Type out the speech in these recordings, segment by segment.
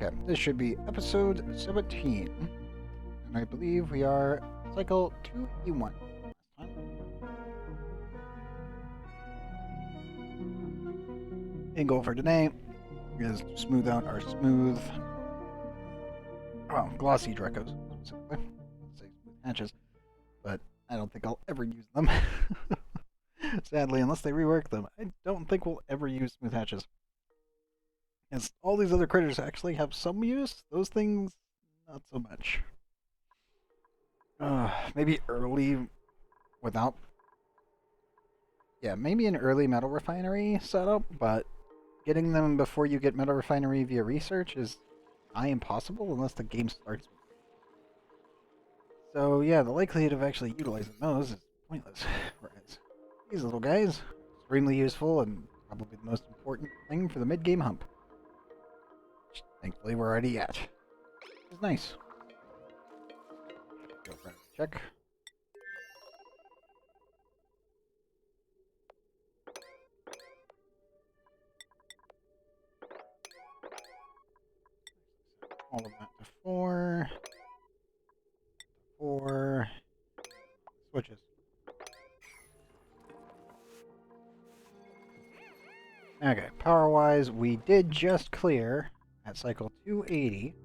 Okay, this should be episode 17. And I believe we are cycle 2E1. And goal for today is to smooth out our glossy Drecos, specifically. Let's say smooth hatches, but I don't think I'll ever use them. Sadly, unless they rework them, I don't think we'll ever use smooth hatches. As all these other critters actually have some use, those things, not so much. Maybe early without... Yeah, maybe an early metal refinery setup, but getting them before you get metal refinery via research is nigh impossible unless the game starts. So yeah, the likelihood of actually utilizing those is pointless. Whereas these little guys, extremely useful and probably the most important thing for the mid-game hump. Which, thankfully we're already at. Which is nice. Go for a check. All of that to 4. 4. Switches. Okay, power-wise, we did just clear at cycle 280.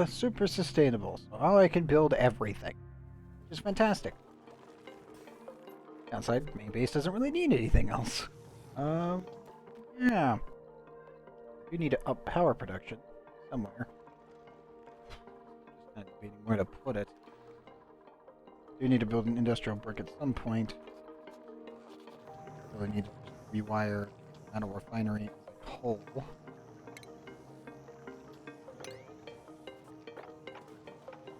Super sustainable, so now I can build everything. Which is fantastic. Downside, main base doesn't really need anything else. Yeah. We need to up power production somewhere. Just not debating where to put it. Do need to build an industrial brick at some point. Really need to rewire metal refinery as a whole.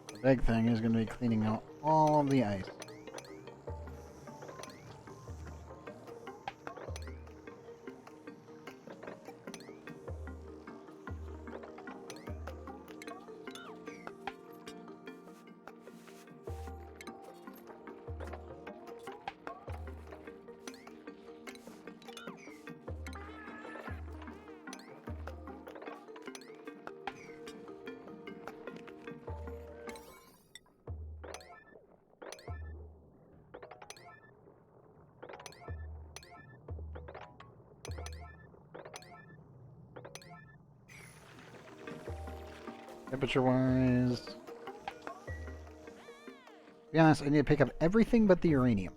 The big thing is going to be cleaning out all of the ice. Temperature-wise... To be honest, I need to pick up everything but the uranium.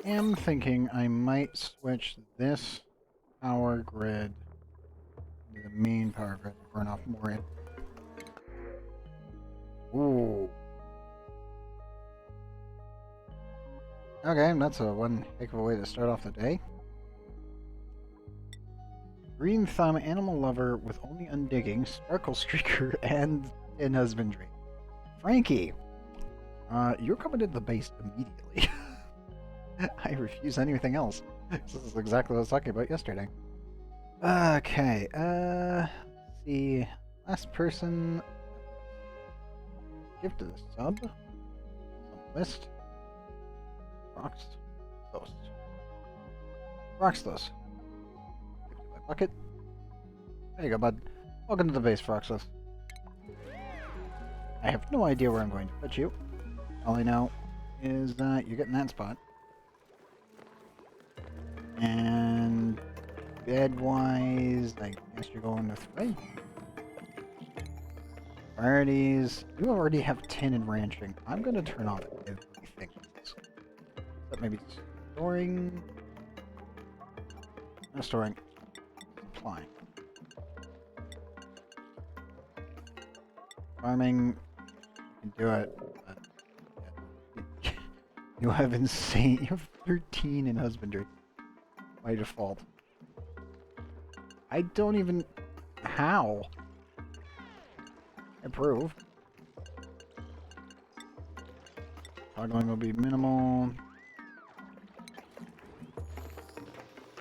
I am thinking I might switch this power grid to the main power grid to burn off more in. Ooh. Okay, that's one heck of a way to start off the day. Green Thumb, Animal Lover with only Undigging, Sparkle Streaker, and in Husbandry. Frankie! You're coming to the base immediately. I refuse anything else. This is exactly what I was talking about yesterday. Okay, let's see. Last person. Give to the sub. Some list. Roxtos. Roxtos. Give to my bucket. There you go, bud. Welcome to the base, Roxtos. I have no idea where I'm going to put you. All I know is that you're getting that spot. And bed-wise, I guess you're going to 3. Priorities, you already have 10 in ranching. I'm going to turn off everything. But maybe storing... No storing. Supplying. Farming, you can do it, but... Yeah. You have insane... You have 13 in husbandry. By default. I don't even... How? Approve. Toggling will be minimal.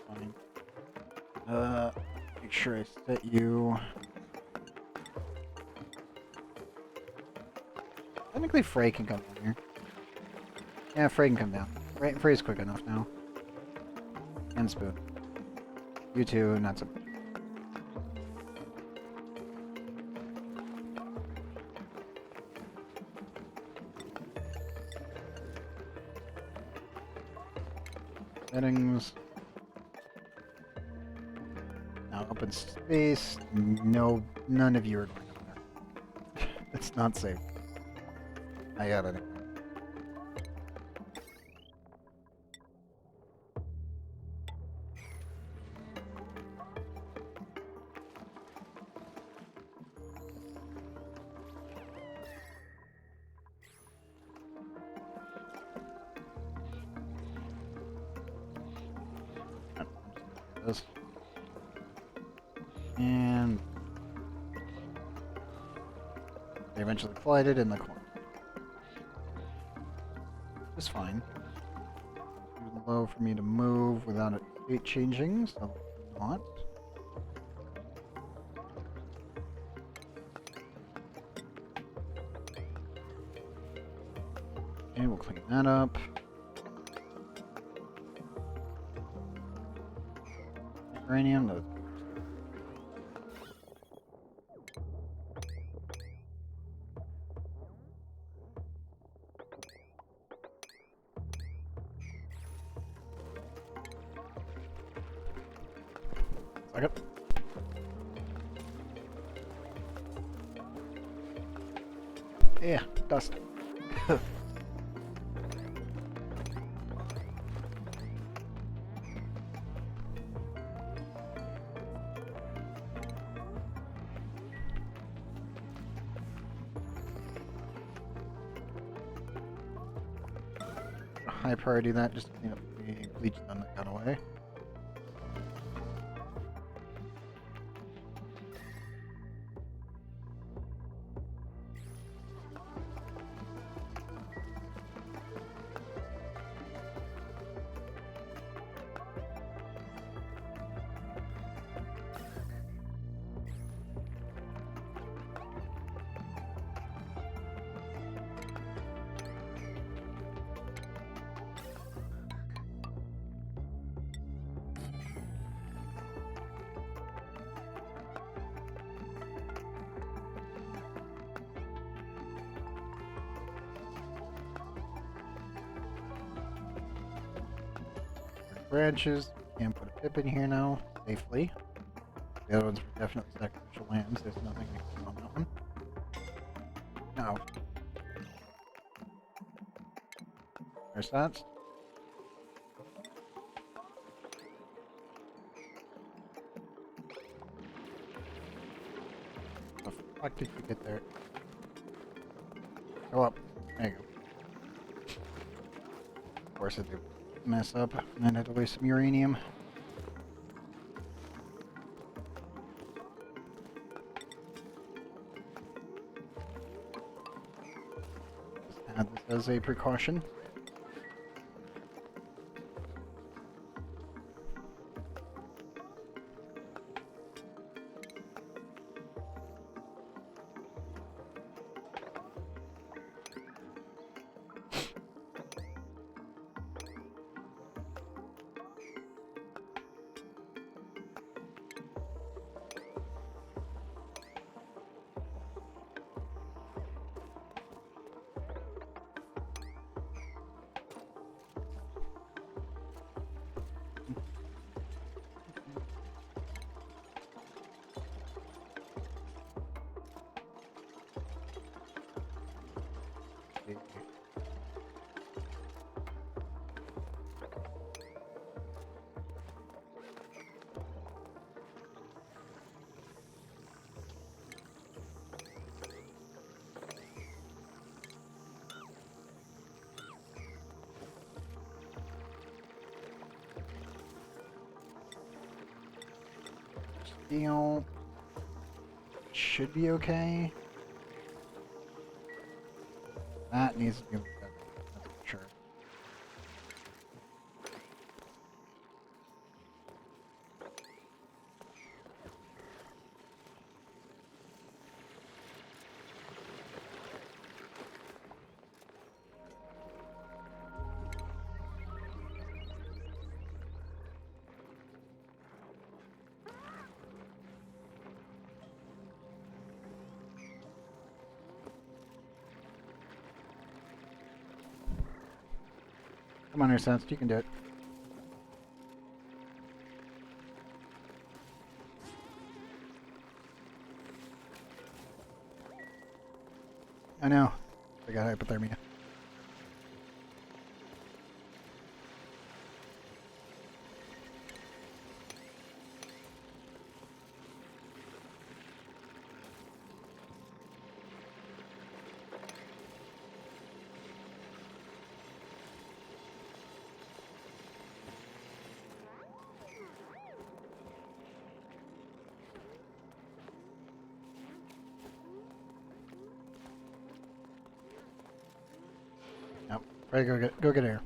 Fine. Make sure I set you. Technically, Frey can come down here. Yeah, Frey can come down. Frey's quick enough now. And Spoon. You two, not so much. Settings. Now open space. No, none of you are going on there. It's not safe. I got it. This. And they eventually collided in the corner. Just fine. Too low for me to move without it state changing, so not. Okay, we'll clean that up. Uranium, no. Second. Yeah, dust. High priority that, just clean up the bleach done that got away. Branches. Can't put a pip in here now, safely. The other ones were definitely sacrificial lambs. There's nothing I can do on that one. No. There's that. How the fuck did you get there? Go up. There you go. Of course I do. Mess up, and then had to waste some uranium. Just add this as a precaution. Steel should be okay. That needs to be looked at. That's for sure. Come on, Ursensed, you can do it. I know. I got hypothermia. Nope. Ready, go get air.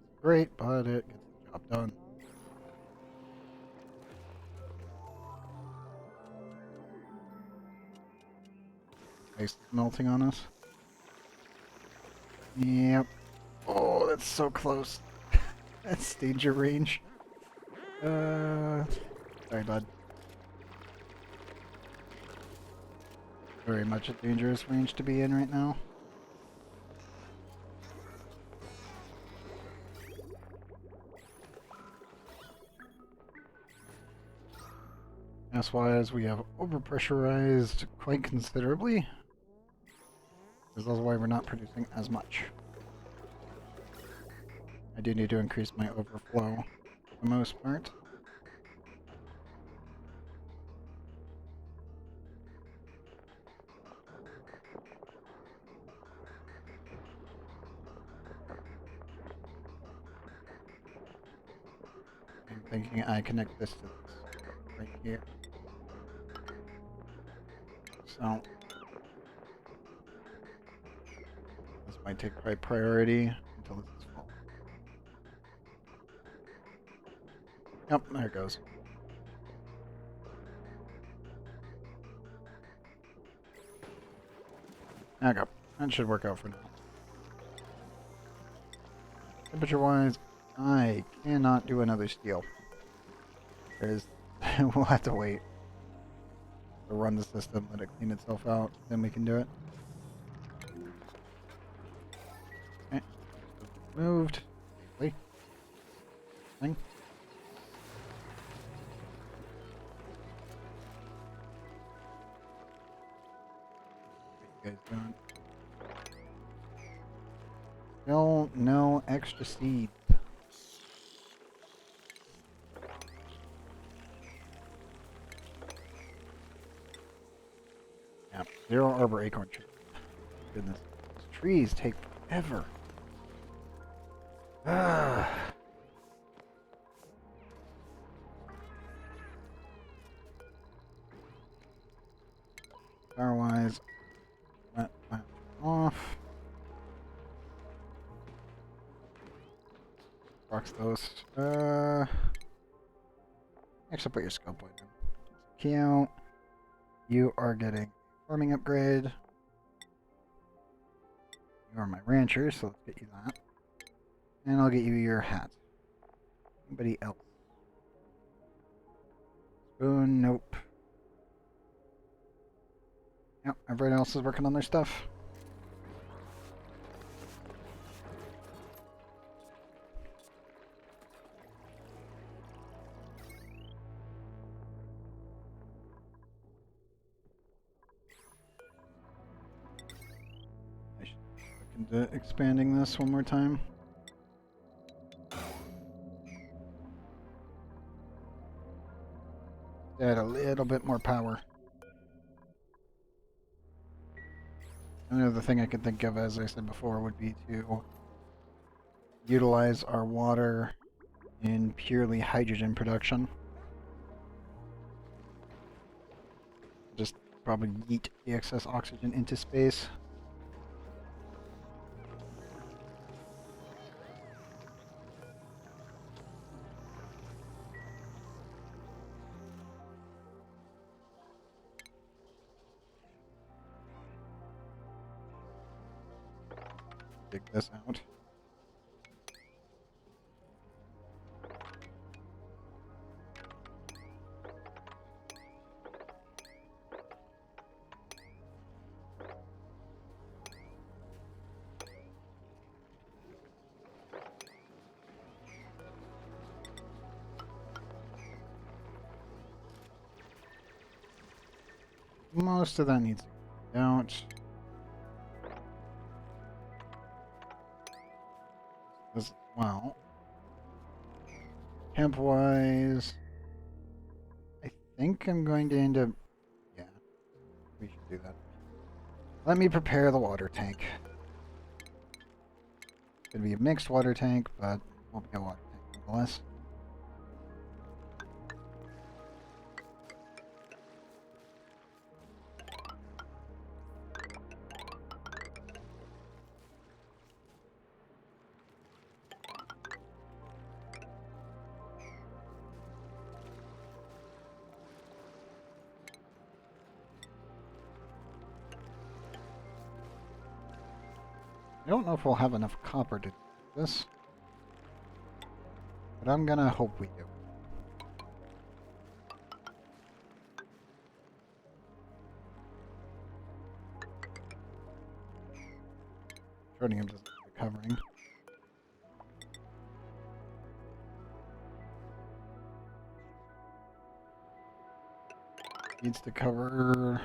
That's great, but it gets the job done. Ice is melting on us. Yep. Oh, that's so close. That's danger range. Sorry, bud. Very much a dangerous range to be in right now. As we have overpressurized quite considerably. This is why we're not producing as much. I do need to increase my overflow for the most part. I'm thinking I connect this to this right here. So this might take high priority until this is full. Yep, there it goes. There we go. That should work out for now. Temperature-wise, I cannot do another steel. We'll have to wait. We'll run the system, let it clean itself out, then we can do it. Okay. Moved. Wait. Thing. What are you guys doing? Still no extra seeds. Yeah, 0 arbor acorn tree. Goodness. These trees take forever. Ah. Power-wise, that off. Box those. Actually, put your skill point in. Key out. You are getting farming upgrade. You are my rancher, so let's get you that. And I'll get you your hat. Anybody else? Spoon, nope. Yep, everybody else is working on their stuff. I should look into expanding this one more time. Add a little bit more power. Another thing I could think of, as I said before, would be to utilize our water in purely hydrogen production. probably yeet the excess oxygen into space. Dig this out. Most of that needs to go out. As well. Temp-wise, I think I'm going to end up... Yeah, we should do that. Let me prepare the water tank. It's going to be a mixed water tank, but it won't be a water tank nonetheless. I don't know if we'll have enough copper to do this, but I'm gonna hope we do. Tronium doesn't need covering. Needs to cover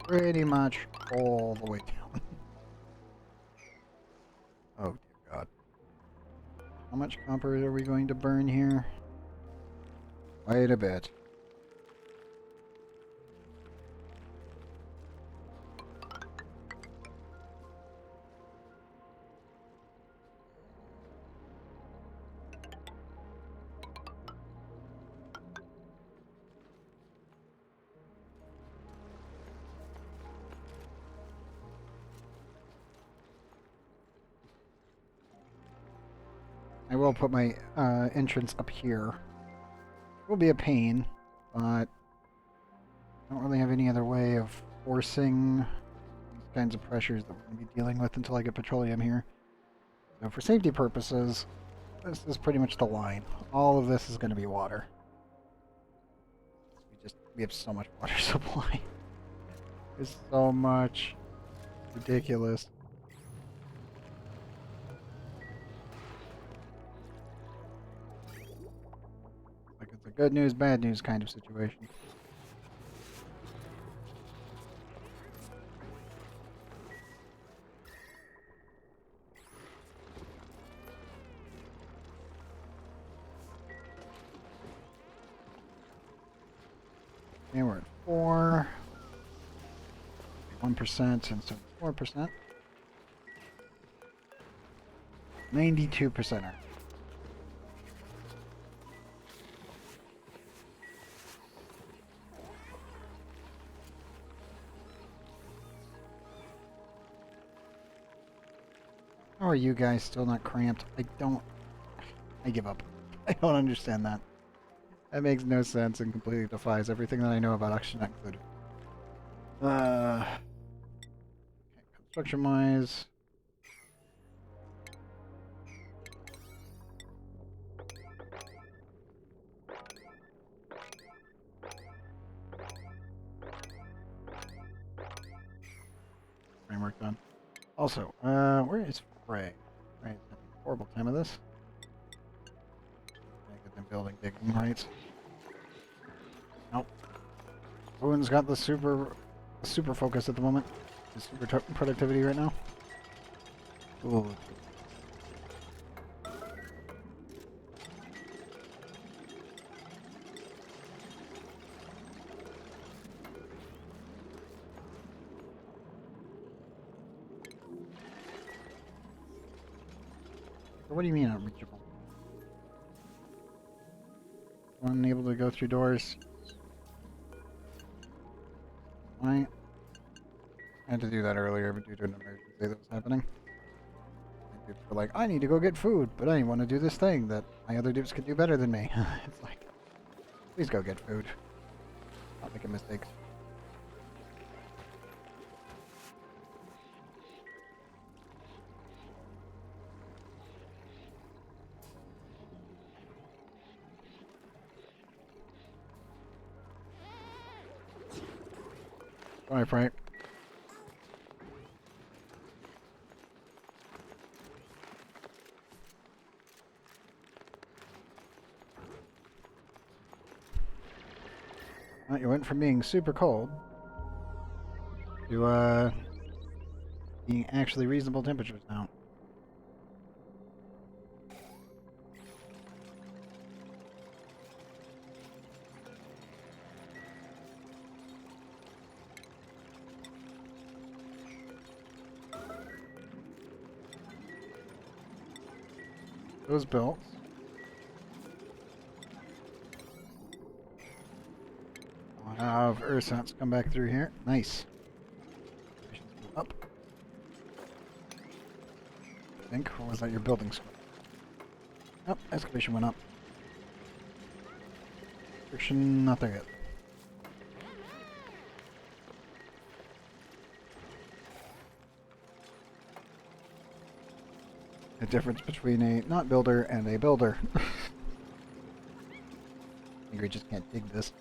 pretty much all the way down. Oh dear God. How much copper are we going to burn here? Quite a bit. I will put my entrance up here. It will be a pain, but I don't really have any other way of forcing these kinds of pressures that we're going to be dealing with until I get petroleum here. So for safety purposes, this is pretty much the line. All of this is going to be water. We have so much water supply. There's so much. Ridiculous. Like it's a good news, bad news kind of situation. And we're at 4. 1% and 4%. 92%. How are you guys still not cramped? I give up. I don't understand that. That makes no sense and completely defies everything that I know about oxygen not included. Okay, construction-wise... framework done. Also, where is Frey? Right, horrible time of this. Get them building digging rights. Nope. Owen's got the super focus at the moment. The super productivity right now. Ooh. What do you mean unreachable? Unable to go through doors. I had to do that earlier, but due to an emergency that was happening. My dudes were like, I need to go get food, but I want to do this thing that my other dudes could do better than me. It's like, please go get food. Not making mistakes. Sorry, Frank. Well, you went from being super cold to being actually reasonable temperatures now. Those built. I'll have Ursats come back through here. Nice. Up. I think, or was that your building score? Oh, excavation went up. Friction, not there yet. The difference between a not builder and a builder. I think we just can't dig this.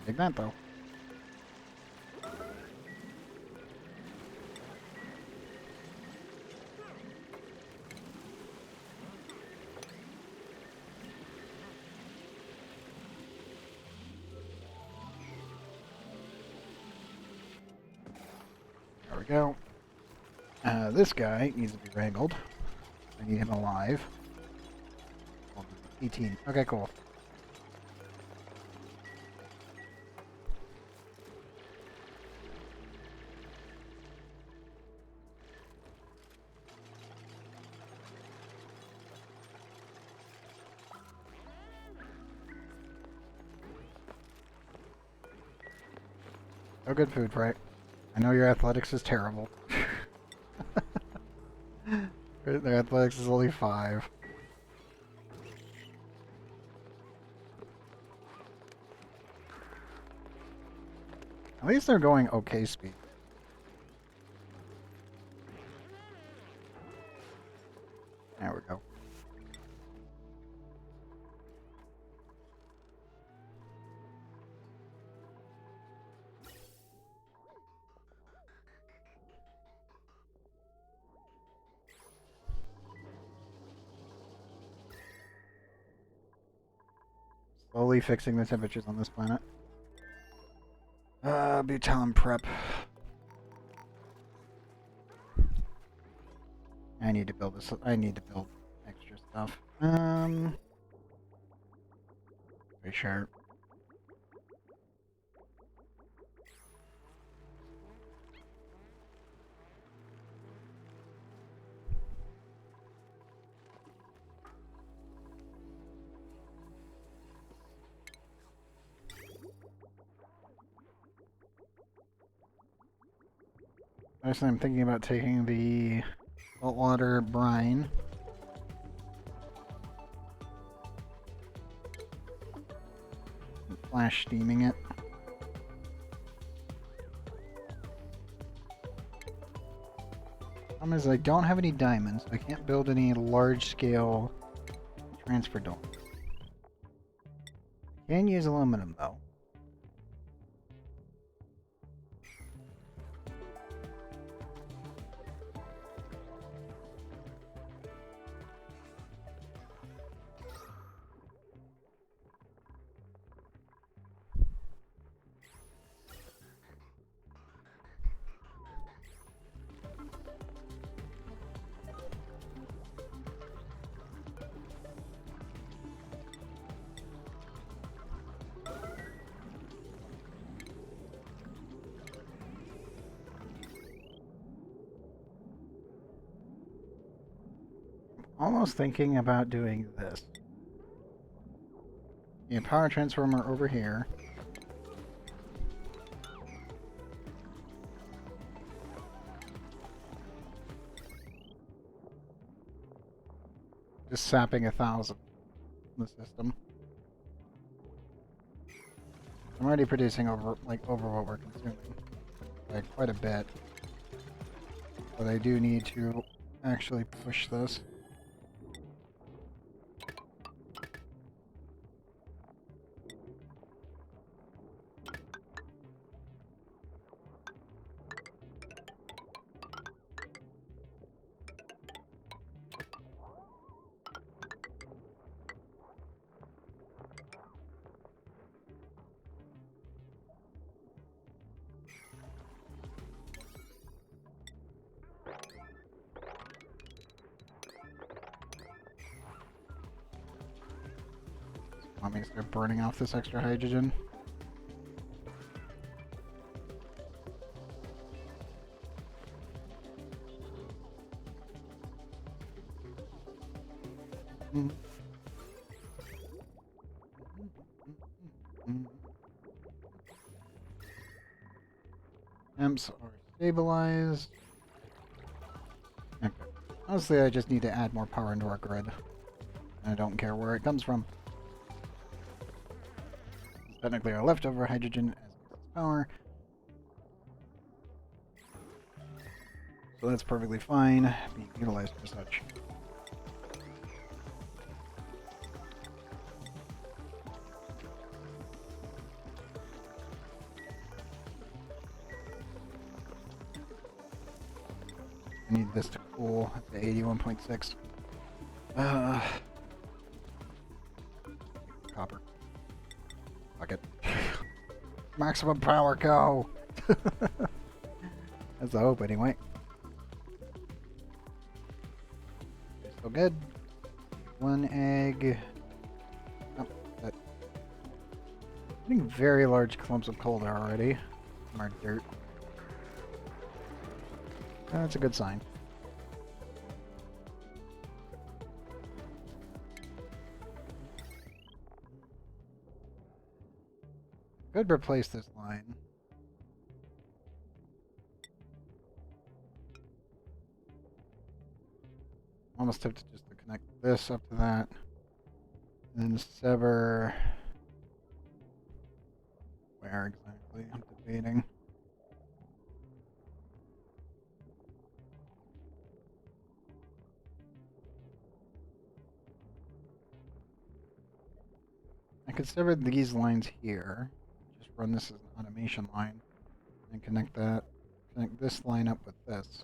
Dig that though. There we go. This guy needs to be wrangled. I need him alive. 18. Okay, cool. No good food, right? I know your athletics is terrible. Their athletics is only 5. At least they're going okay speed. There we go. Slowly fixing the temperatures on this planet. Butan prep. I need to build this. I need to build extra stuff. Pretty sure. Actually, I'm thinking about taking the saltwater brine. And flash steaming it. Problem is I don't have any diamonds, so I can't build any large-scale transfer domes. Can use aluminum though. Almost thinking about doing this. Yeah, power transformer over here. Just sapping 1,000 in the system. I'm already producing over what we're consuming. Like quite a bit. But I do need to actually push this. Want me to start burning off this extra hydrogen? Amps are stabilized. Okay. Honestly, I just need to add more power into our grid. I don't care where it comes from. Technically, our leftover hydrogen as power. So that's perfectly fine, being utilized for such. I need this to cool to 81.6. Copper. Fuck it. Maximum power, go! That's the hope, anyway. Still good. One egg. Oh, that. Getting very large clumps of coal there already. From our dirt. That's a good sign. Could replace this line. Almost tempted just to connect this up to that. And then sever. Where exactly? I'm debating. I could sever these lines here. Just run this as an automation line. And connect this line up with this.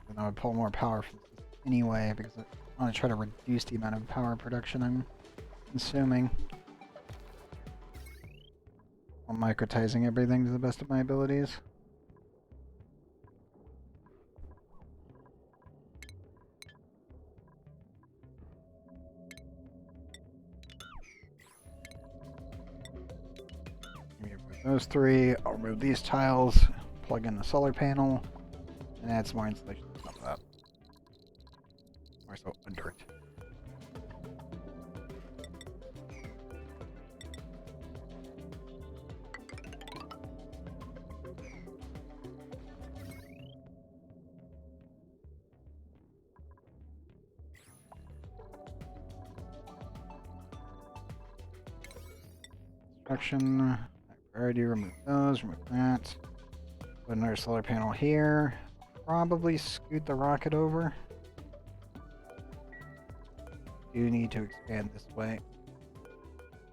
And I would pull more power from this anyway, because I want to try to reduce the amount of power production I'm consuming. While microtizing everything to the best of my abilities. Those three, I'll remove these tiles, plug in the solar panel, and add some more insulation to top of that. Or so under it. Construction. I already removed those, remove that. Put another solar panel here. Probably scoot the rocket over. Do need to expand this way.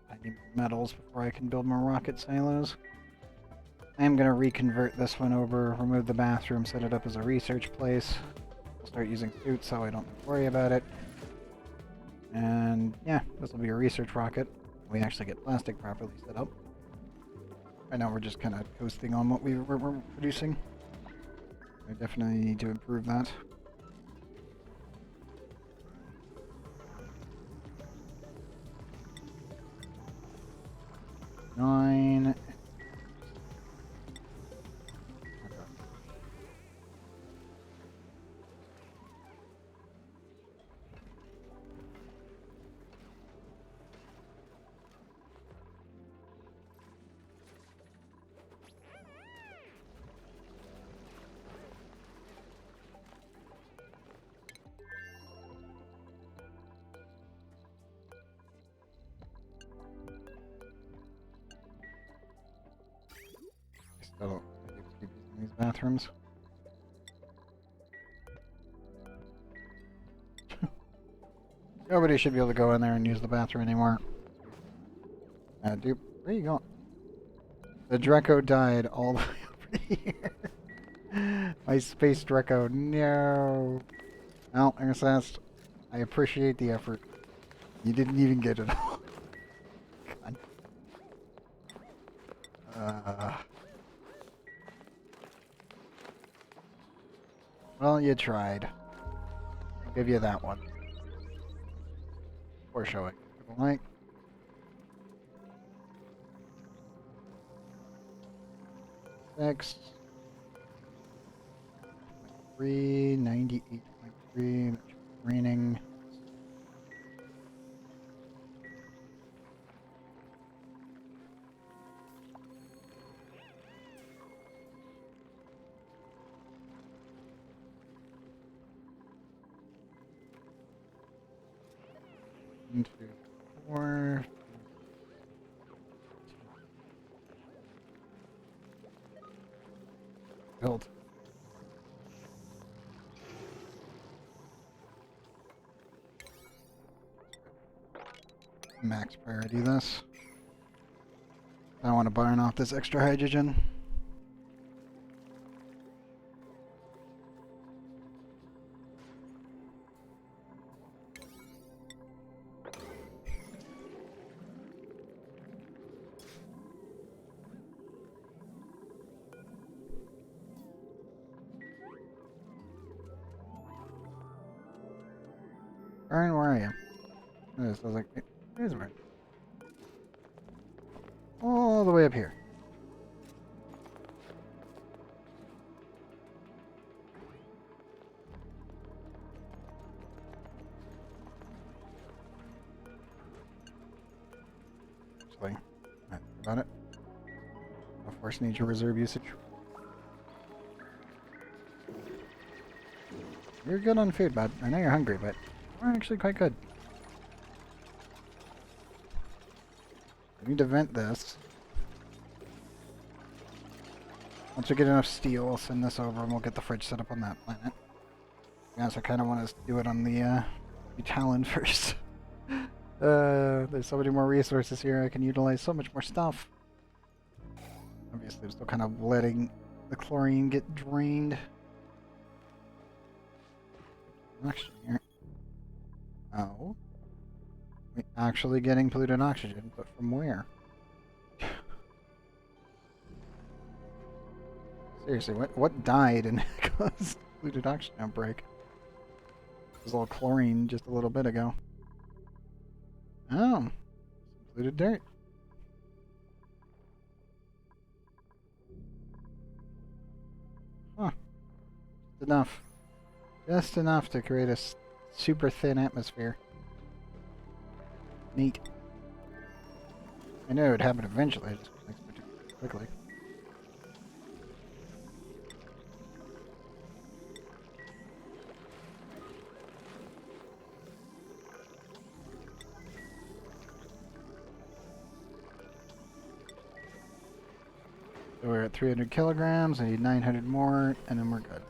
I need metals before I can build more rocket silos. I am going to reconvert this one over, remove the bathroom, set it up as a research place. We'll start using suits so I don't have to worry about it. And yeah, this will be a research rocket. We actually get plastic properly set up. Right now we're just kind of coasting on what we're producing. I definitely need to improve that. Nine. Still don't need to keep using these bathrooms. Nobody should be able to go in there and use the bathroom anymore. Dude, where are you going? The Draco died all the way over here. My space Draco, no. Well, Arsast, I appreciate the effort. You didn't even get it all. God. Well, you tried. I'll give you that one. For showing. Like. Six. 3, 98.3, raining. One, two, four. Build. Max priority this. I want to burn off this extra hydrogen. Burn, where are you? I was like, where's Burn? All the way up here. Actually, not about it. Of course, need your reserve usage. You're good on food, bud. I know you're hungry, but you're actually quite good. I need to vent this. Once we get enough steel, I'll send this over and we'll get the fridge set up on that planet. Yes, I kind of want to do it on the Talon first. There's so many more resources here. I can utilize so much more stuff. Obviously, I'm still kind of letting the chlorine get drained. Oxygen here. Oh. We're actually getting polluted oxygen, but from where? Seriously, what died and caused polluted oxygen outbreak? It was all chlorine just a little bit ago. Oh. Polluted dirt. Huh. Just enough. Just enough to create a super thin atmosphere. Neat. I knew it would happen eventually, I just couldn't expect it quickly. So we're at 300 kilograms, I need 900 more, and then we're good.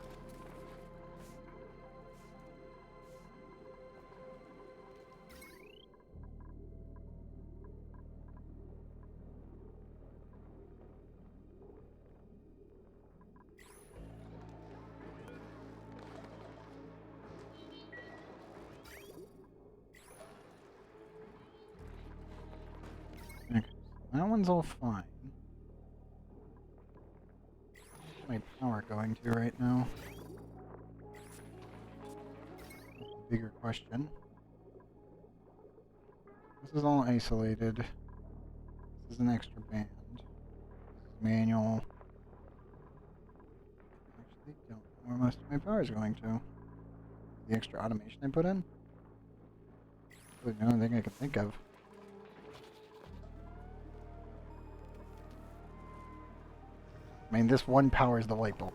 Okay, so that one's all fine. What's my power going to right now? That's a bigger question. This is all isolated. This is an extra band. This is manual. Actually, don't know where most of my power is going to. The extra automation I put in? Really the only thing I can think of. I mean, this one powers the light bulb.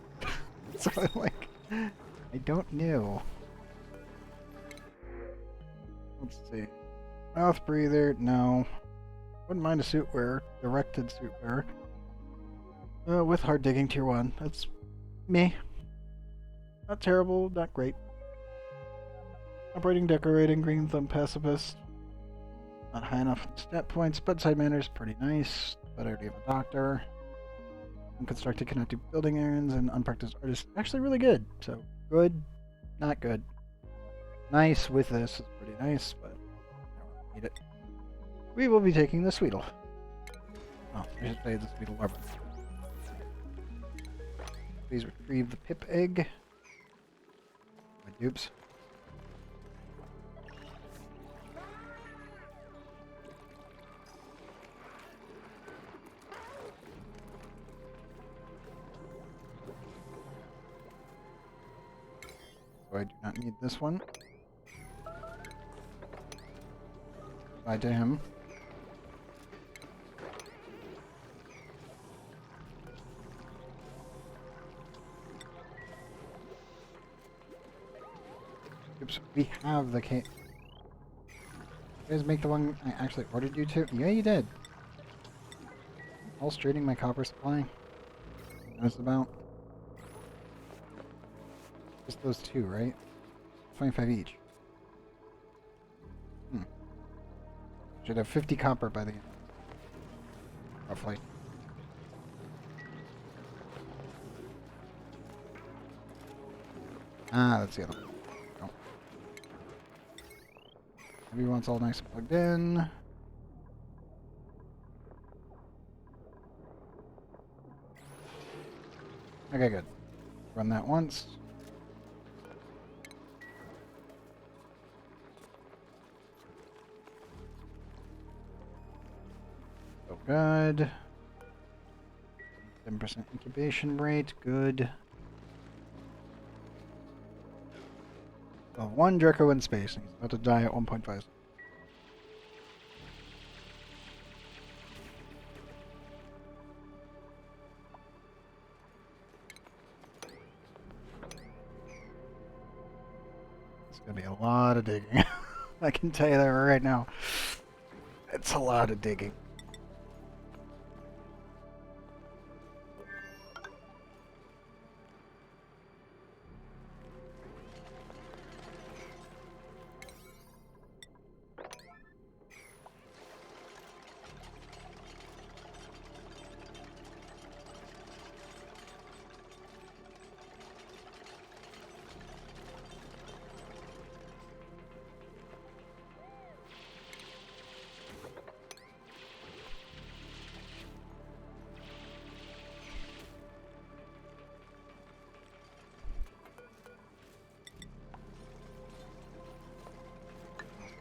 So, like, I don't know. Let's see. Mouth breather, no. Wouldn't mind a suit wearer. Directed suit wearer. With hard digging tier 1. That's me. Not terrible, not great. Operating, decorating, green thumb pacifist. Not high enough stat points. Bedside manners, pretty nice. But I already have a doctor. Unconstructed connected building errands and unpracticed artist. Actually really good. So good, not good. Nice with this is pretty nice, but I don't need it. We will be taking the Sweetle. Oh, I should say the Sweetle larva. Please retrieve the pip egg. My dupes. So I do not need this one. Bye to him. Oops, we have the cake. You guys make the one I actually ordered you to? Yeah, you did. All straining my copper supply. That's about. Just those two, right? 25 each. Should have 50 copper by the end. Roughly. Ah, that's the other one. Oh. Everyone's all nice and plugged in. Okay, good. Run that once. So good. 10% incubation rate, good. Well, one Draco in space, and he's about to die at 1.5. It's gonna be a lot of digging. I can tell you that right now. It's a lot of digging.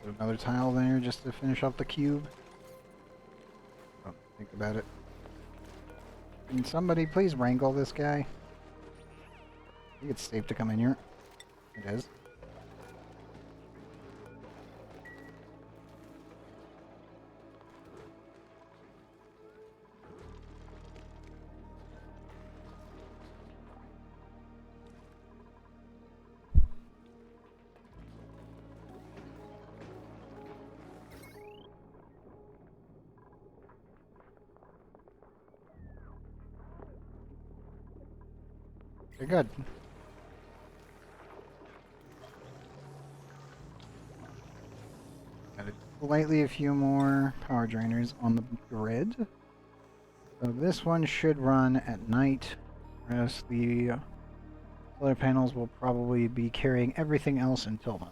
Put another tile there just to finish off the cube. Oh, think about it. Can somebody please wrangle this guy? I think it's safe to come in here. It is. Okay, good. Added slightly a few more power drainers on the grid. So this one should run at night, whereas the solar panels will probably be carrying everything else until then.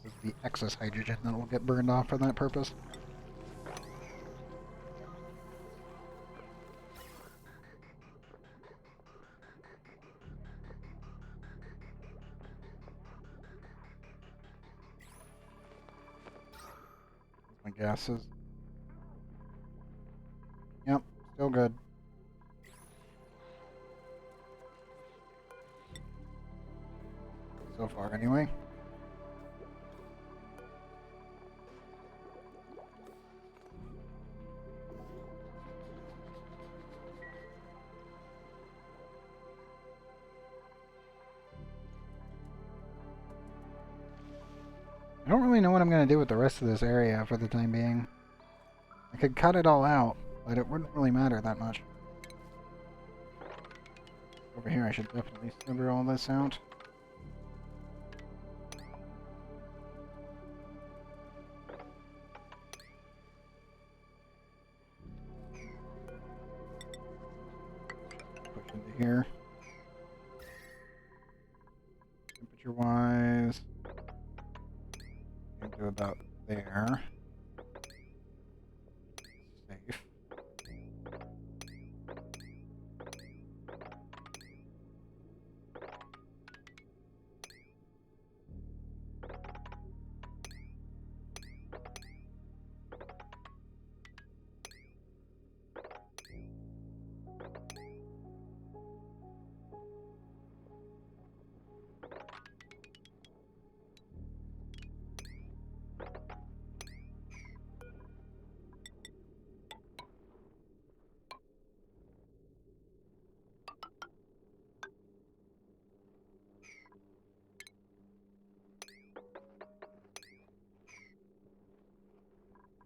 This is the excess hydrogen that will get burned off for that purpose. My gases. Yep, still good. So far, anyway. I don't really know what I'm going to do with the rest of this area for the time being. I could cut it all out, but it wouldn't really matter that much. Over here I should definitely sever all this out. Push into here. Temperature-wise, into about there. Safe.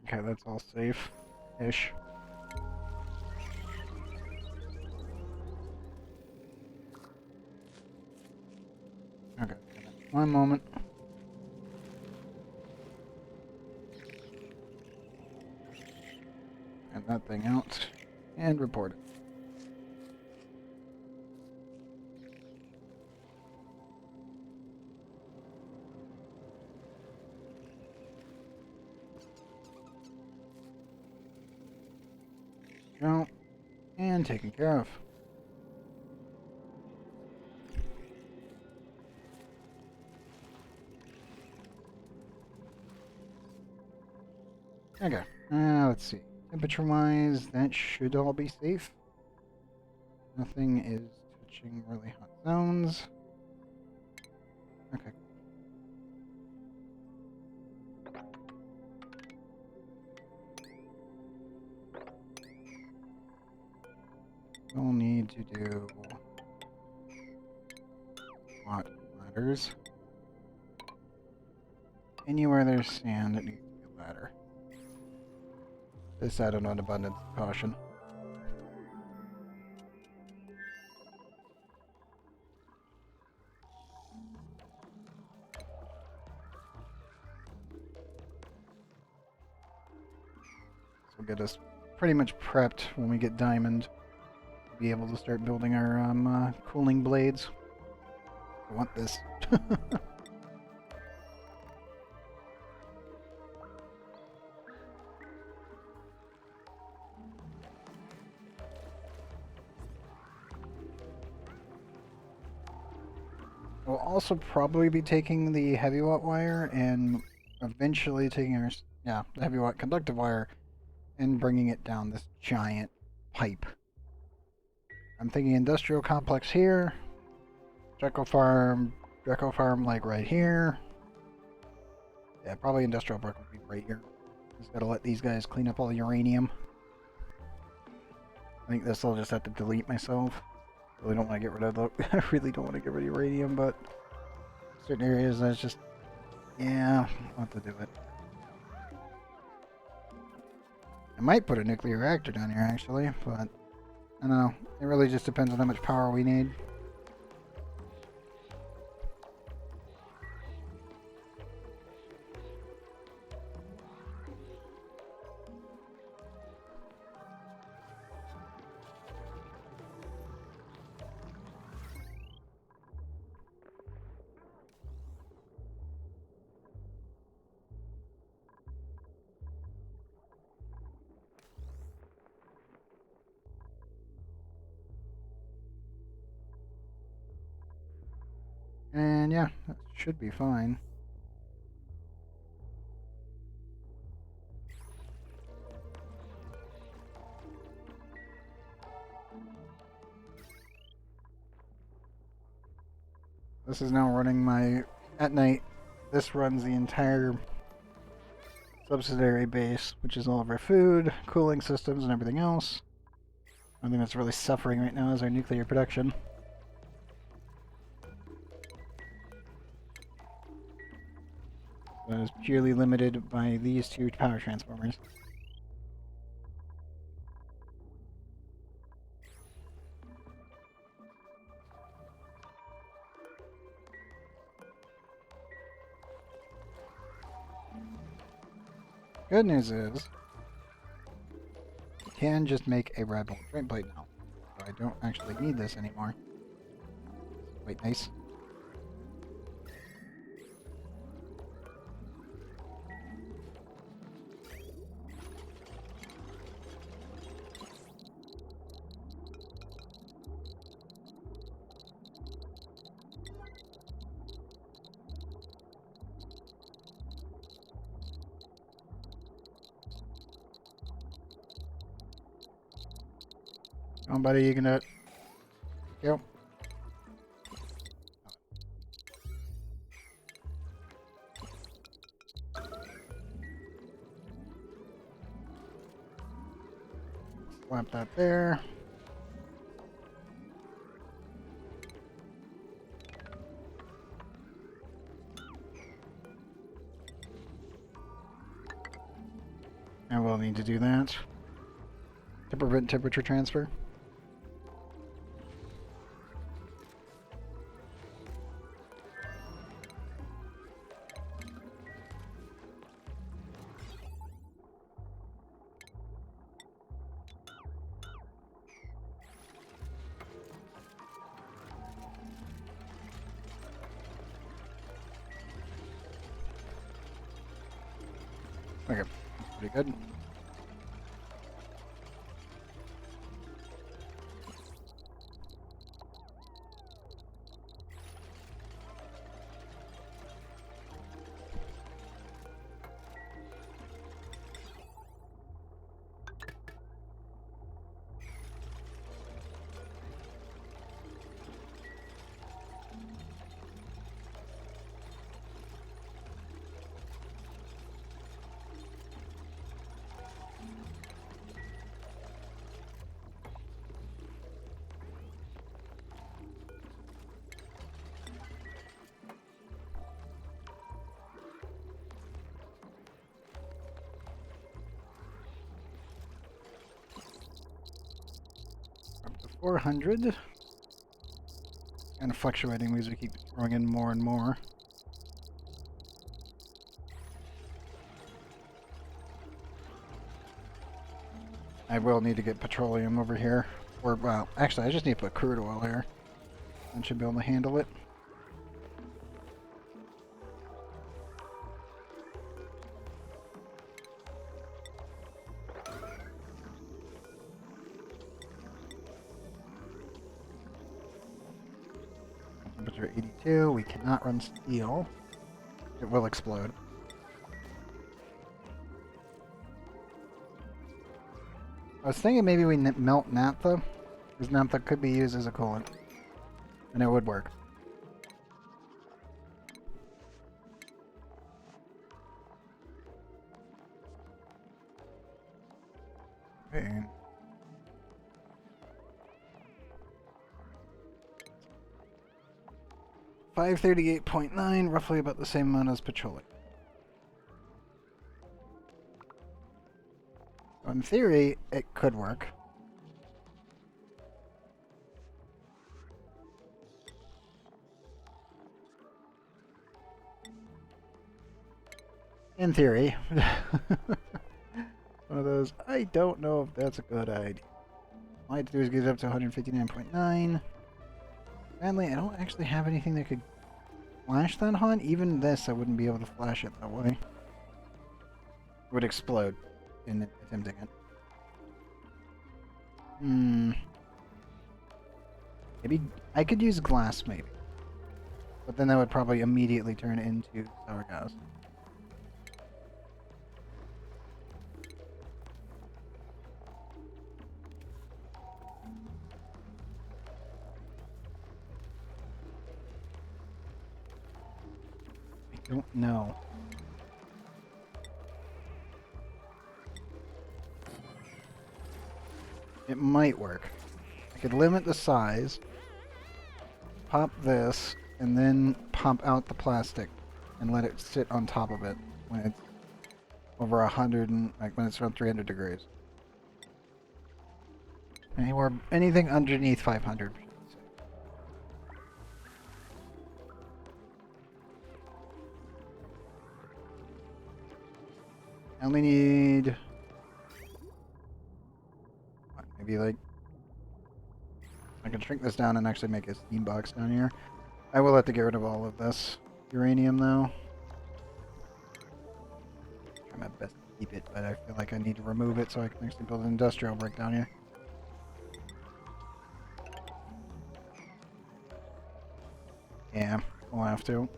Okay, that's all safe-ish. Okay, one moment. And that thing out. And report it. Go. And taken care of. Okay, let's see. Temperature-wise, that should all be safe. Nothing is touching really hot zones. Okay. We'll need to do hot ladders. Anywhere there's sand, it needs to be a ladder. This out of an abundance of caution. This will get us pretty much prepped when we get diamond to be able to start building our cooling blades. I want this. We'll also probably be taking the heavy watt wire and eventually taking our, the heavy watt conductive wire and bringing it down this giant pipe. I'm thinking industrial complex here, Dreco farm like right here. Yeah, probably industrial park would be right here. Just gotta let these guys clean up all the uranium. I think this I'll just have to delete myself. Really don't want to get rid of the. I really don't want to get rid of uranium, but certain areas that's just, yeah, I'll have to do it. I might put a nuclear reactor down here actually, but I don't know. It really just depends on how much power we need. And yeah, that should be fine. This is now running my, at night, this runs the entire subsidiary base, which is all of our food, cooling systems, and everything else. I think that's really suffering right now is our nuclear production. So it's purely limited by these two power transformers. Good news is, you can just make a Rebel Drain Plate now. So I don't actually need this anymore. Quite nice. Come on, buddy, you can do it. Go. Slap that there. I will need to do that to prevent temperature transfer. Okay, that's pretty good. Up to 400. Kind of fluctuating as we keep throwing in more and more. I will need to get petroleum over here. Or, well, actually, I just need to put crude oil here. I should be able to handle it. Temperature 82. We cannot run steel. It will explode. I was thinking maybe we melt naphtha, because naphtha could be used as a coolant, and it would work. Okay. $538.9, roughly about the same amount as petroleum. In theory, it could work. In theory. One of those, I don't know if that's a good idea. All I have to do is get it up to 159.9. Sadly, I don't actually have anything that could flash that hot. Even this, I wouldn't be able to flash it that way. It would explode in attempting it. Maybe I could use glass, maybe. But then that would probably immediately turn into sour gas. I don't know. It might work. I could limit the size, pop this, and then pop out the plastic, and let it sit on top of it when it's over 100 and like when it's around 300 degrees. Anything underneath 500. I only need maybe like I can shrink this down and actually make a steam box down here. I will have to get rid of all of this uranium though. Try my best to keep it, but I feel like I need to remove it so I can actually build an industrial brick down here. Yeah, we'll have to.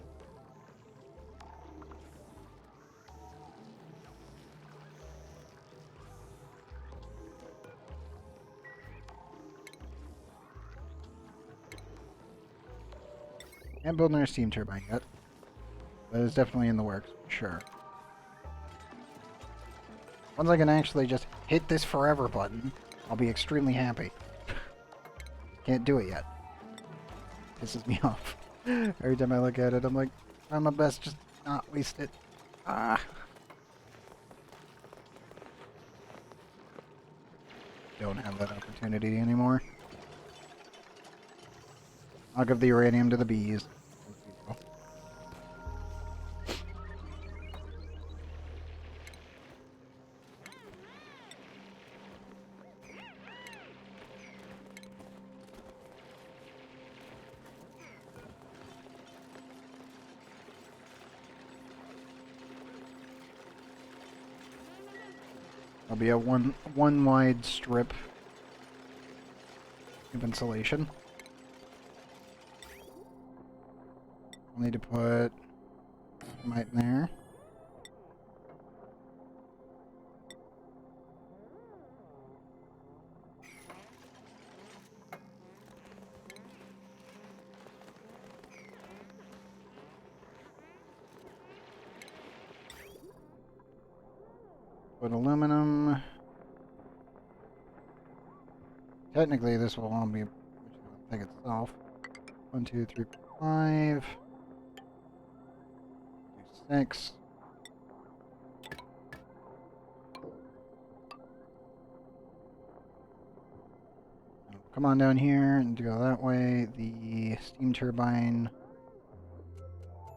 Can't build another steam turbine yet, but it's definitely in the works, for sure. Once I can actually just hit this forever button, I'll be extremely happy. Can't do it yet. Pisses me off. Every time I look at it, I'm like, trying my best, just not waste it. Ah. Don't have that opportunity anymore. I'll give the uranium to the bees. There'll be a one wide strip of insulation. I'll need to put right in there. Put aluminum. Technically, this will all be take itself. 1, 2, 3, 5. 6. Come on down here and go that way. The steam turbine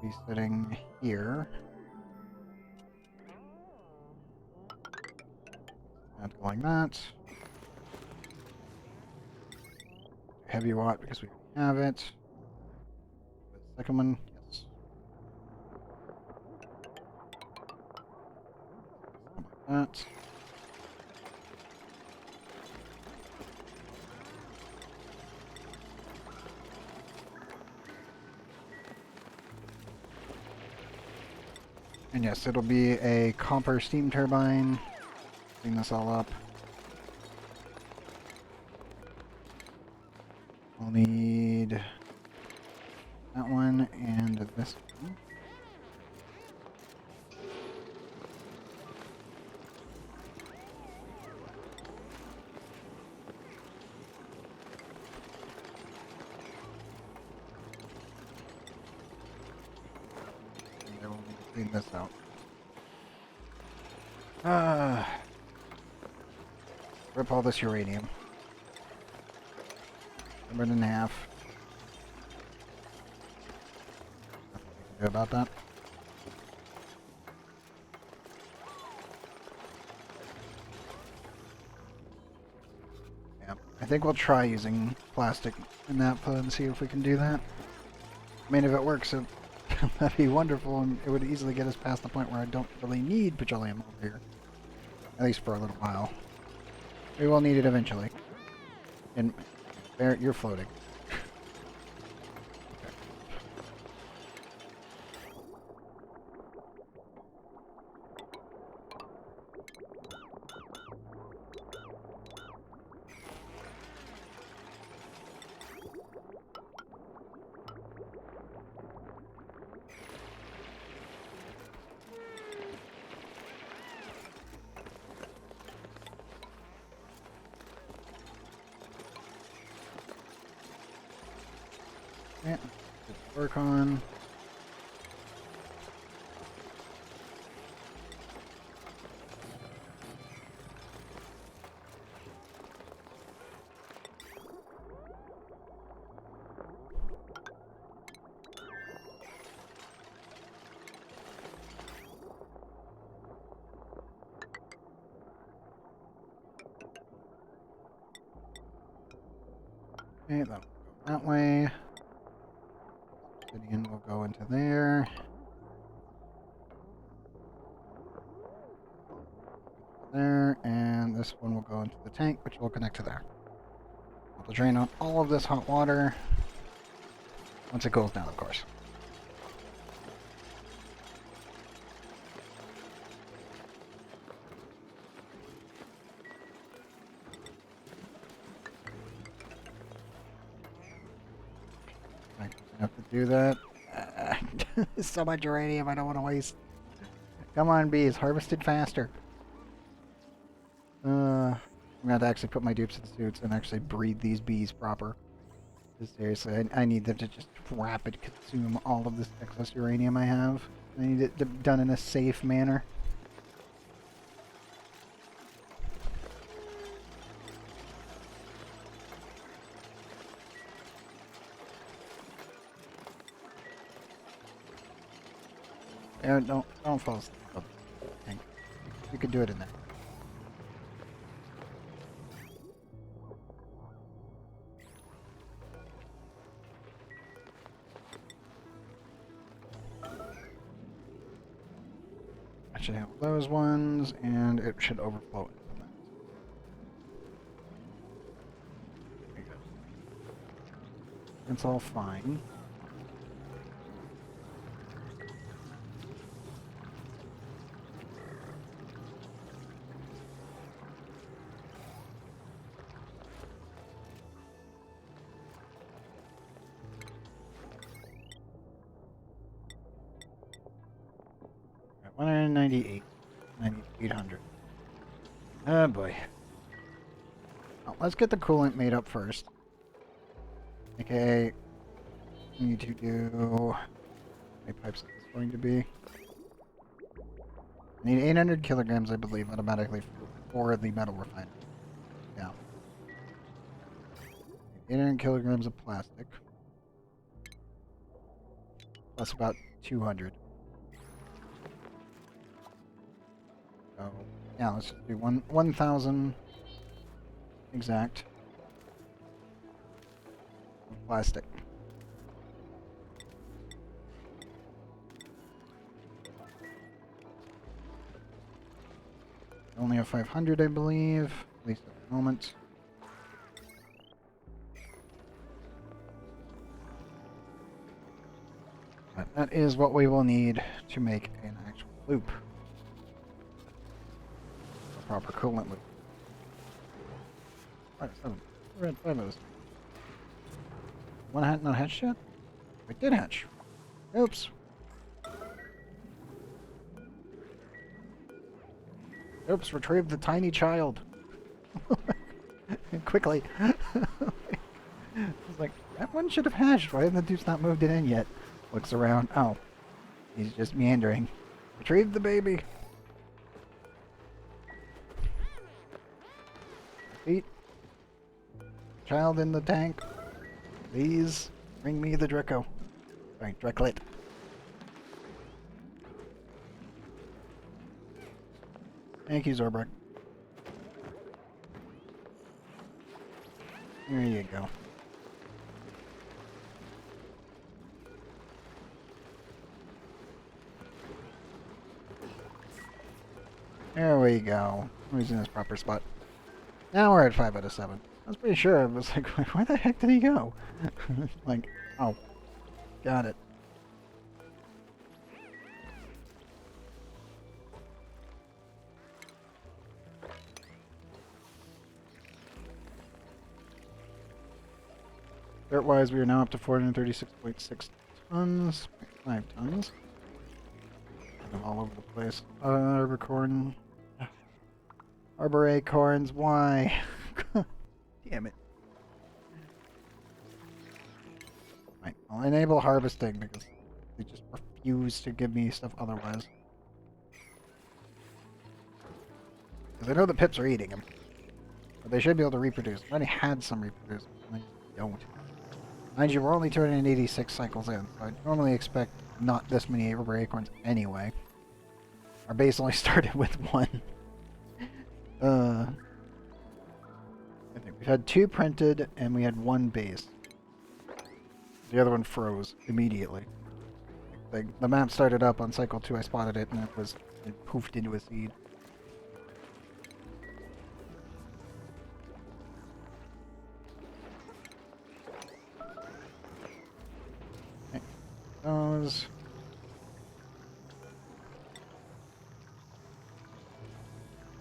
will be sitting here. Not going that. Heavy watt because we have it. The second one, yes. Like that. And yes, it'll be a copper steam turbine. Clean this all up. We'll need that one and this one. And then we'll need to clean this out. Rip all this uranium. Burn it in half. Nothing we can do about that. Yeah, I think we'll try using plastic in that and see if we can do that. I mean, if it works, that'd be wonderful, and it would easily get us past the point where I don't really need petroleum over here. At least for a little while. We will need it eventually. And Barrett, you're floating. Yeah, work on. Okay, that'll go that way. Obsidian will go into there. There, and this one will go into the tank, which will connect to there. We'll drain out all of this hot water once it goes down, of course. I have to do that. So much uranium I don't want to waste. Come on, bees, harvested faster. I'm gonna have to actually put my dupes in suits and actually breed these bees proper. Seriously, I need them to just rapid consume all of this excess uranium I have. I need it done in a safe manner. Aaron, don't fall asleep. You can do it in there. I should have those ones, and it should overflow into that. There you go. It's all fine. Right, 198. 9,800. Oh boy. Well, let's get the coolant made up first. Okay. We need to do... How many pipes is this going to be? I need 800 kilograms, I believe, automatically for the metal refinery. Yeah. 800 kilograms of plastic. Plus about 200. So, yeah, let's just do 1,000 exact of plastic. Only have 500, I believe, at least at the moment. But that is what we will need to make an actual loop. A proper coolant loop. Alright, 7. We're at 5 of this. One hat not hatched yet? It did hatch. Oops. Oops, retrieve the tiny child. Quickly. It's like, that one should have hatched. Why haven't the dude's not moved it in yet? Looks around. Oh. He's just meandering. Retrieve the baby. Feet. Child in the tank. Please bring me the Draco. Sorry, Dreklet. Thank you, Zorbek. There you go. There we go. He's in his proper spot. Now we're at 5 out of 7. I was pretty sure. I was like, where the heck did he go? Like, oh. Got it. Dirt-wise, we are now up to 436.6 tons. 5 tons. Kind of all over the place. Arbor corn. Arbor acorns, why? Damn it. Right, I'll enable harvesting because they just refuse to give me stuff otherwise. Because I know the pips are eating them. But they should be able to reproduce. I already had some reproduce. I don't. Mind you, we're only 286 cycles in, so I normally expect not this many arbor acorns anyway. Our base only started with 1. I think we've had 2 printed, and we had 1 base. The other one froze immediately. Like, the map started up on cycle 2, I spotted it, and it poofed into a seed. Okay. Those.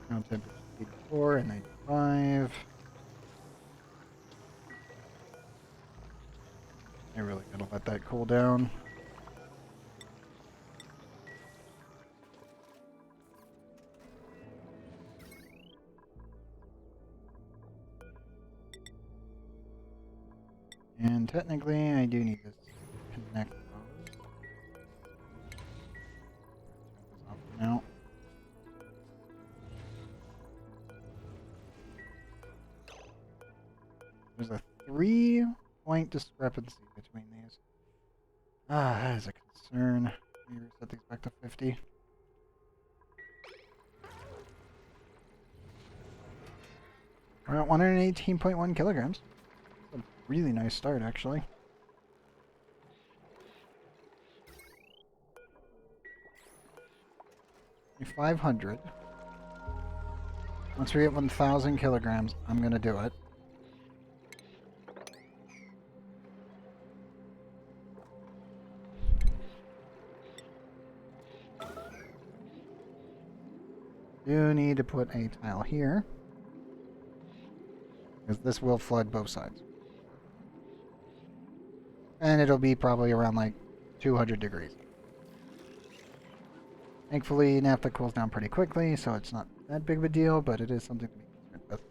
Now temperature 84 and 95. I really gotta let that cool down. And technically, I do need to connect those. Turn this off for now. There's a 3-point discrepancy between these. Ah, that is a concern. Maybe reset these back to 50. We're at 118.1 kilograms. A really nice start, actually. Only 500. Once we get 1,000 kilograms, I'm gonna do it. Do need to put a tile here, because this will flood both sides. And it'll be probably around like 200 degrees. Thankfully, naphtha cools down pretty quickly, so it's not that big of a deal, but it is something to be concerned with.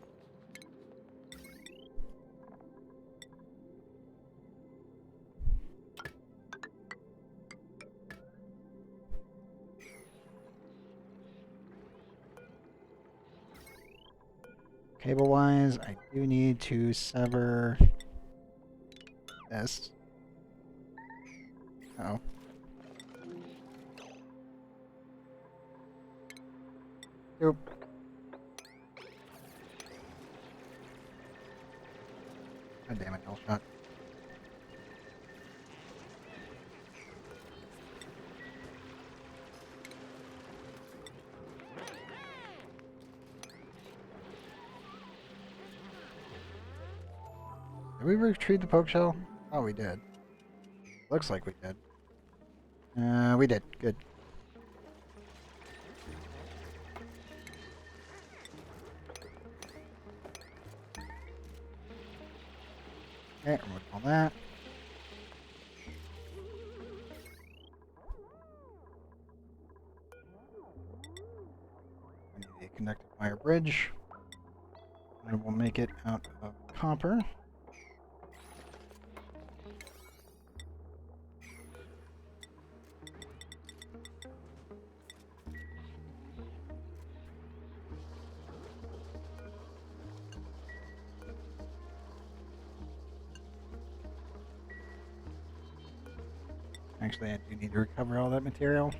Cable-wise, I do need to sever this. Uh-oh. Nope. God damn it, L shot. Did we retrieve the poke shell? Oh, we did. Looks like we did. We did. Good. Okay, remove all that. I need a conductive wire bridge. I will make it out of copper. Actually, I do need to recover all that material.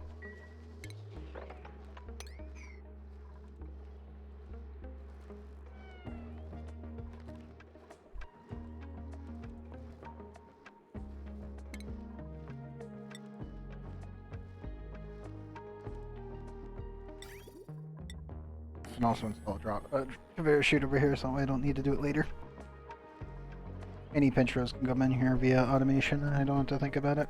And also install a conveyor chute over here so I don't need to do it later. Any pinch rows can come in here via automation and I don't have to think about it.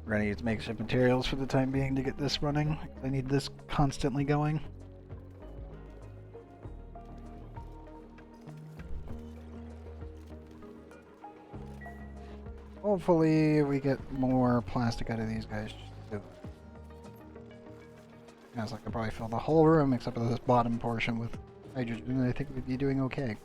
We're gonna use makeshift materials for the time being to get this running. I need this constantly going. Hopefully we get more plastic out of these guys too. Sounds like I probably fill the whole room except for this bottom portion with hydrogen, and I think we'd be doing okay.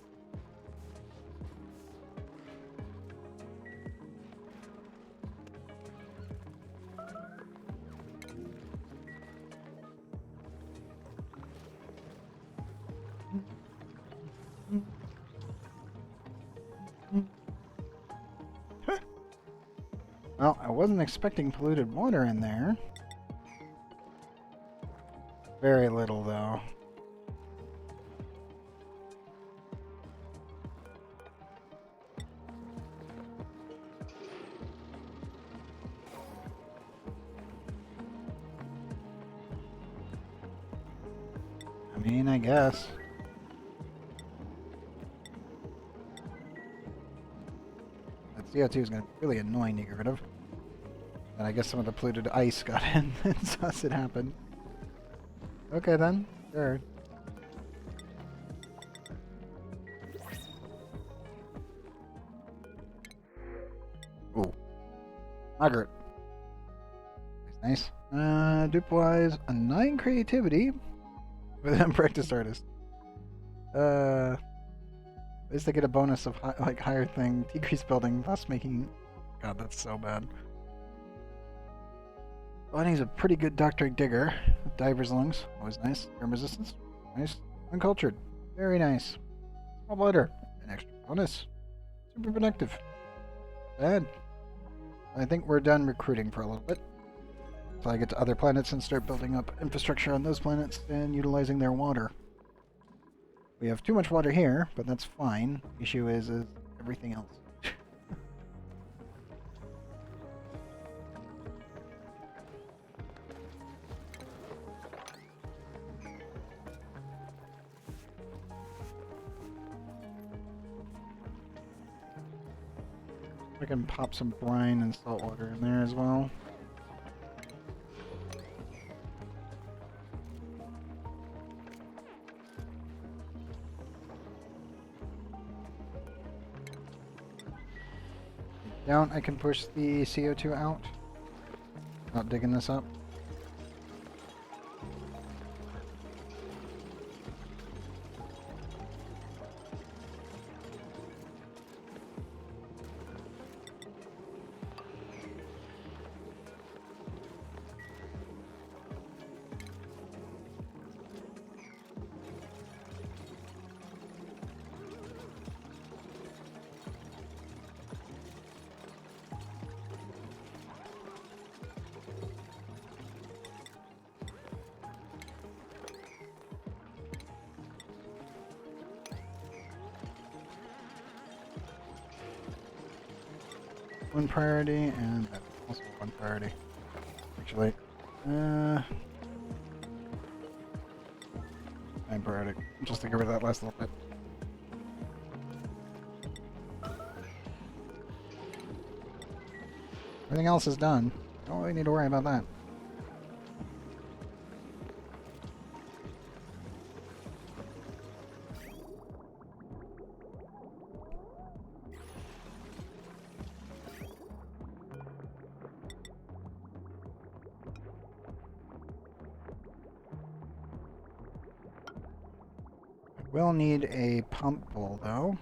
Well, I wasn't expecting polluted water in there. Very little, though. I mean, I guess. That CO2 is going to be really annoying to get rid of. And I guess some of the polluted ice got in and thus it happened. Okay then, sure. Ooh. Margaret. Nice. Dupe-wise, a 9 creativity with an unpracticed artist. At least they get a bonus of higher thing, decreased building, thus making... God, that's so bad. ONI's a pretty good Dr. Digger. Diver's lungs, always nice. Germ resistance, nice. Uncultured, very nice. Small blighter, an extra bonus. Super productive. Bad. I think we're done recruiting for a little bit. So I get to other planets and start building up infrastructure on those planets and utilizing their water. We have too much water here, but that's fine. The issue is everything else. I can pop some brine and salt water in there as well. Down, I can push the CO2 out. Not digging this up. One priority, and that's also one priority. Actually, 9 priority. Just to get rid of that last little bit. Everything else is done. Don't really need to worry about that. We'll need a pump bowl, though.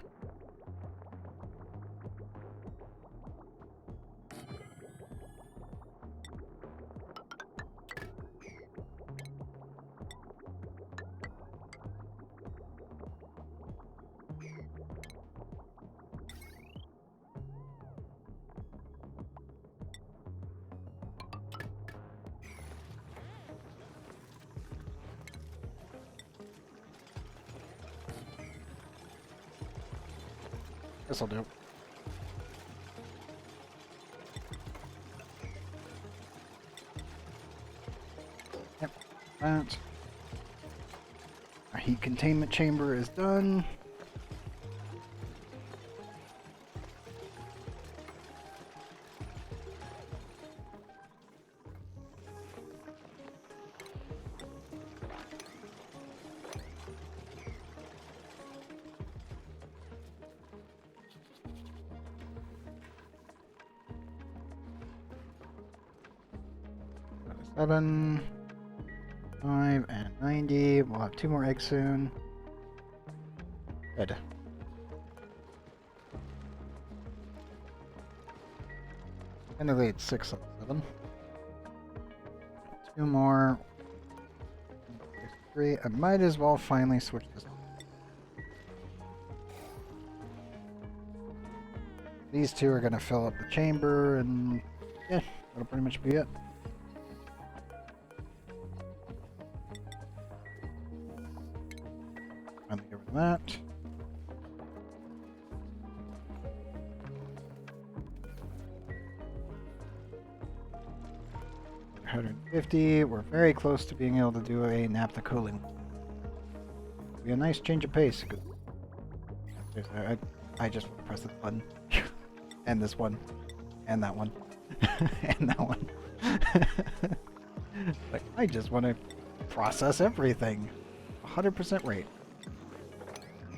This'll do. Yep, that. Our heat containment chamber is done. Seven, 5, and 90. We'll have 2 more eggs soon. Good. Technically it's 6 of 7. 2 more. 3. I might as well finally switch this on. These 2 are going to fill up the chamber and Yeah, that'll pretty much be it. Finally get rid of that. 150. We're very close to being able to do a naphtha cooling. Be a nice change of pace. I just want to press this button. And this one. And that one. And that one. Like, I just want to process everything. 100% rate.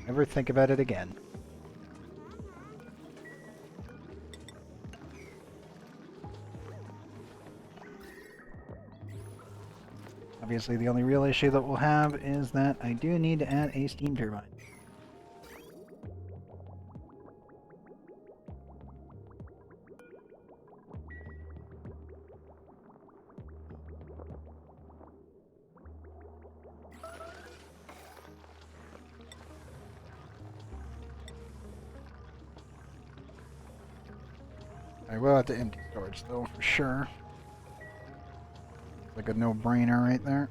Never think about it again. Obviously, the only real issue that we'll have is that I do need to add a steam turbine. I will have to empty storage, though, for sure. Like a no-brainer right there.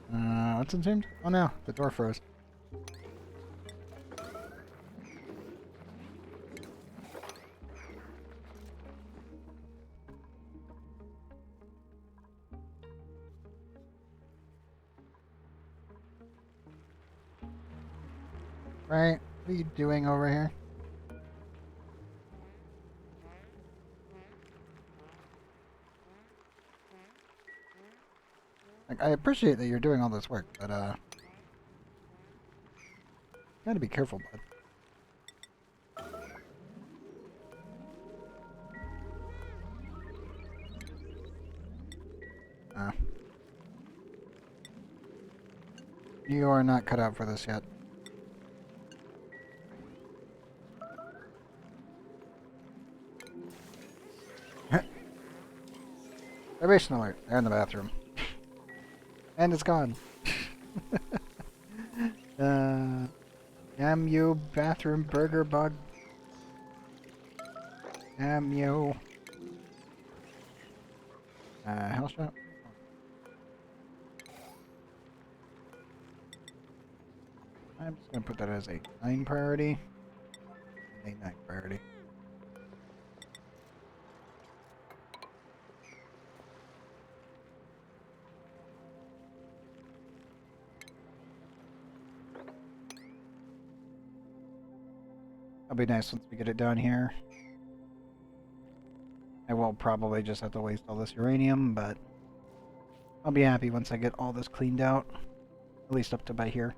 What's consumed? Oh no, the door froze. Right, what are you doing over here? Like, I appreciate that you're doing all this work, but gotta be careful, bud. You are not cut out for this yet. Vibration alert. They're in the bathroom. And it's gone. Damn you, bathroom burger bug. Damn you. Hell shot. I'm just gonna put that as a 9 priority. A 9 priority. That'll be nice once we get it down here. I will probably just have to waste all this uranium, but I'll be happy once I get all this cleaned out. At least up to by here.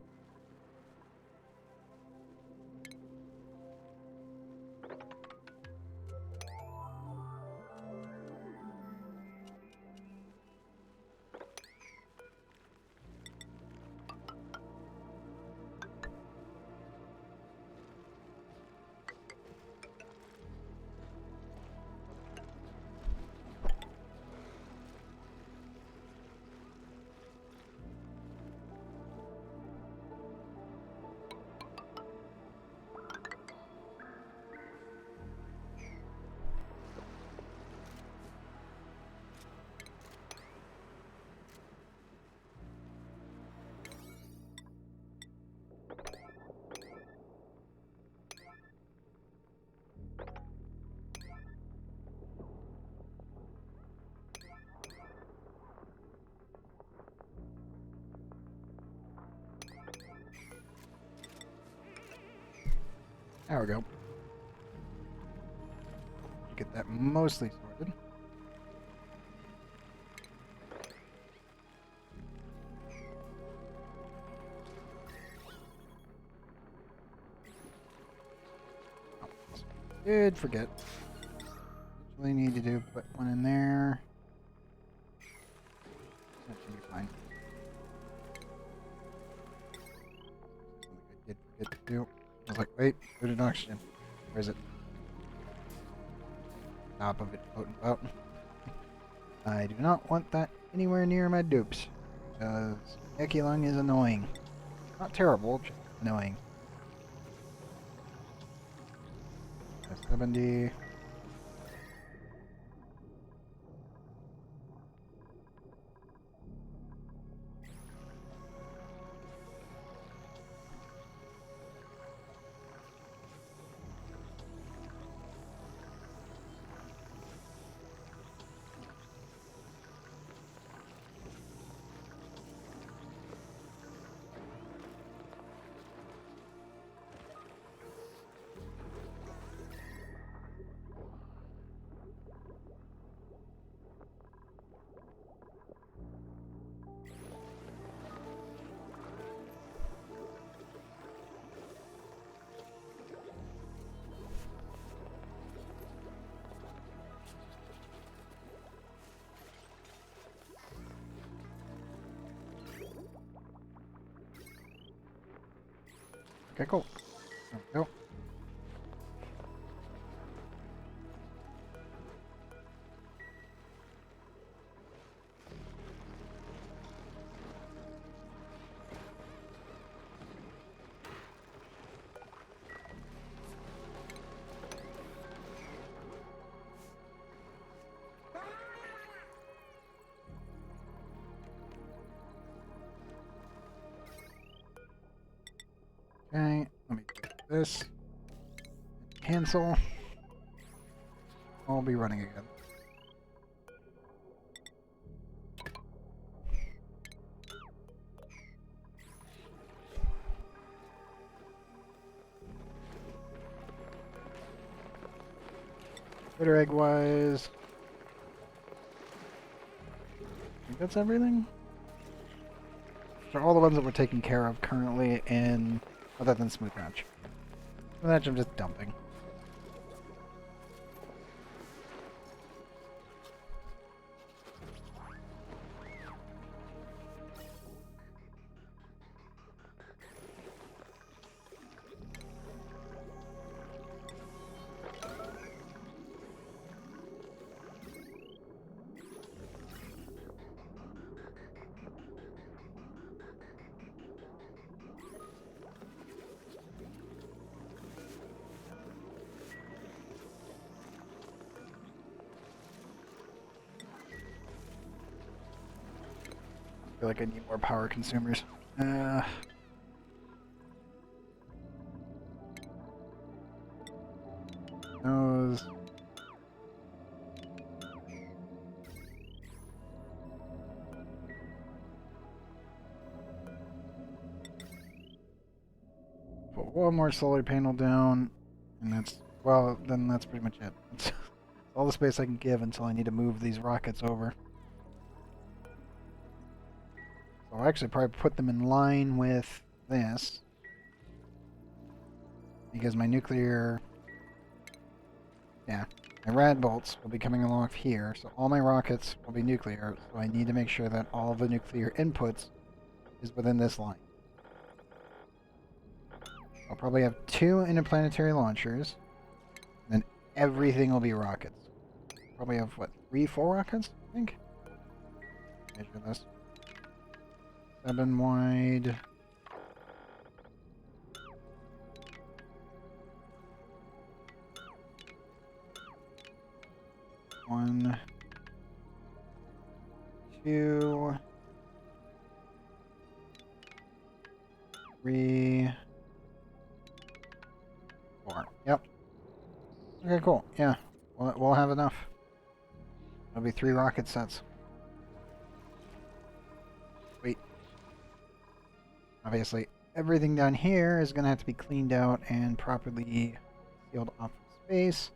There we go. Get that mostly sorted. Oh, did forget. Really need to do put one in there. That should be fine. Something I did forget to do. I was like, wait, put an oxygen. Where is it? Top of it floating about. I do not want that anywhere near my dupes. Because Echelon is annoying. Not terrible, just annoying. 70. Okay, cool. There we go. Okay, let me do this. Cancel. I'll be running again. Critter egg wise. I think that's everything. For all the ones that we're taking care of currently in other than Smooth Hatch. Smooth Hatch I'm just dumping. I feel like I need more power consumers. Those. Put one more solar panel down, and that's, well, then that's pretty much it. That's all the space I can give until I need to move these rockets over. So I'll actually probably put them in line with this, because my nuclear, yeah, my rad bolts will be coming along here, so all my rockets will be nuclear, so I need to make sure that all the nuclear inputs is within this line. I'll probably have 2 interplanetary launchers, and then everything will be rockets. Probably have, what, 3, 4 rockets, I think? Measure this. 7 wide. One, 2, 3, 4. Yep. Okay, cool. Yeah, we'll have enough. It'll be 3 rocket sets. Wait. Obviously, everything down here is going to have to be cleaned out and properly sealed off of space.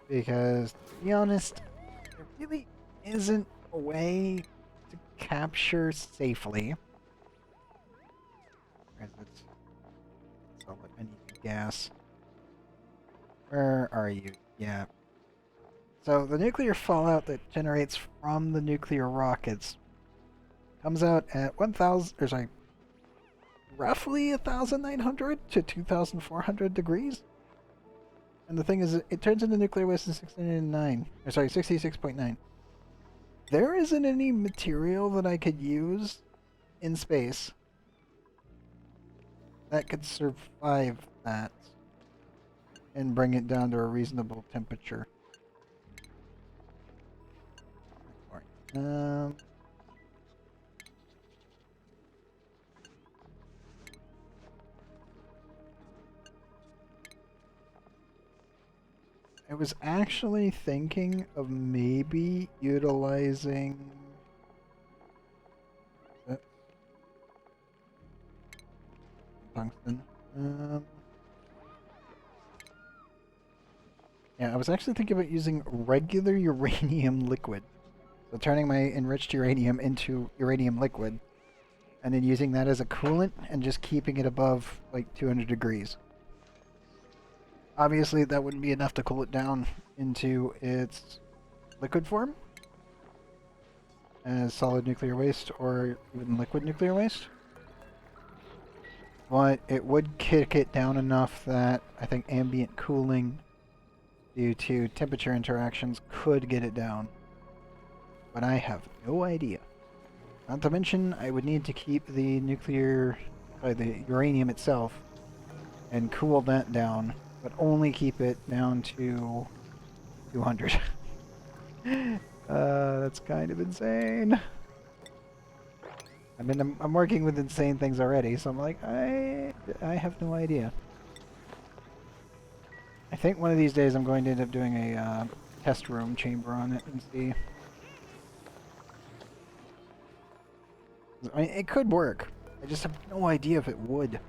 Because, to be honest, there really isn't a way to capture safely. Where is it? Solid, I need gas. Where are you? Yeah. So the nuclear fallout that generates from the nuclear rockets comes out at 1,000, or sorry, roughly 1,900 to 2,400 degrees. And the thing is, it turns into nuclear waste in 69, or sorry, 66.9. There isn't any material that I could use in space that could survive that. and bring it down to a reasonable temperature. Alright. I was actually thinking of maybe utilizing tungsten. Yeah, I was actually thinking about using regular uranium liquid. So turning my enriched uranium into uranium liquid, and then using that as a coolant and just keeping it above like 200 degrees. Obviously, that wouldn't be enough to cool it down into its liquid form as solid nuclear waste or even liquid nuclear waste. But it would kick it down enough that I think ambient cooling due to temperature interactions could get it down. But I have no idea. Not to mention, I would need to keep the the uranium itself and cool that down, but only keep it down to 200. That's kind of insane. I mean, I'm working with insane things already, so I'm like, I have no idea. I think one of these days I'm going to end up doing a test room chamber on it and see. I mean, it could work. I just have no idea if it would.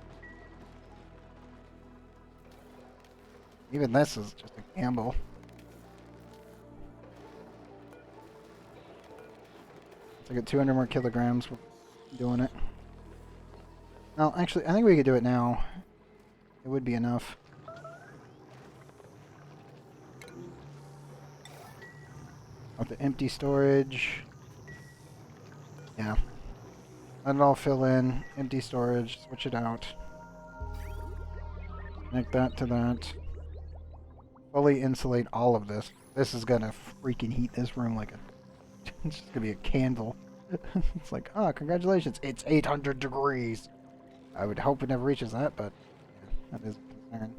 Even this is just a gamble. It's like at 200 more kilograms, we're doing it. Well, actually, I think we could do it now. It would be enough. With the empty storage. Yeah. Let it all fill in. Empty storage. Switch it out. Connect that to that. Fully insulate all of this. This is gonna freaking heat this room like a... It's just gonna be a candle. It's like, oh, congratulations. It's 800 degrees. I would hope it never reaches that, but yeah, that is a concern.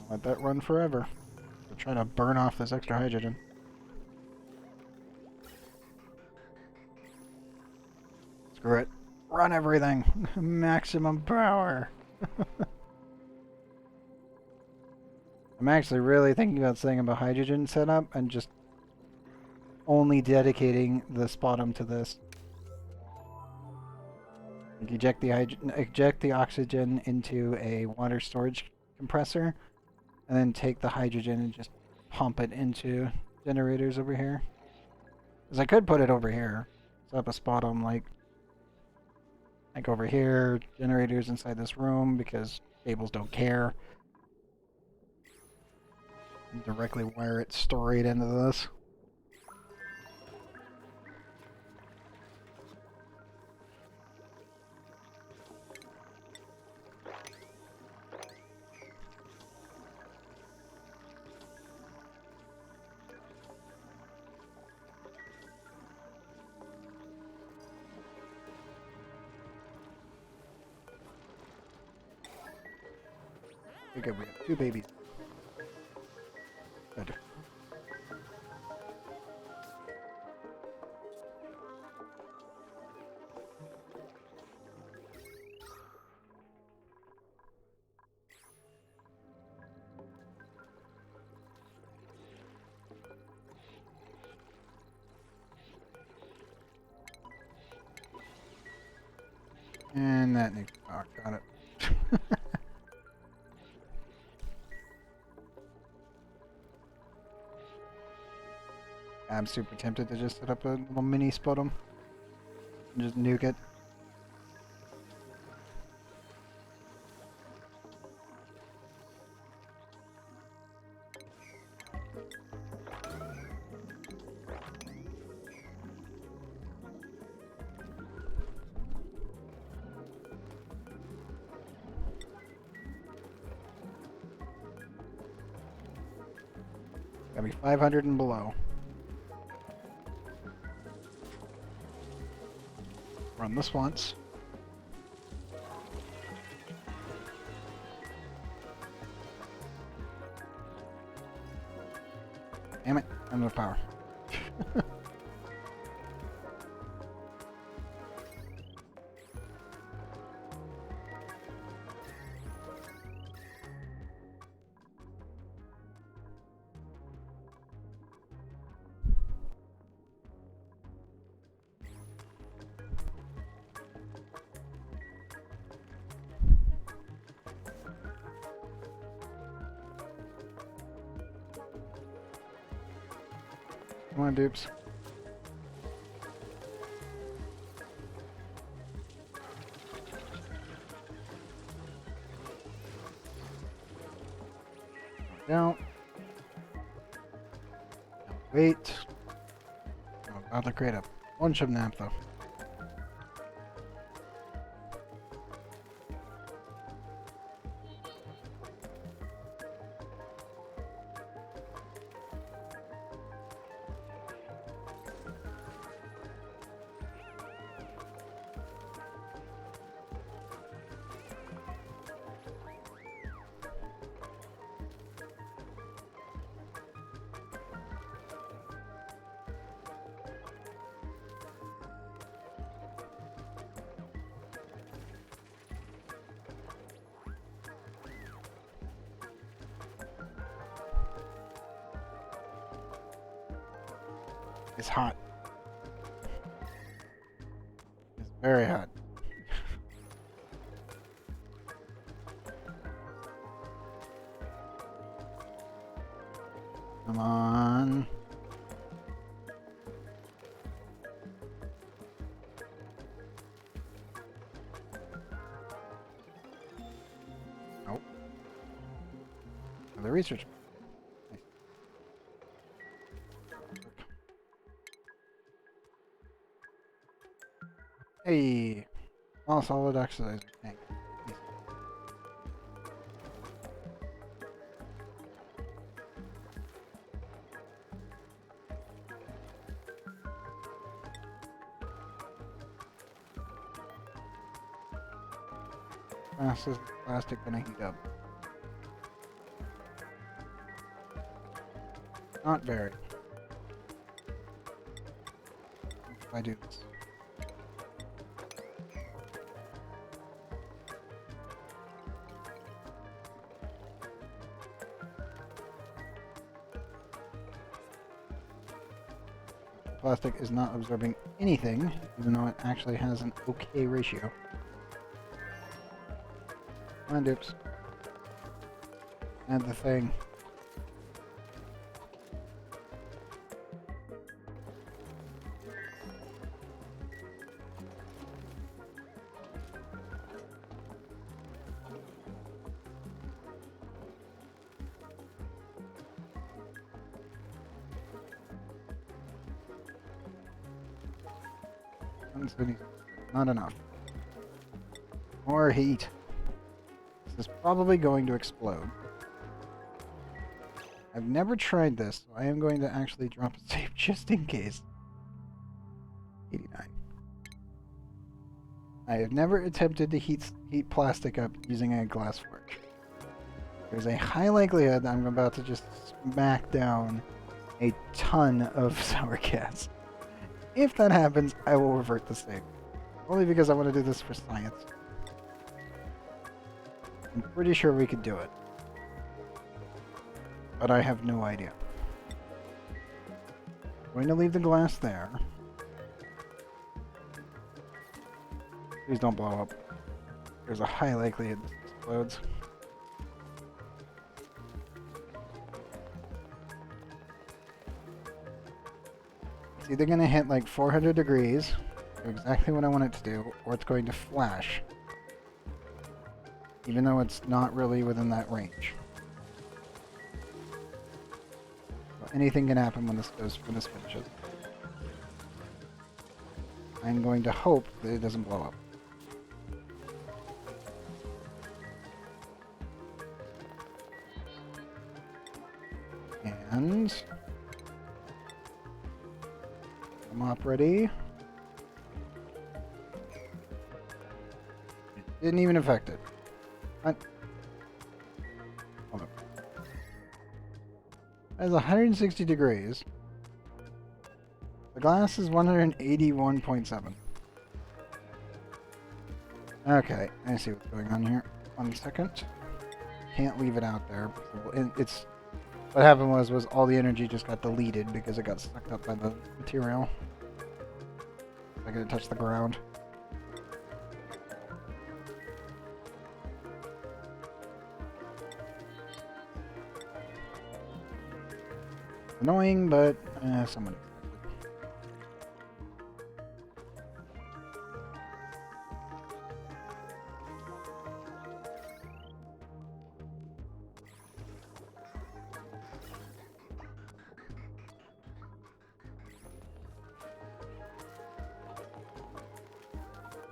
Let that run forever. We're trying to burn off this extra hydrogen. Screw it. Run everything. Maximum power. I'm actually really thinking about setting up a hydrogen setup and just only dedicating the sputum to this. Like eject the oxygen into a water storage compressor, and then take the hydrogen and just pump it into generators over here. Because I could put it over here. Set up a sputum like over here, generators inside this room because cables don't care. And directly wire it straight into this. Okay, we got 2 babies. Good. And that needs... Oh, got it. I'm super tempted to just set up a little mini sputum and just nuke it. Gotta be 500 and below. Run this once. Damn it, I'm out of power. Come on, dupes. Down. Wait. I'm about to create a bunch of naphtha. It's hot. It's very hot. Come on. Nope. The research. Nice. Hey, small solid oxidizer tank. Nice. Fast as plastic gonna heat up. Not very. If I do this. Plastic is not absorbing anything, even though it actually has an okay ratio. Come on, dupes. Add the thing. Not enough. More heat. This is probably going to explode. I've never tried this, so I am going to actually drop a save just in case. 89. I have never attempted to heat plastic up using a glass fork. There's a high likelihood that I'm about to just smack down a ton of sour gas. If that happens, I will revert the save. Only because I want to do this for science. I'm pretty sure we could do it. But I have no idea. I'm going to leave the glass there. Please don't blow up. There's a high likelihood this explodes. It's either going to hit like 400 degrees, do exactly what I want it to do, or it's going to flash. Even though it's not really within that range. So anything can happen when this finishes. I'm going to hope that it doesn't blow up. And I'm up ready. It didn't even affect it. Hold up. That's 160 degrees. The glass is 181.7. Okay, I see what's going on here. 1 second. Can't leave it out there. It's what happened was all the energy just got deleted because it got sucked up by the material. I gotta touch the ground. Annoying, but somewhat expected.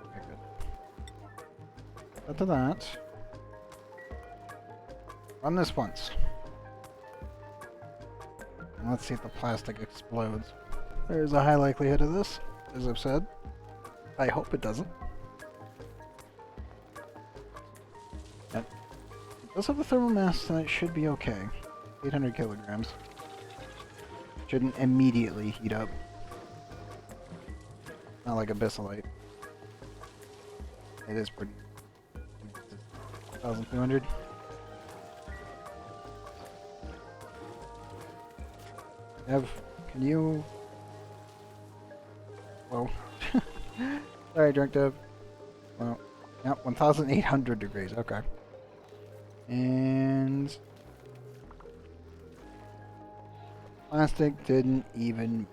Okay, good. Cut to that. Run this once. Let's see if the plastic explodes. There's a high likelihood of this, as I've said. I hope it doesn't. It does have a thermal mass, so it should be okay. 800 kilograms. Shouldn't immediately heat up. Not like abyssalite. It is pretty... 1,200. Ev, can you... Whoa. Sorry, drunk Dev. Well, yep, 1,800 degrees, okay. And... plastic didn't even...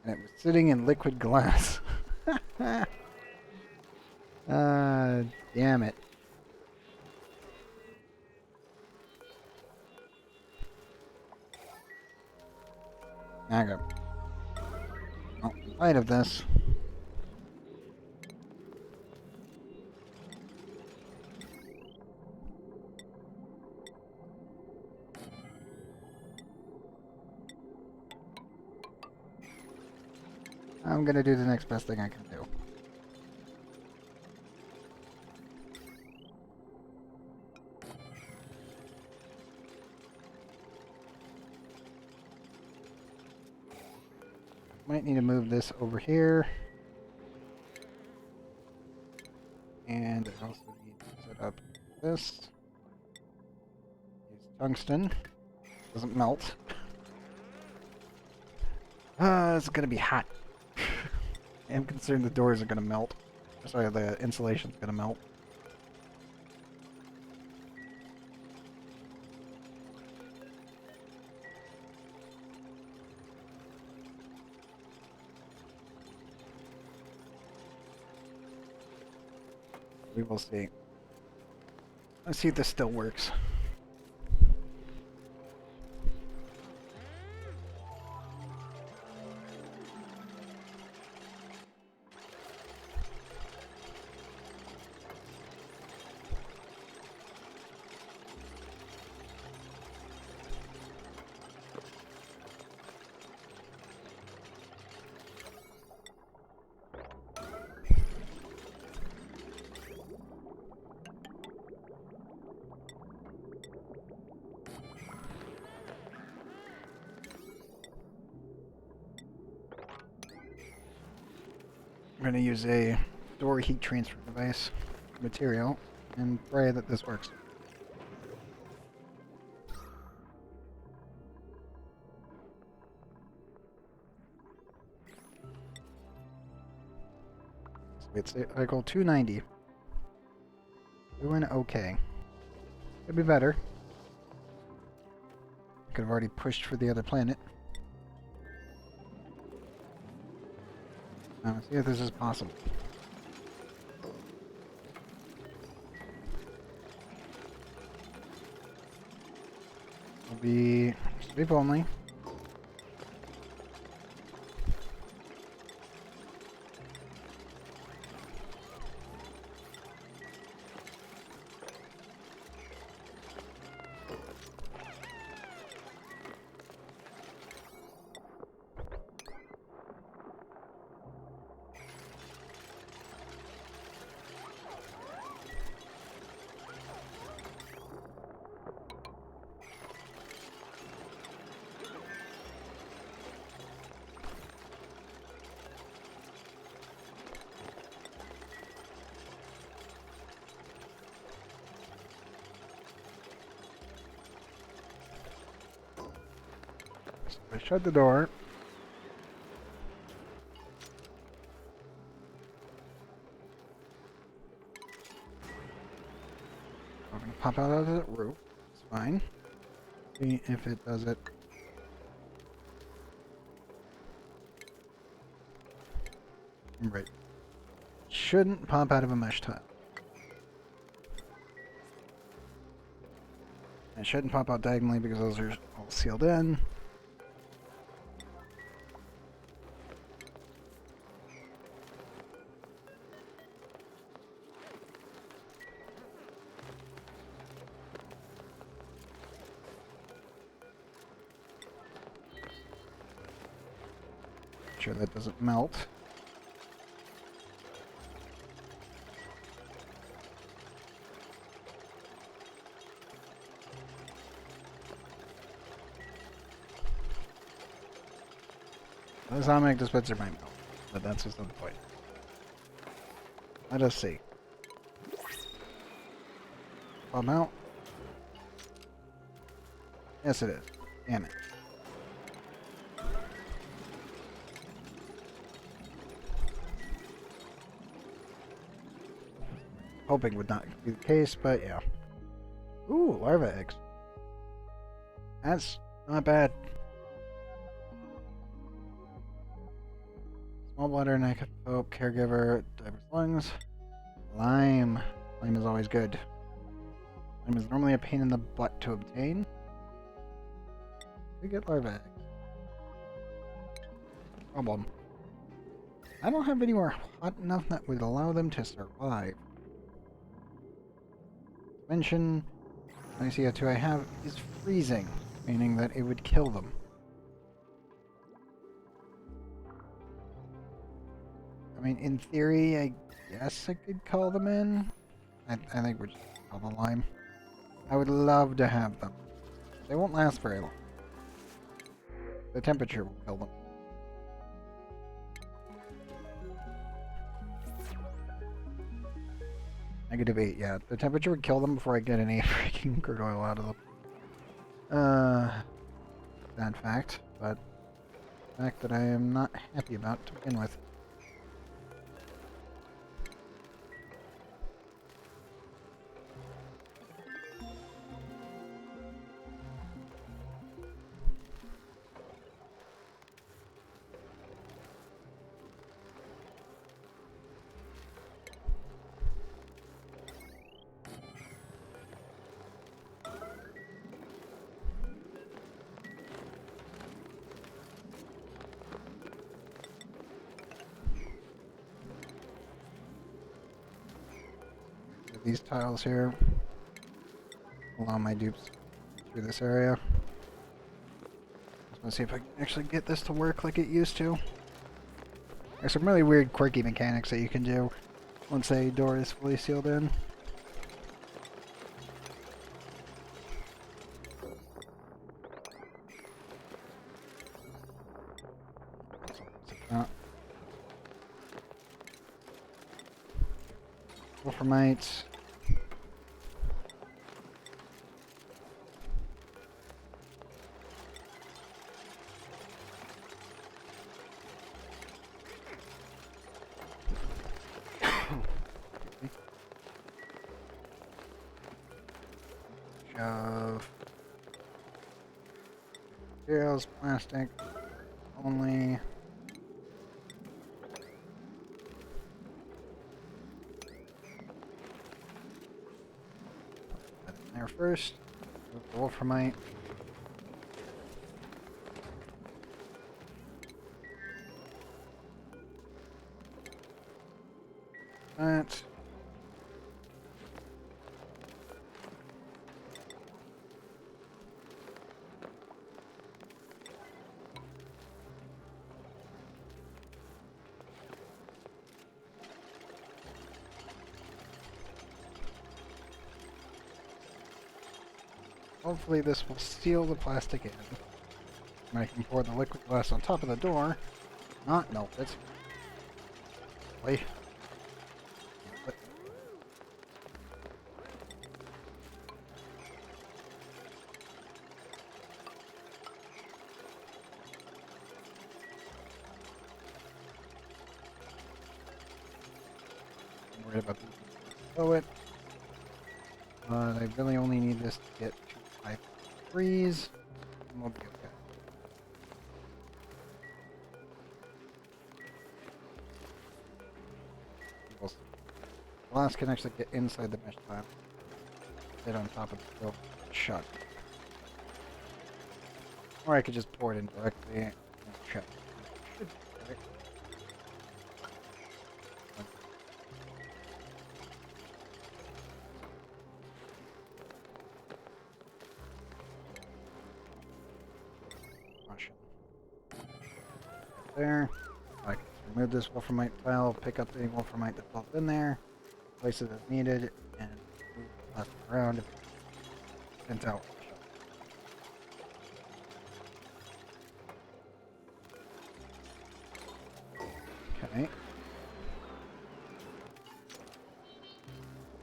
and it was sitting in liquid glass. Damn it. Okay. Well, in light of this, I'm gonna do the next best thing I can do. Might need to move this over here. And I also need to set up this. Use tungsten. Doesn't melt. It's gonna be hot. I'm concerned the doors are gonna melt. Sorry, the insulation's gonna melt. We will see. Let's see if this still works. I'm going to use a door heat transfer device material and pray that this works. So it's cycle 290. Doing okay. Could be better. Could have already pushed for the other planet. Now, let's see if this is possible. Will be sleep only. So I shut the door. I'm gonna pop out of the roof. It's fine. See if it does it. Right. Shouldn't pop out of a mesh tile. It shouldn't pop out diagonally because those are all sealed in. Make sure that doesn't melt. The Sonic dispenser might melt, but that's just the point. Let us see. Pop out. Yes, it is. Damn it. Hoping would not be the case, but yeah. Ooh, larva eggs. That's not bad. Small bladder, neck, hope, caregiver, diver's lungs. Lime. Lime is always good. Lime is normally a pain in the butt to obtain. We get larva eggs. Problem. I don't have anywhere hot enough that would allow them to survive. Dimension, the CO2 I have is freezing, meaning that it would kill them. I mean, in theory, I guess I could call them in. I think we're just call them lime. I would love to have them. They won't last very long. The temperature will kill them. -8, yeah. The temperature would kill them before I get any freaking crude oil out of them. Sad fact, but fact that I am not happy about to begin with. These tiles here allow my dupes through this area. Just want to see if I can actually get this to work like it used to. There's some really weird, quirky mechanics that you can do once a door is fully sealed in. Wolframite. Shove. Materials, plastic, only. Put it in there first. The Wolframite. That. Hopefully this will seal the plastic in. And I can pour the liquid glass on top of the door, not melt it. Wait. worried about these. Throw it. I really only need this to get to 5 degrees, and we'll be okay. Glass can actually get inside the mesh tile. Sit on top of the grill, shut. Or I could just pour it in directly and shut. Should be right. There. I can remove this wolframite tile, pick up any wolframite that falls in there, place it as needed, and move the plastic around if it's sent out. Okay.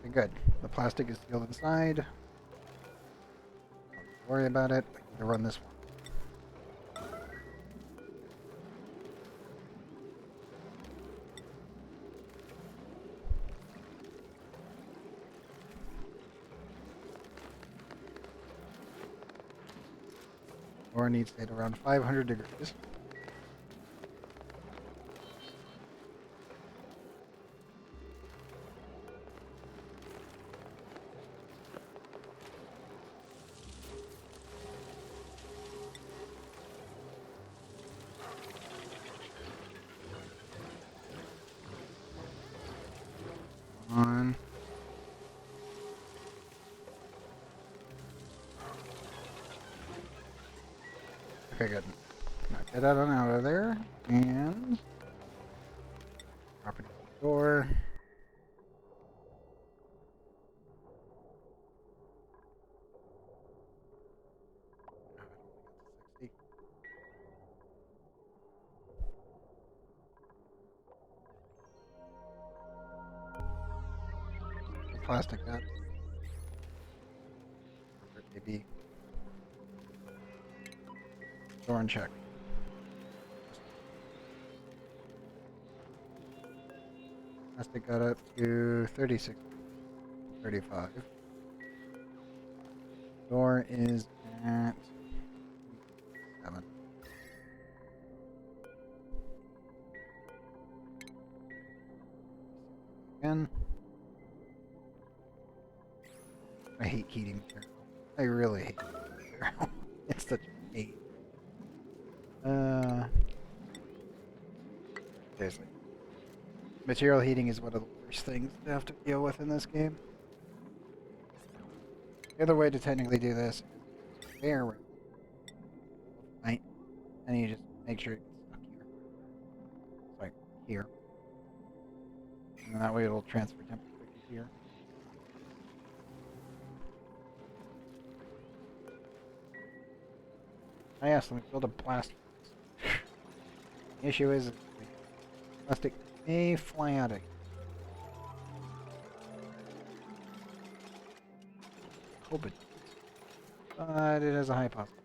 Okay, good. The plastic is sealed inside. Don't worry about it. I need to run this one. Or needs to hit around 500 degrees. On. Okay, good. Now get out and out of there, and drop it in the door. The plastic up. Maybe door and check. Plastic got up to 36, 35. Door is at 7. Again. I hate heating material. I really hate heating material. It's such a pain. Seriously. Material heating is one of the worst things to have to deal with in this game. The other way to technically do this is air, right? And you just make sure it gets stuck here. Like here. And that way it'll transfer temperature to here. I asked them to build a blast furnace. The issue is plastic may fly out of here. Hope it does. But it has a high possibility.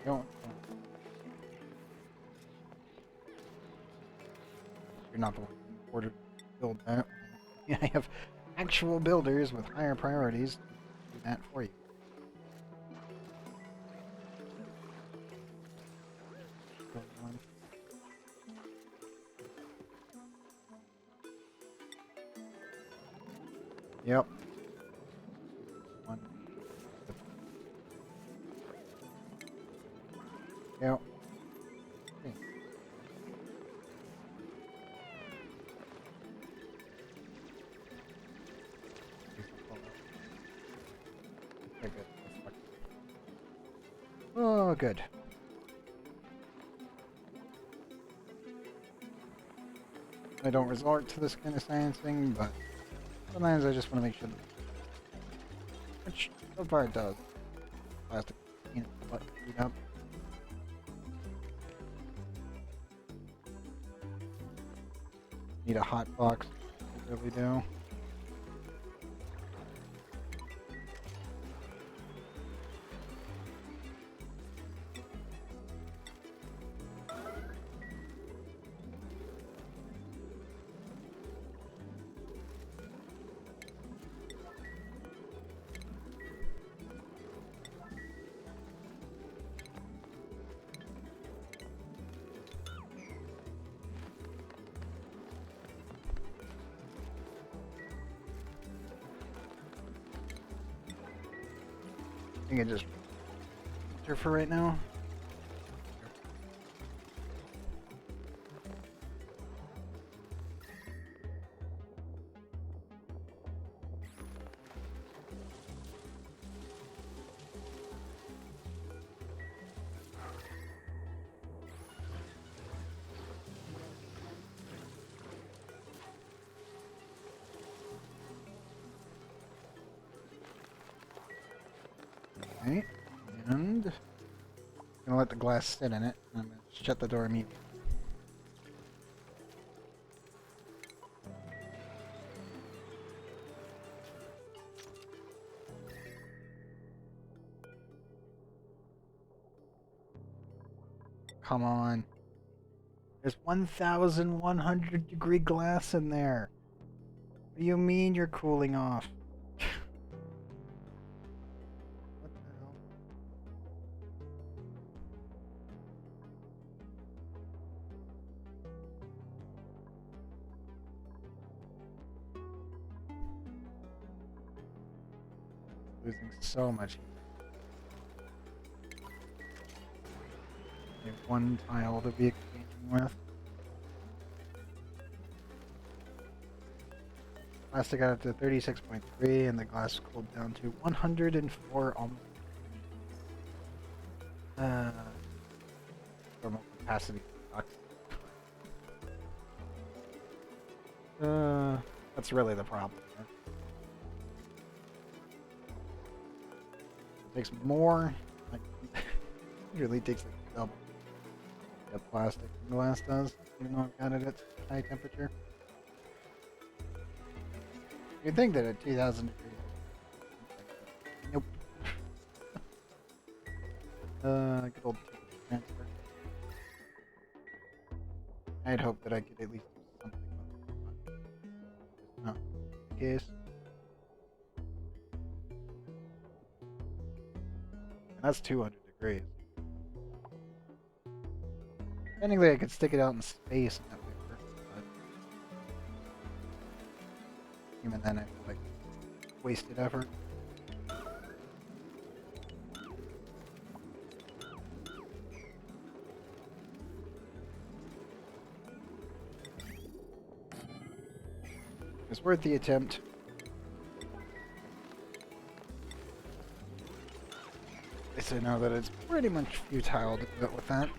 Don't. You're not the one who ordered to build that. I have actual builders with higher priorities to do that for you. Yep. One. Yep. Okay. Okay, good. Oh, good. I don't resort to this kind of science thing, but sometimes I just want to make sure that, which so far it does. Plastic, butt heat up. Need a hot box. I really do. think it just for right now. Okay, and I'm gonna let the glass sit in it. And I'm gonna shut the door immediately. Come on. There's 1,100 degree glass in there. What do you mean you're cooling off? What the hell? Losing so much heat. We have one tile to be exchanging with. Plastic got up to 36.3 and the glass cooled down to 104 almost. Thermal capacity sucks. That's really the problem here. It takes more. Like, it really takes like double. The plastic and glass does, even though I've got it at high temperature. You'd think that at 2,000 degrees. Nope. Good old transfer. I'd hope that I could at least do something with it, but it's not the case. And that's 200 degrees. Technically, I could stick it out in space and that would work, but even then, I feel like wasted effort. It's worth the attempt. At least I know that it's pretty much futile to do it with that.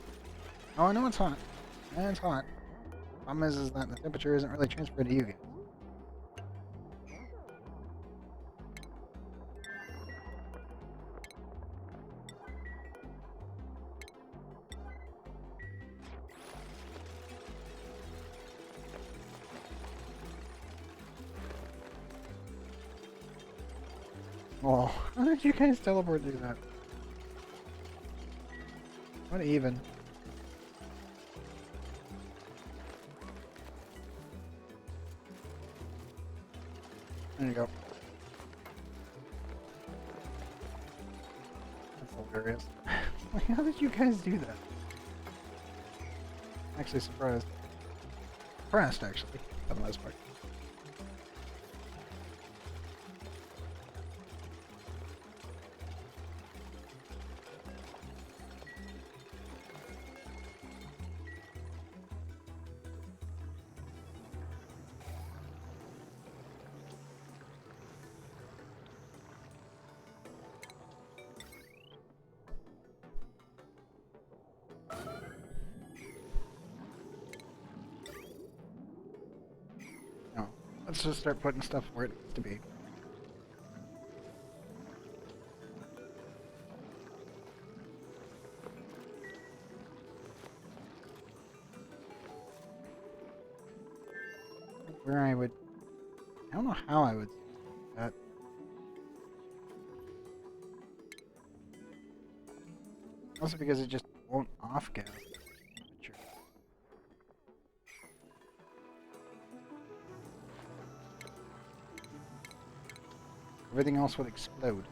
Oh, I know it's hot. Yeah, it's hot. Problem is that the temperature isn't really transferred to you guys. Oh, how did you guys teleport through that? What even? There you go. That's hilarious. Like, how did you guys do that? Actually surprised. Impressed, actually, for the most part. No. Let's just start putting stuff where it needs to be. Where I would... I don't know how I would do that. Also because it just won't off-gas. Everything else would explode.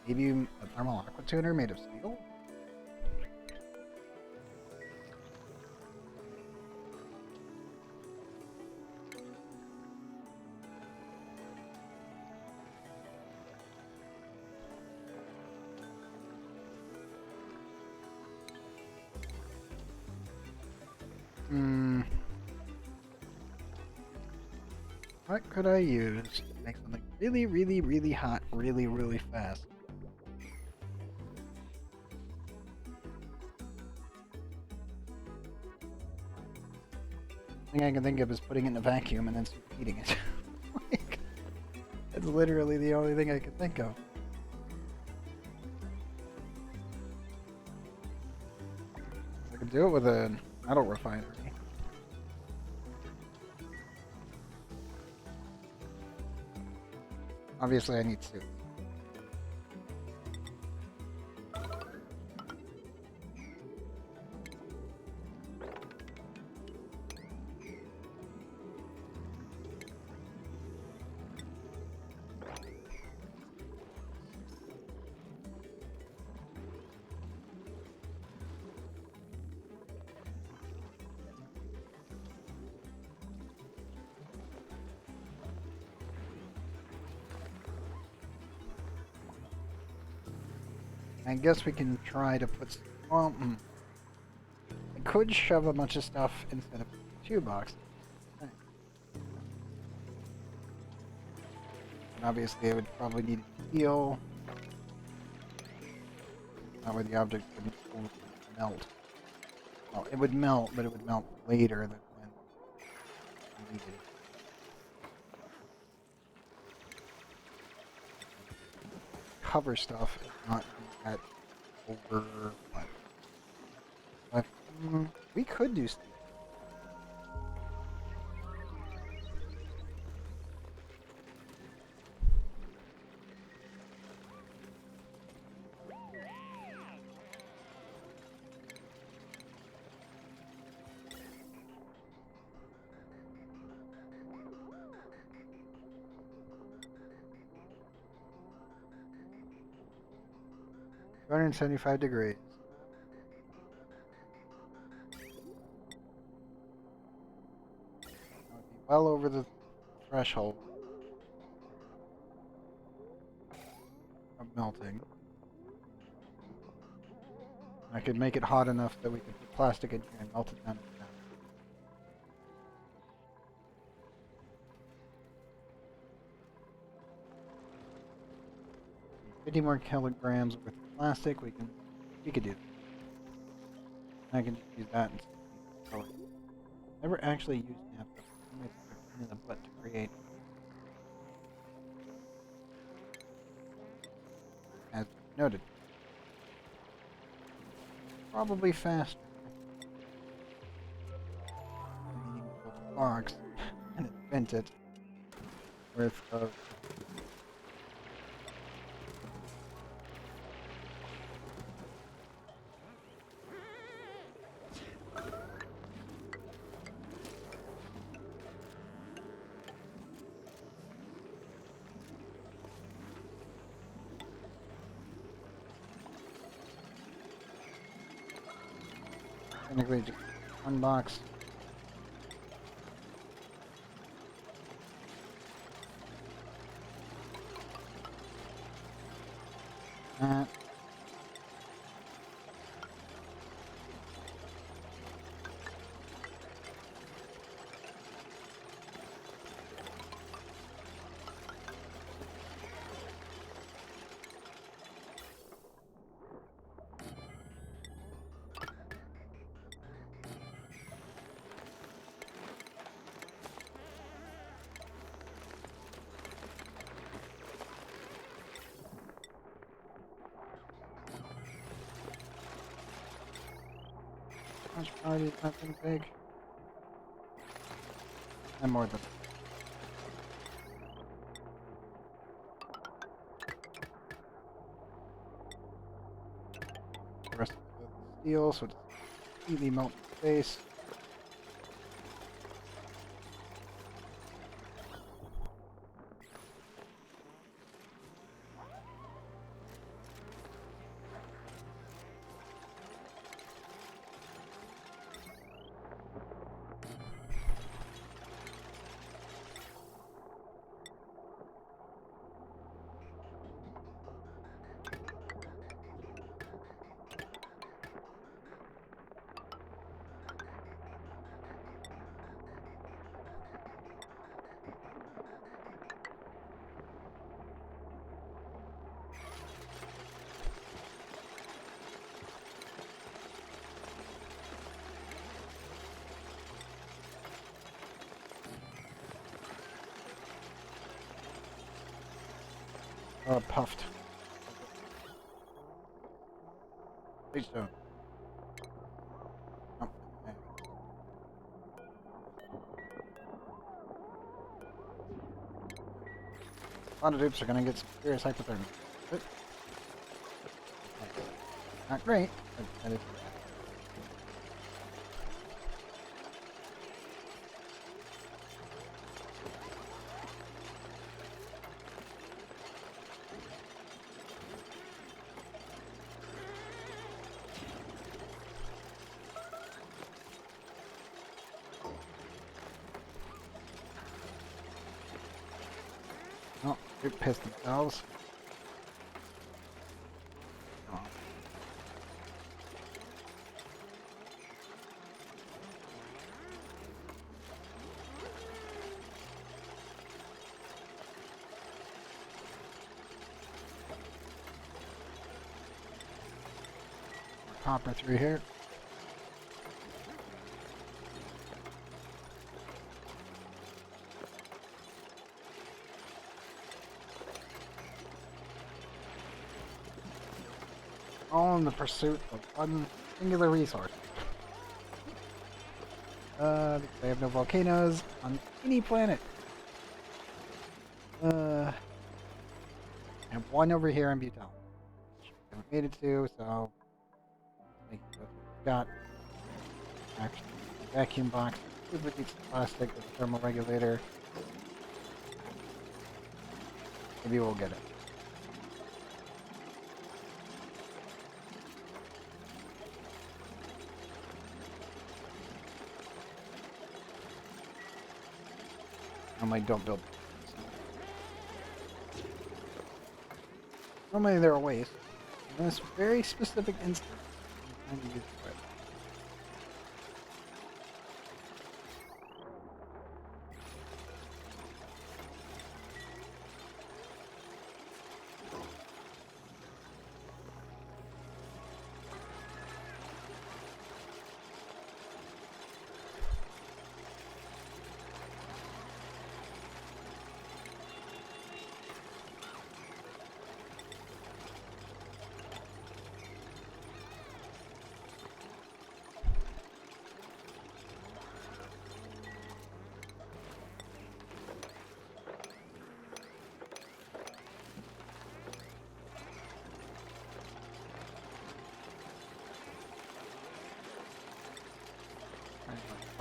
Maybe a thermal aqua tuner made of steel? Hmm. What could I use to make something really, really, really hot, really, really fast? The thing I can think of is putting it in a vacuum and then superheating it. Like, it's literally the only thing I can think of. I could do it with a metal refinery. Obviously, I need soup. I guess we can try to put. Well, I could shove a bunch of stuff instead of 2 boxes. Okay. And obviously, I would probably need to heal. That way, the object wouldn't melt. Well, it would melt, but it would melt later than when we needed it. Cover stuff and not do that over. But we could do steel. 275 degrees. That would be well over the threshold of melting. I could make it hot enough that we could put plastic in here and melt it down to that. 50 more kilograms worth of plastic. We could do that. I can just use that instead of color. Never actually used naphtha. It's a pain in the butt to create. As noted. Probably faster. Needing to build a box and invent it worth of. Technically just one box. How much power does that thing take? And more than. The rest of the steel, so it's completely melt in space. Puffed. Please don't. Oh, okay. A lot of dupes are gonna get some serious hypothermia. But, not great, but that is. Oh, they're pissed themselves. Oh. Copper through here. All in the pursuit of one singular resource. They have no volcanoes on any planet. I have one over here in Butel. Haven't made it to, so make it what we got. Actually, vacuum box, lubricates the plastic with a thermal regulator. Maybe we'll get it. Normally don't build. Normally they're a waste. In this very specific instance, I'm trying to use it.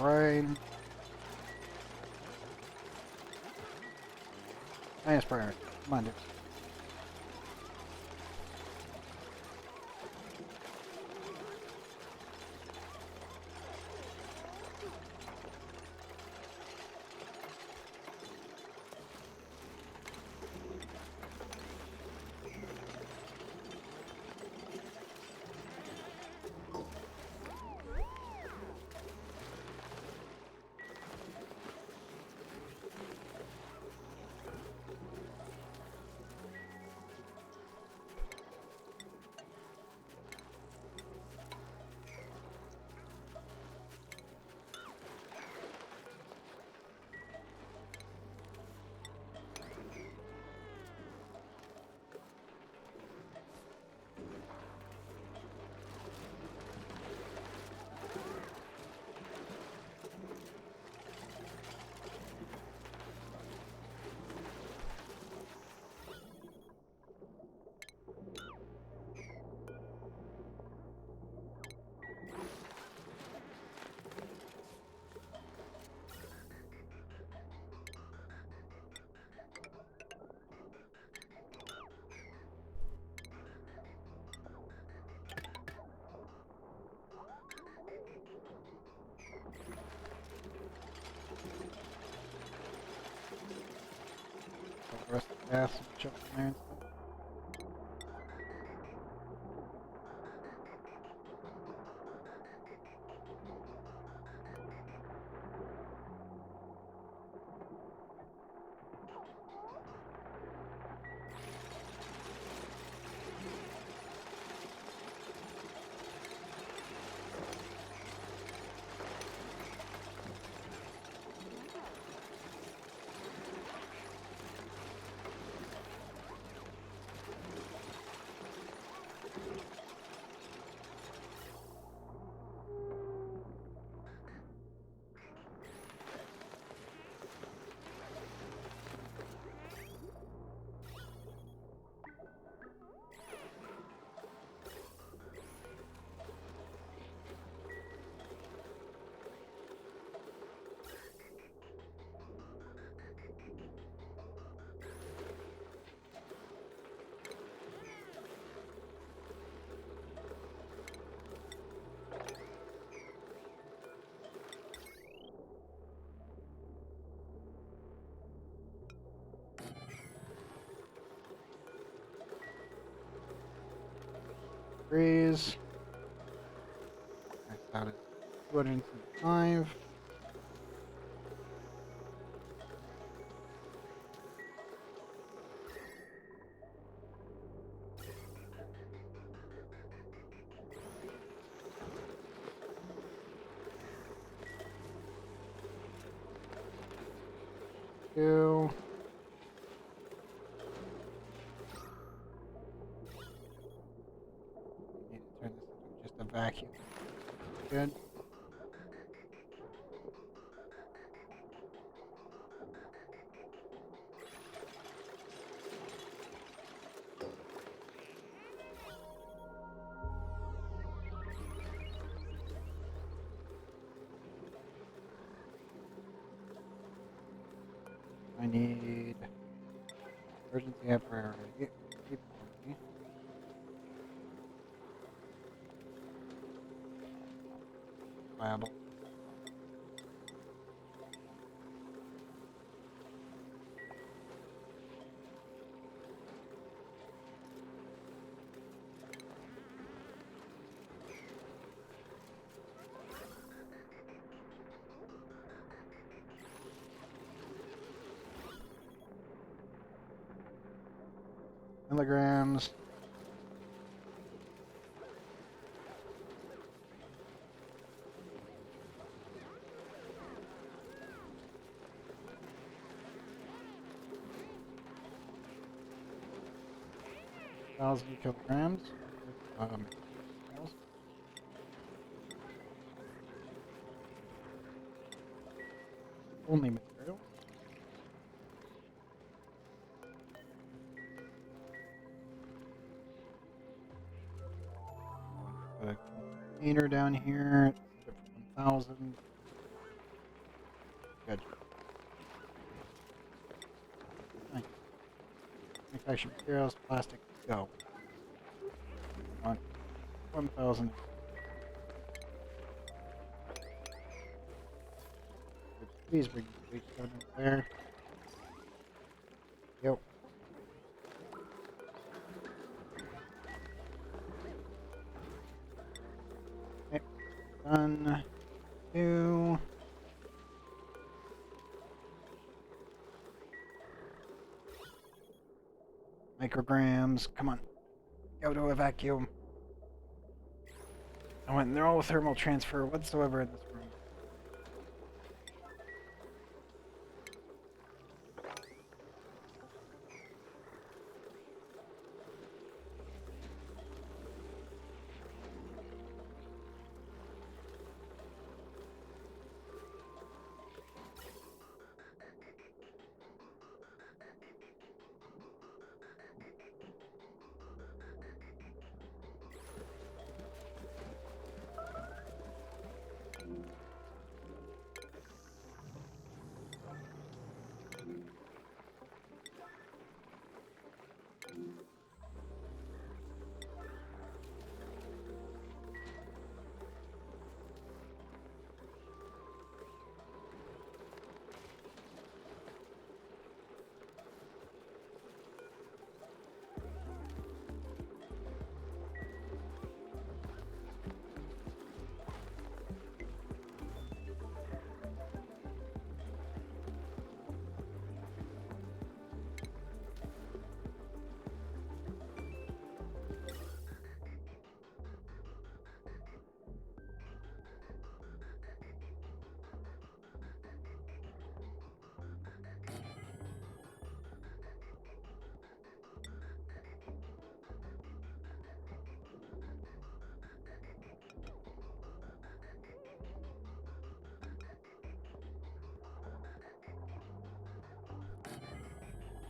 Right. Nice priority. Come on, dude. The rest of the gas and chuck in there and stuff. degrees. Max out at 275. Two. Need to turn this into just a vacuum. Good. I need urgency at priority. Viable. Milligrams. Thousand kilograms. Materials. Only materials. A container down here. Set it for 1,000. Good. Nice. Manufactured materials, plastic, go. On 1,000. Please bring the weight down in there. Yep. Okay. Done. 2. Micrograms. Come on. Go to a vacuum. I want no thermal transfer whatsoever in this room.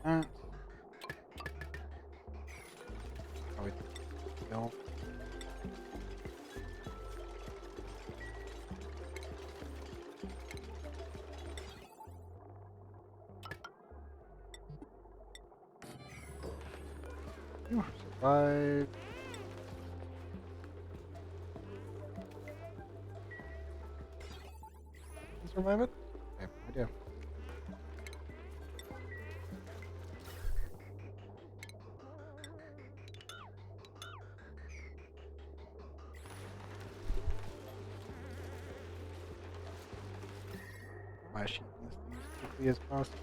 Uh, Probably go. Survive. Survive it? Okay, I do. flash heating this thing as quickly as possible.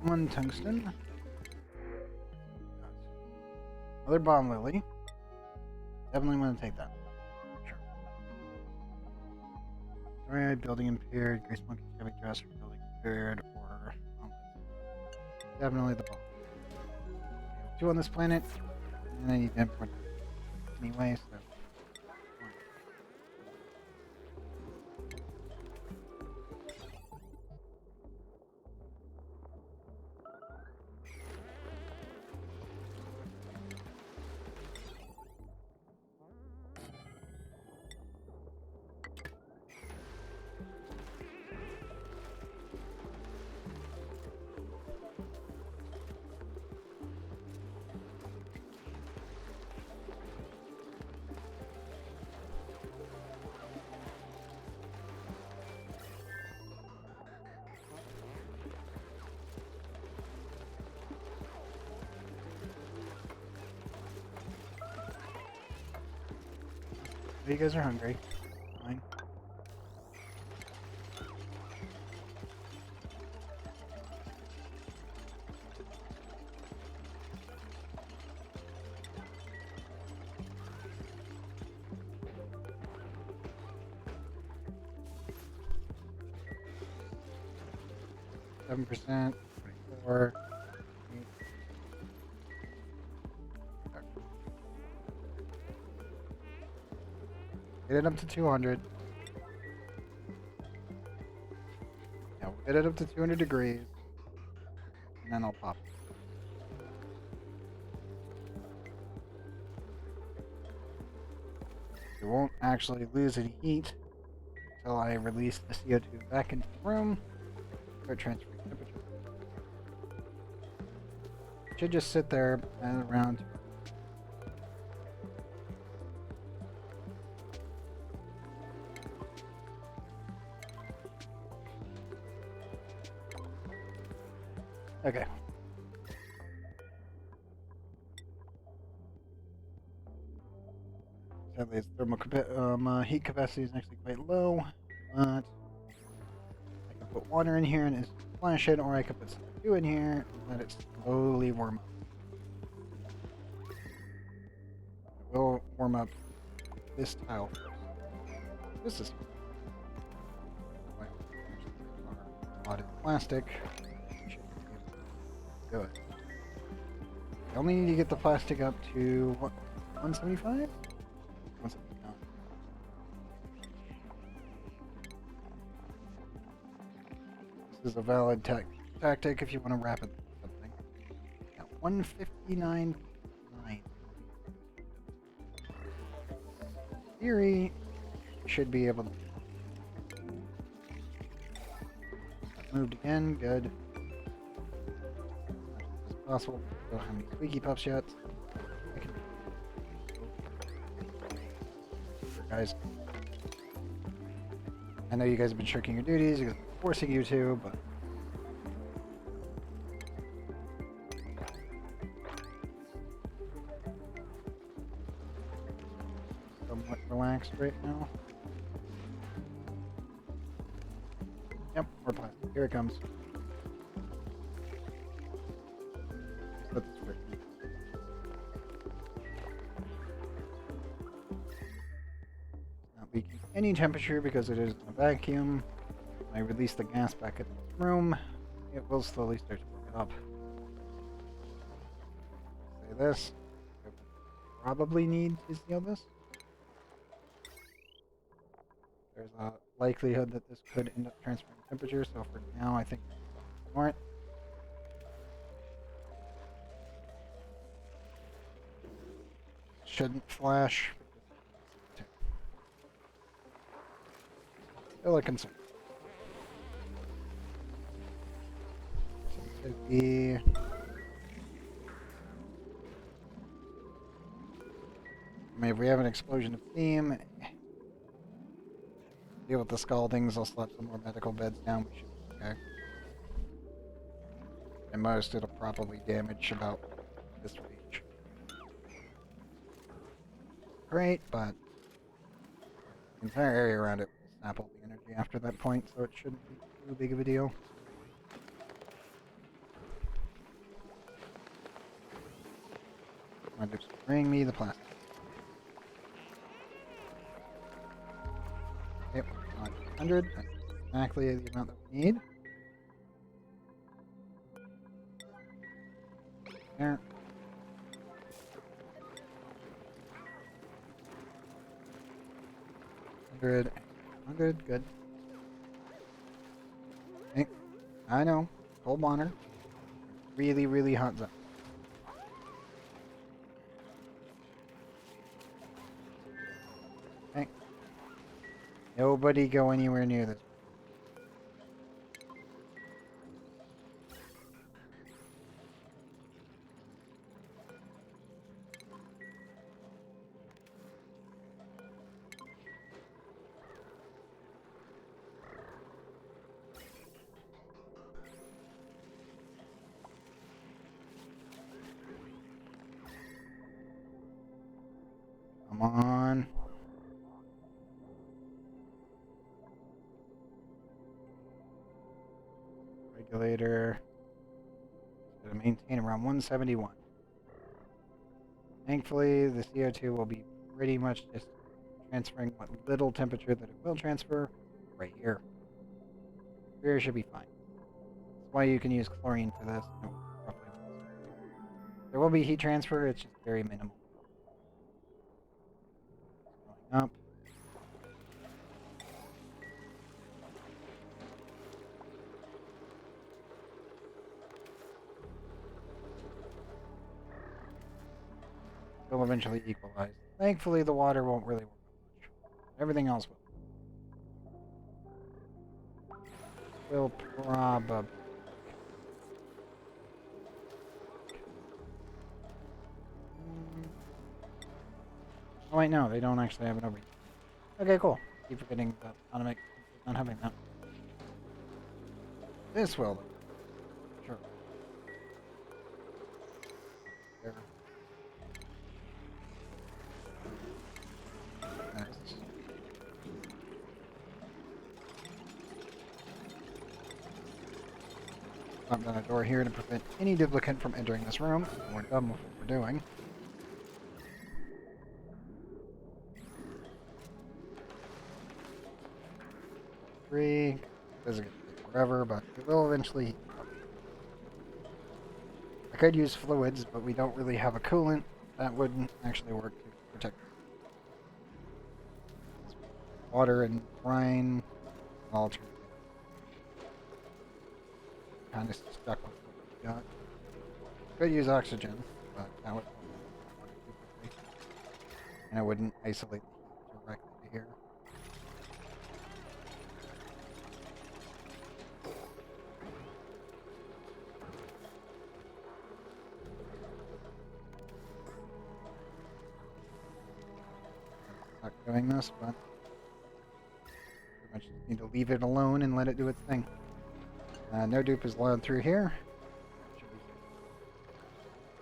One tungsten. Another bomb lily. Definitely want to take that. Sure. Sorry, building impaired. Grace monkey heavy dress for building impaired or definitely the bomb. Two on this planet, and I need to import anyway, so. You guys are hungry. Fine. %, 24. Get it up to 200. Yeah, we'll get it up to 200 degrees. And then I'll pop it. We won't actually lose any heat until I release the CO2 back into the room. Start transferring temperature. It should just sit there at around. Okay. Sadly, its heat capacity is actually quite low, but I can put water in here and it's flash it, or I could put CO2 in here and let it slowly warm up. It will warm up this tile first. This is a lot of plastic. Do it. I only need to get the plastic up to what, 175? 179. This is a valid tactic if you want to wrap it something. At 159.9. Theory should be able to. Moved again, good. Possible. Don't have any squeaky pups yet. I can... Guys, I know you guys have been shirking your duties because I'm forcing you to, but somewhat relaxed right now. Yep, more plastic. Here it comes. Let this work. Not leaking any temperature because it is a vacuum. When I release the gas back into the room, it will slowly start to warm it up. Say this. Open probably need to seal this. There's a likelihood that this could end up transferring temperature, so for now I think ignore it. Shouldn't flash. Still a concern. So it could be... I mean, if we have an explosion of steam, deal with the scaldings, I'll slap some more medical beds down, we should be okay. At most, it'll probably damage about this range. Great, but the entire area around it will snap all the energy after that point, so it shouldn't be too big of a deal. I'll just bring me the plastic. Yep, 100. That's exactly the amount that we need. There. $100, good. Okay, I know, cold water. Really, really hot zone. Okay. Nobody go anywhere near this. Come on. Regulator. Gonna maintain around 171. Thankfully, the CO2 will be pretty much just transferring what little temperature that it will transfer right here. Here should be fine. That's why you can use chlorine for this. No, roughly. There will be heat transfer, it's just very minimal. Going up. Will eventually equalize. Thankfully, the water won't really work much. Everything else will. Will probably. Oh wait, no, they don't actually have an overheat. Okay, cool. Keep forgetting that automatic not having that. This will, though. Sure. There. Nice. I've done a door here to prevent any duplicate from entering this room. We're done with what we're doing. Three. This is going to take forever, but it will eventually. I could use fluids, but we don't really have a coolant. That wouldn't actually work to protect. Water and brine. All true. Kind of stuck with what we got. Could use oxygen, but that would and I wouldn't isolate the heat directly to here. Not doing this, but pretty much just need to leave it alone and let it do its thing. No dupe is allowed through here.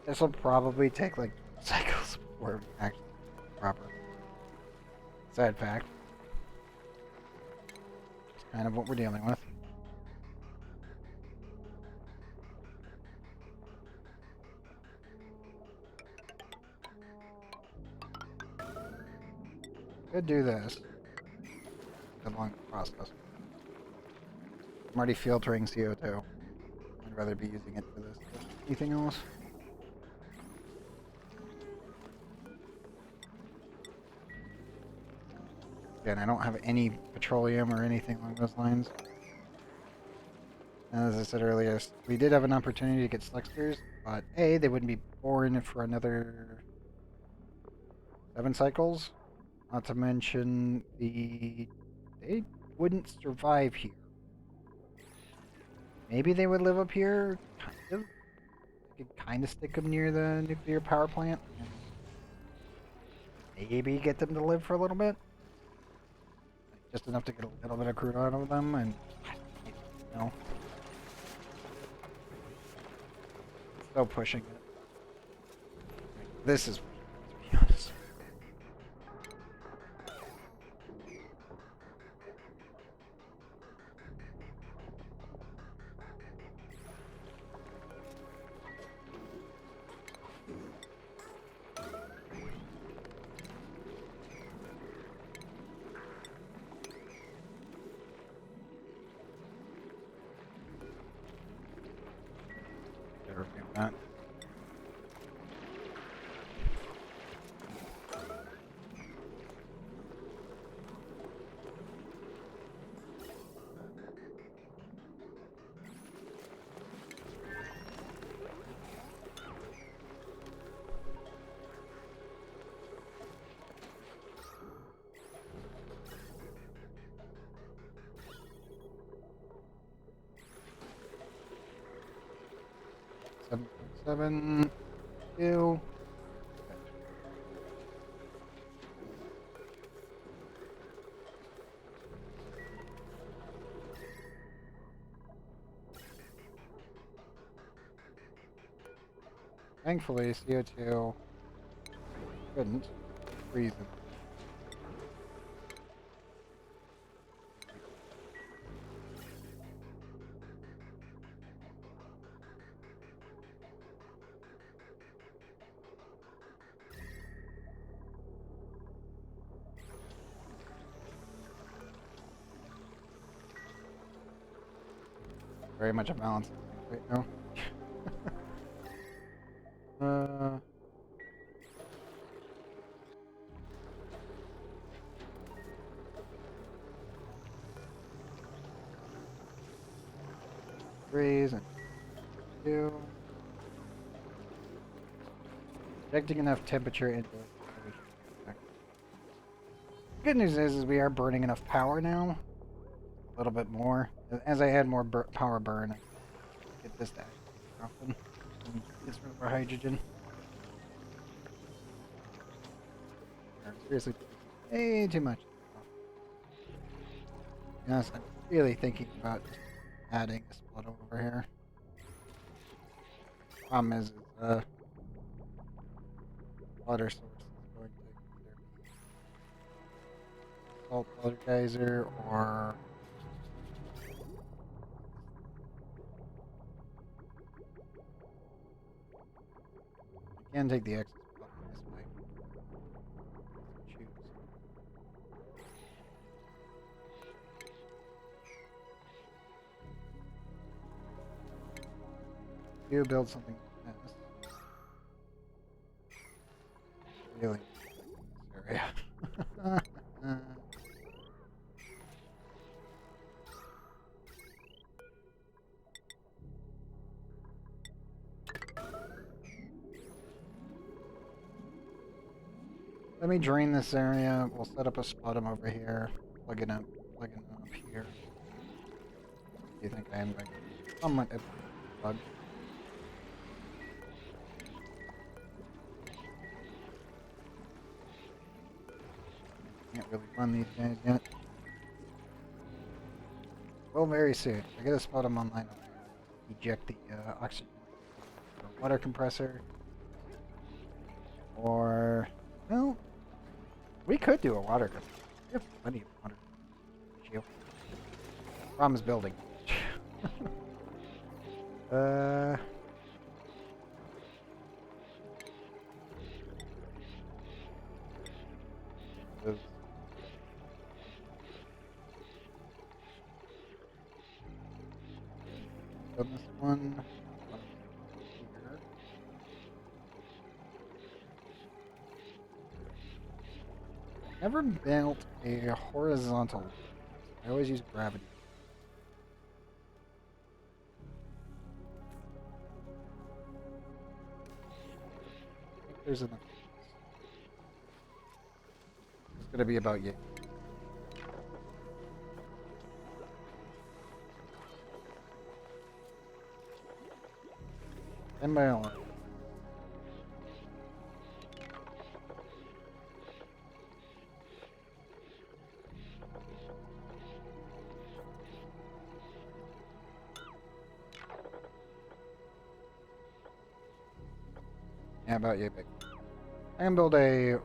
This will probably take like cycles before we actually proper. Sad fact. It's kind of what we're dealing with. Could do this. Good long process. I'm already filtering CO2. I'd rather be using it for this. Anything else? Again, I don't have any petroleum or anything along those lines. As I said earlier, we did have an opportunity to get Sluxters, but A, they wouldn't be born for another 7 cycles. Not to mention they wouldn't survive here. Maybe they would live up here, kind of. I could kind of stick them near the nuclear power plant and maybe get them to live for a little bit. Just enough to get a little bit of crude out of them, and you know, still pushing it. This is, to be honest. That. Seven, 2. Thankfully, CO2 couldn't freeze it. Very much a balance right now. Freeze and 2. Injecting enough temperature into it. Good news is we are burning enough power now. A little bit more. As I add more power burn, I get this to happen. And gets rid of our hydrogen. Seriously, way too much. Yes, I'm really thinking about just adding a split over here. Problem is, water source is going to either be salt water geyser or I can take the excess water this way. Choose. You build something like this. Really, this area. Let me drain this area. We'll set up a sputum over here. Plug it up here. Do you think I am going to somewhat plug? Can't really run these guys yet. Well, very soon. I get a sputum online. I'll eject the oxygen water compressor. Or, well, we could do a water compressor. We have plenty of water. Problem is building. Done this one. Here. Never built a horizontal. I always use gravity. I think there's enough. It's gonna be about you. And my own. Yeah, about you, big. I can build a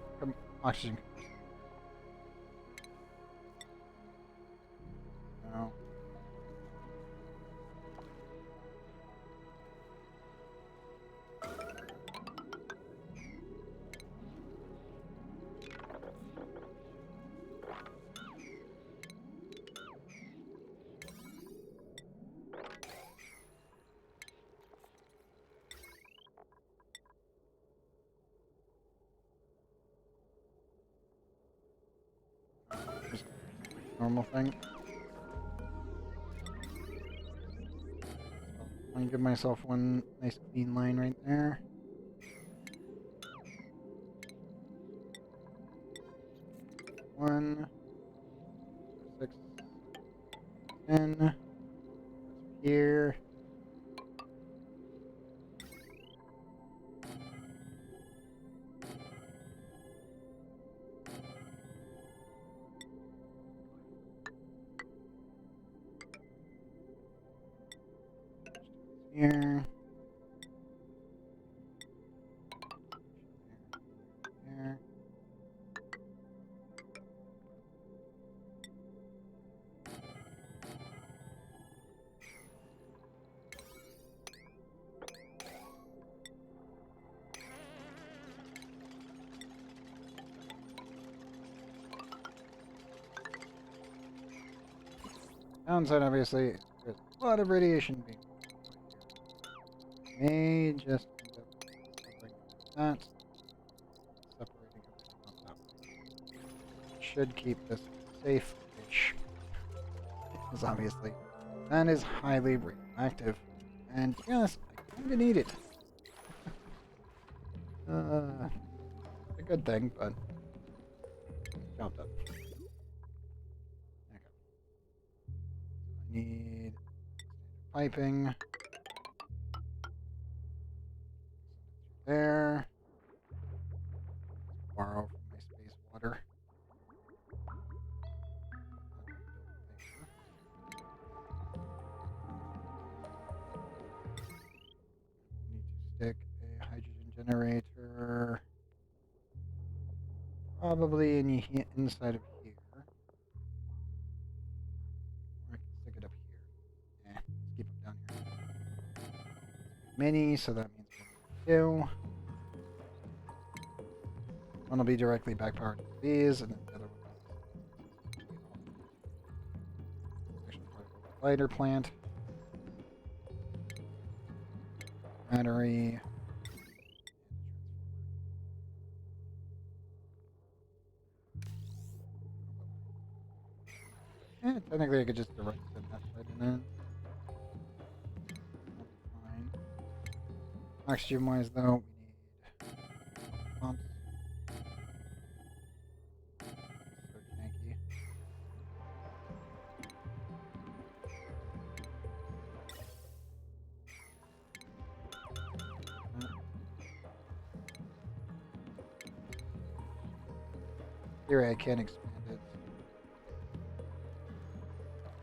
oxygen. No. Just normal thing. I'm gonna give myself one nice clean line right there. One, 6, 10. Here. Here. Here. Downside, obviously, there's a lot of radiation being may just end up covering that, separating everything up that way. Should keep this safe-ish, because obviously that is highly radioactive, and yes, I kind of need it. It's a good thing, but job done. Okay. I need piping. There. Borrow from my space water. Need to stick a hydrogen generator probably inside of here. Or I can stick it up here. Let's keep it down here. Mini, so that means two. One will be directly back powered to these, and then the other one is actually part of a lighter plant. Battery. Yeah, technically I could just direct send that right in. That'll be fine. Oxygen wise though, we need pumps. So janky. Here I can expand it.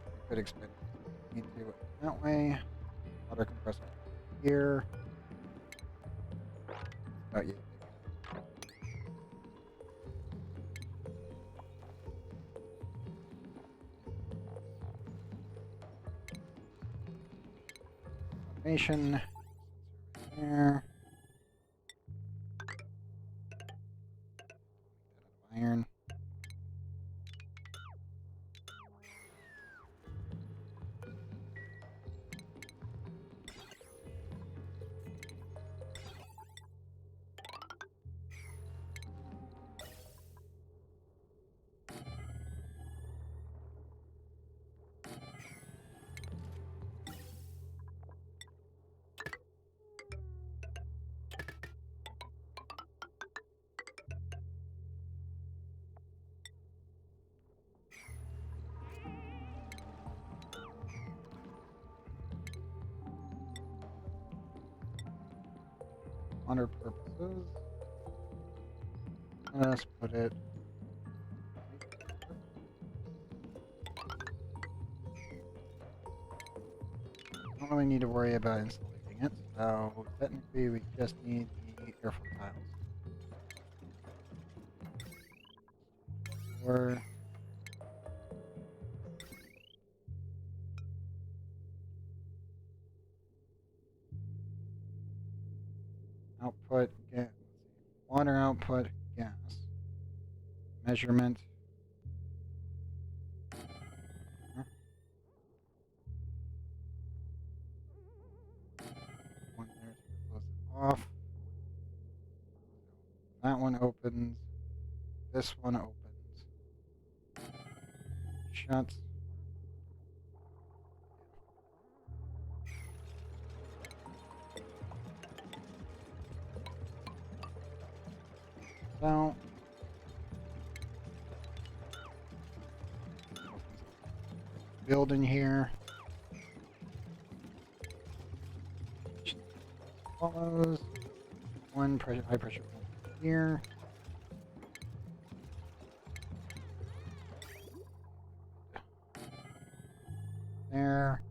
I could expand it. Need to do it that way. Water compressor here. Oh yeah. Automation. There. Iron. honor purposes, let's put it. Don't really need to worry about insulating it, so technically we just need the airflow tiles. Or output, get water output, gas. Measurement. One there to close it off. That one opens. This one opens. Shuts. So building here. Follows. One pressure, high pressure pump here. There.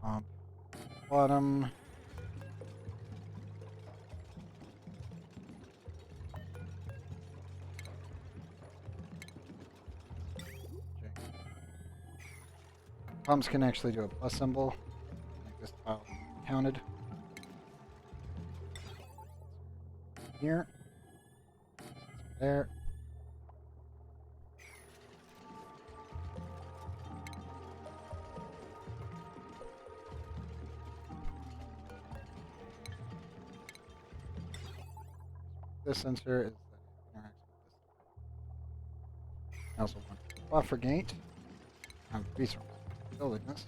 Pump. Bottom. Pumps can actually do a plus symbol. Like this tile counted. Here. There. This sensor is that it interacts with this. I also want a buffer gate. I'm researching building this.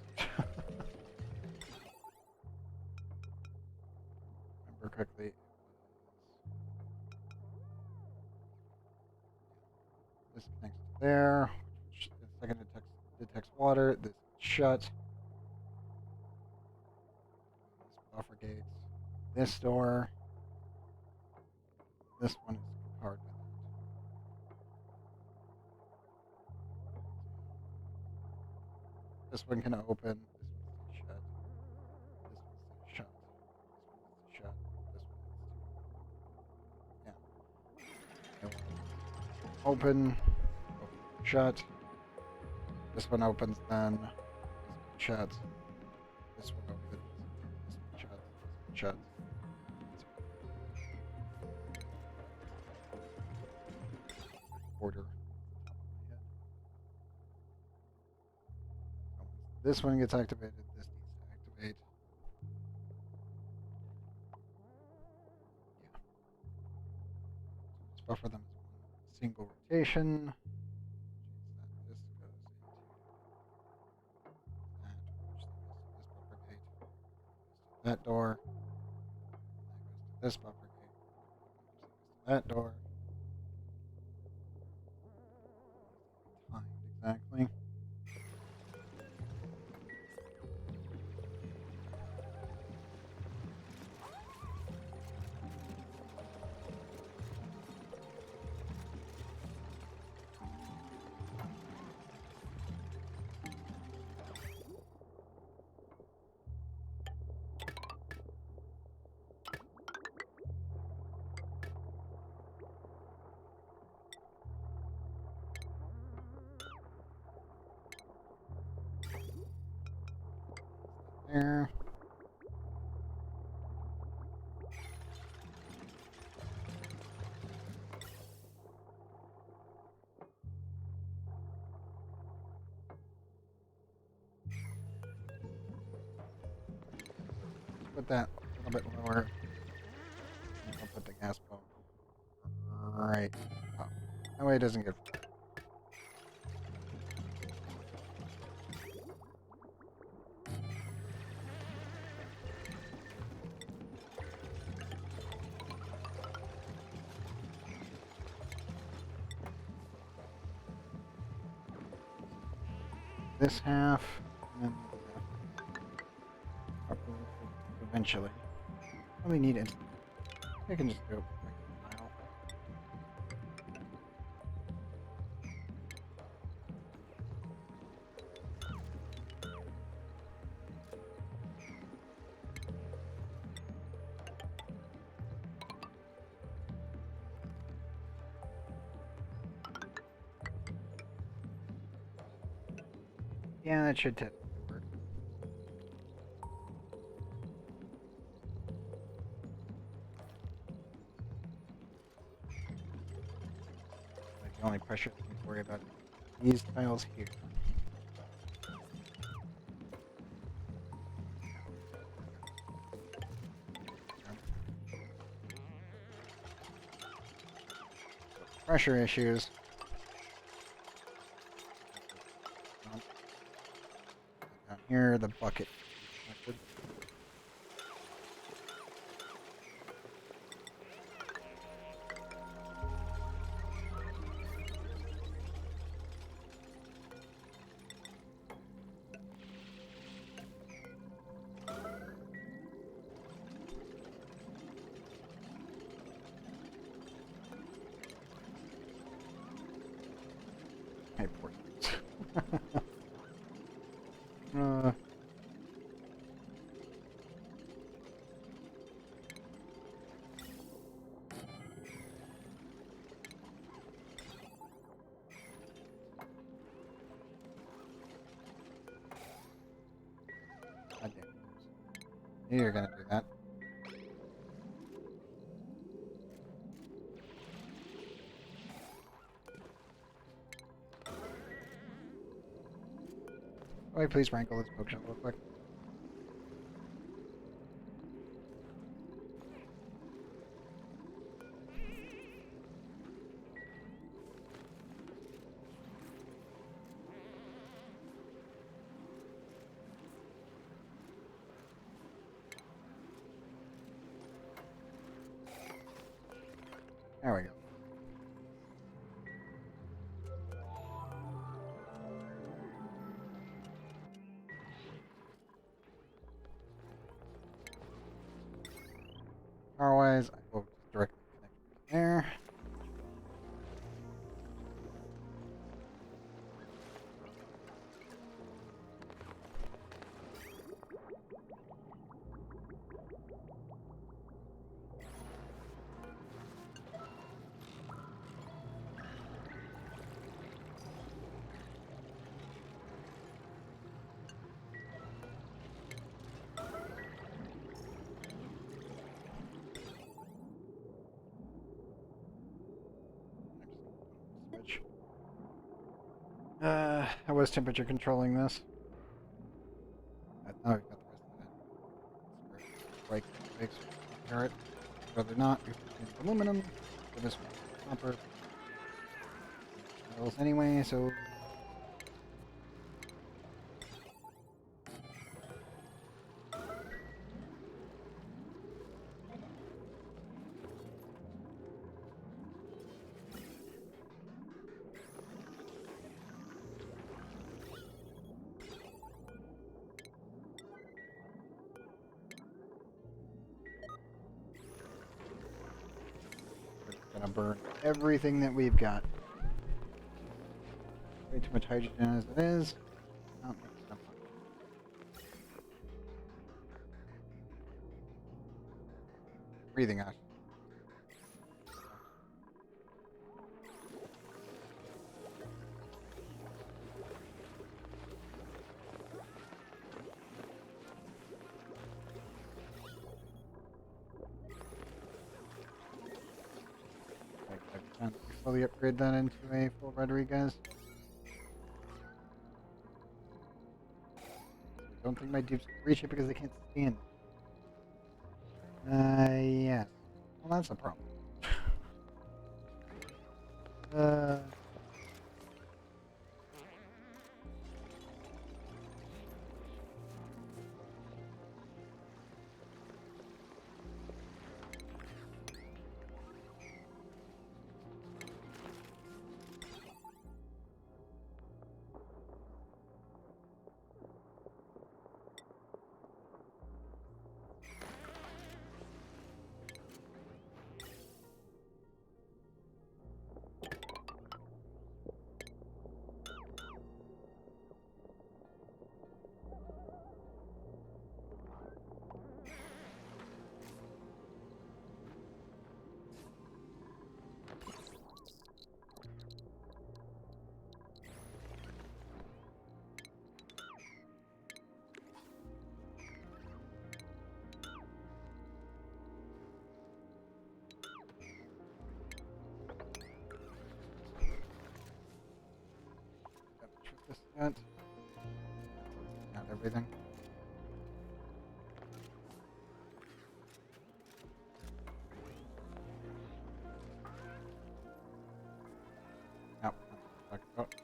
Remember correctly, this connects to there, which the second detects water. This is shut. This buffer gates. This door. This one is powered by that. This one can open. This one is shut. This one is shut. This one is shut. This one is yeah. Open. Shut. This one opens then. This one shuts. This one opens. This one shuts. This one shuts. Order. This one gets activated, this needs to activate. Yeah. Just buffer them as one single rotation. This goes into that, which goes to this buffer gate. Goes to that door. That goes to this buffer gate. Goes to that door. Timed exactly. There. Put that a little bit lower. And I'll put the gas pump right up. That way it doesn't get. This half, and then eventually. Probably need it. I can just go back to the file. Yeah, that should work. Like the only pressure I need to worry about is these tiles here. Pressure issues. Down here, the bucket. Hey, poor things. God damn. Knew you were gonna do that. Oh, please rankle this bookshelf real quick. There we go. Power-wise, I will just directly connect there. Switch. I was temperature controlling this. Now we've got the rest of that. Break, fix, repair it. Whether or not, we put in aluminum. For this one, copper. Metals anyway, so. We're gonna burn everything that we've got. Way too much hydrogen as it is. Not much stuff. Breathing oxygen. Slowly upgrade that into a full Rodriguez. I don't think my dupes can reach it because they can't stand it. Yeah. Well, that's a problem. Got not everything. Nope. Talk about.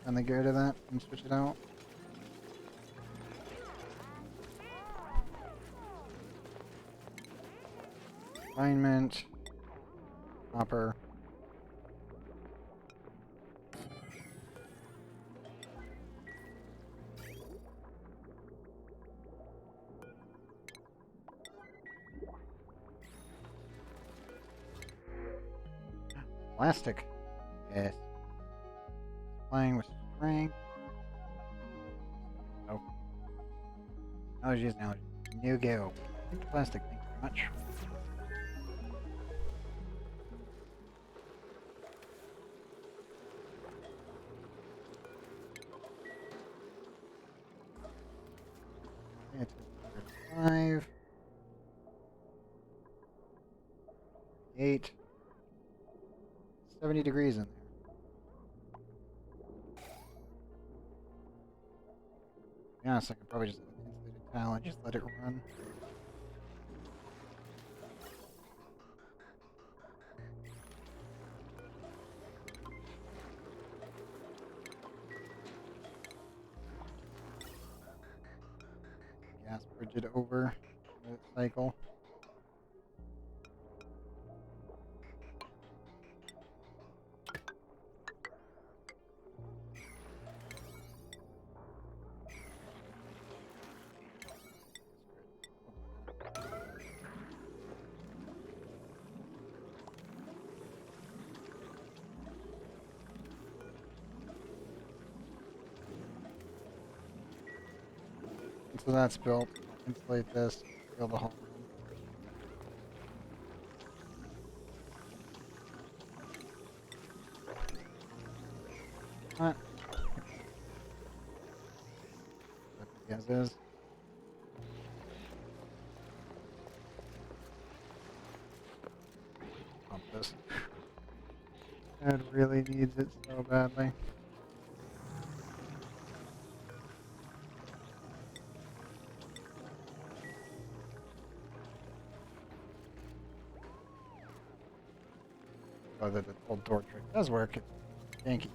Can they get rid of that and switch it out? Alignment. Hopper. Plastic. Yes. Playing with string. Oh. Allergies, allergies. New go. Plastic, thank you very much. It's 5. 8. 70 degrees in there. To be honest, I could probably just insulated tile and just let it run. Gas bridge it over the cycle. So that's built. I'll insulate this, fill the whole room. What? As is. Pump this. It really needs it so badly. Whether the old door trick does work, it's janky.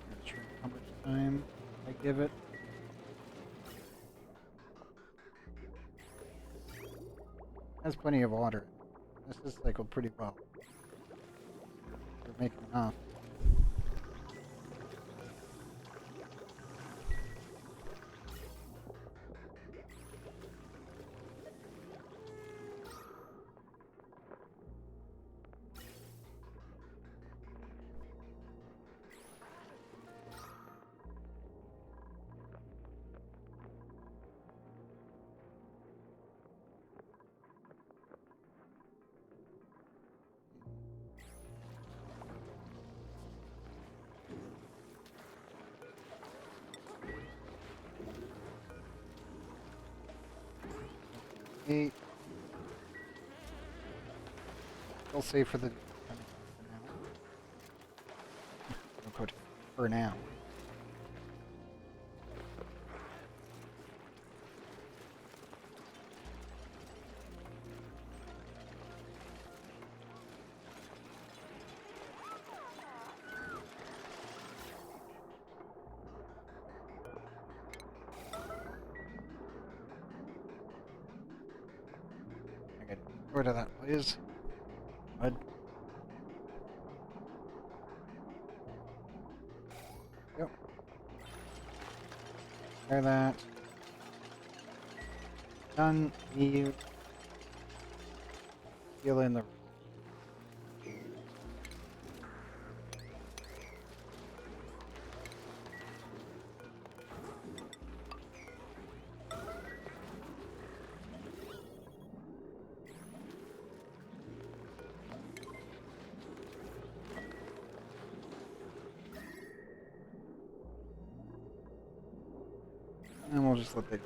Not sure how much time I give it. Has plenty of water. This is cycled pretty well. We're making enough. Eight. I'll save for the I'll put for now. Get rid of that, please. Bud. Yep. Try that. Done. Leave. Seal in the And we'll just let that.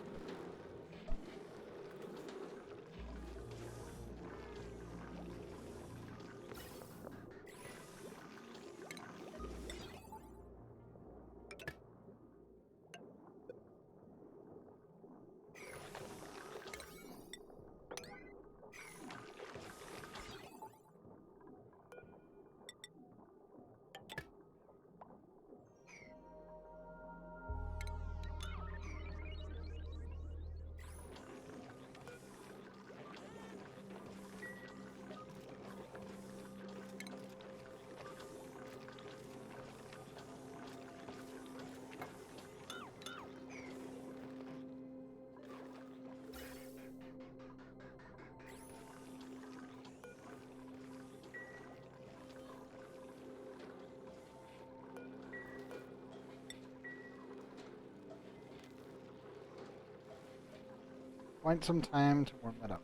Quite some time to warm that up.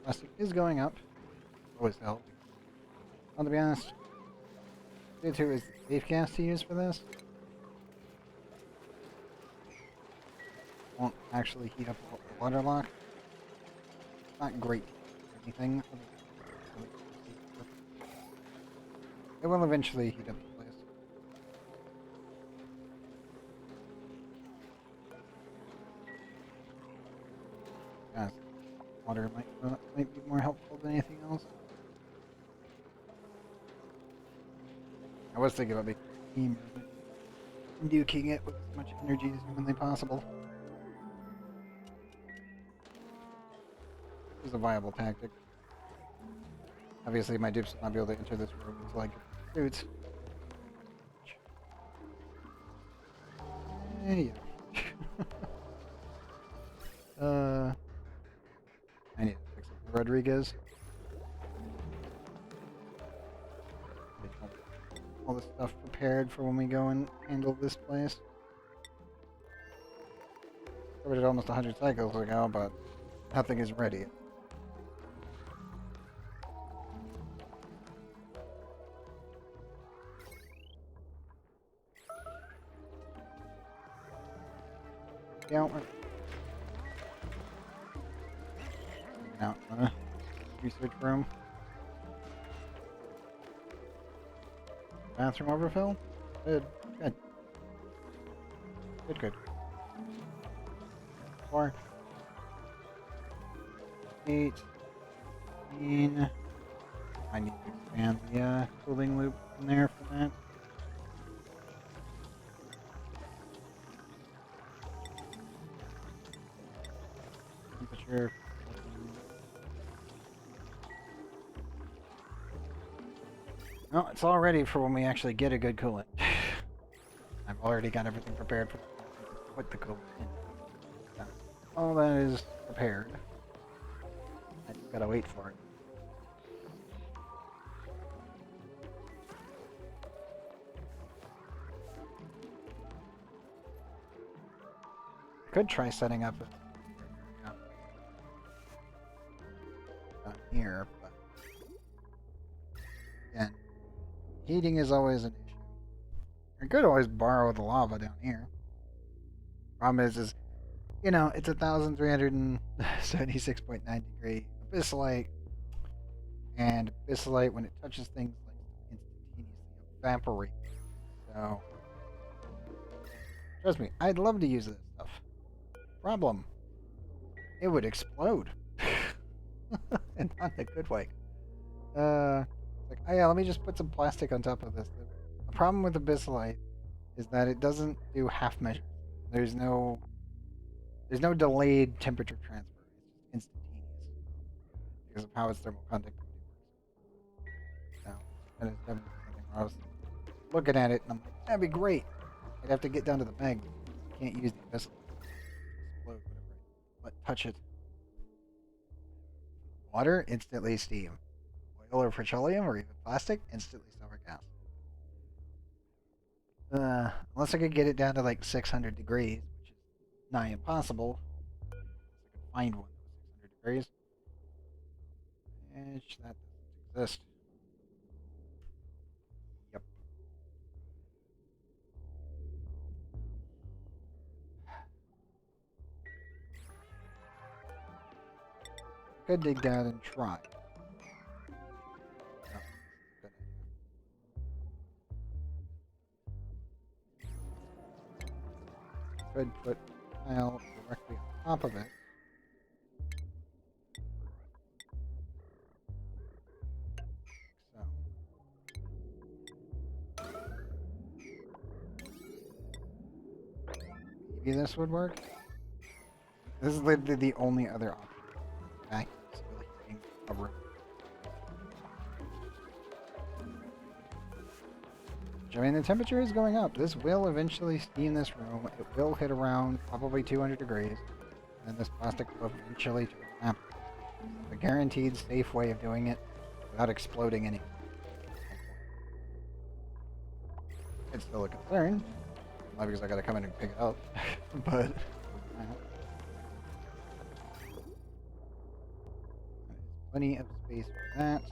Plastic is going up. Always help. Well, to be honest, CO2 is the safe gas to use for this. Won't actually heat up the water lock. Not great or anything. It will eventually heat up the place. Yes, water might be more helpful than anything else. I was thinking about making a steamer, but nuking it with as much energy as humanly possible is a viable tactic. Obviously, my dupes will not be able to enter this room until I get the suits. Yeah. I need to fix up Rodriguez. All the stuff prepared for when we go and handle this place. Covered it almost 100 cycles ago, but nothing is ready. Yeah, out in the research room. Bathroom overfill? Good. Good. Good, good. 4. 8. 18. I need to expand the cooling loop in there for that. Temperature. No, it's all ready for when we actually get a good coolant. I've already got everything prepared for put the coolant in. So, all that is prepared. I just gotta wait for it. Could try setting up down here, but again, heating is always an issue. I could always borrow the lava down here. Problem is, you know, it's 1,376.9 degree abyssalite, and abyssalite, when it touches things, like instantaneously evaporate. So, trust me, I'd love to use this stuff. Problem, it would explode, and not in a good way. Like, oh yeah, let me just put some plastic on top of this. The problem with abyssalite is that it doesn't do half measures. There's no delayed temperature transfer. It's just instantaneous because of how its thermal conductivity works. So that is definitely something where I was looking at it and I'm like, that'd be great. I'd have to get down to the mag. I can't use the abyssalite. Explode whatever. Touch it. Water, instantly steam. Oil or petroleum or even plastic, instantly summer gas. Unless I could get it down to like 600 degrees, which is nigh impossible. Unless I could find one that was 600 degrees. Which that doesn't exist. Yep. could dig down and try. Oh, good idea. Could put a tile directly on top of it. So. Maybe this would work. This is literally the only other option. Back is really hitting a room. I mean, the temperature is going up. This will eventually steam this room. It will hit around probably 200 degrees. And this plastic will eventually turn amber. A guaranteed safe way of doing it without exploding anything. It's still a concern. Not because I gotta come in and pick it up. But... plenty of space for that.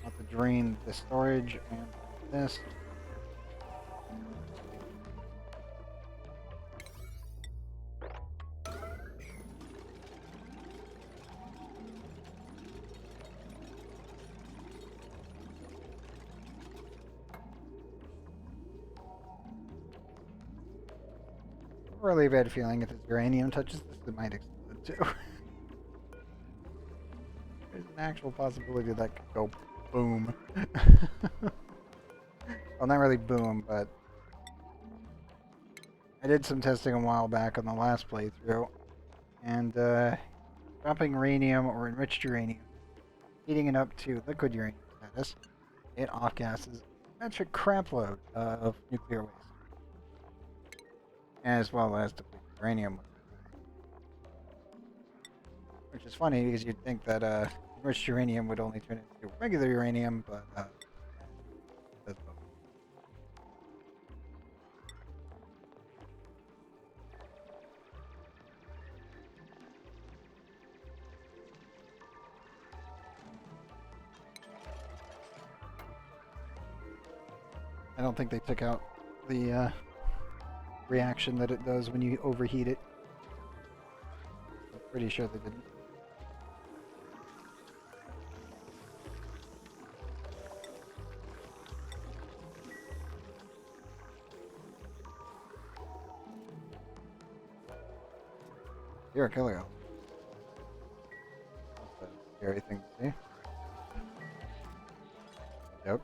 Not to drain the storage and this. Really bad feeling if this uranium touches this, it might explode too. There's an actual possibility that could go boom. Well, not really boom, but I did some testing a while back on the last playthrough, and dropping uranium or enriched uranium, heating it up to liquid uranium status, it off-gasses a metric crapload of nuclear waste, as well as depleted uranium. Which is funny because you'd think that enriched uranium would only turn into regular uranium, but that's both. I don't think they took out the reaction that it does when you overheat it. I'm pretty sure they didn't. You're a killer. That's a scary thing to see. Yep.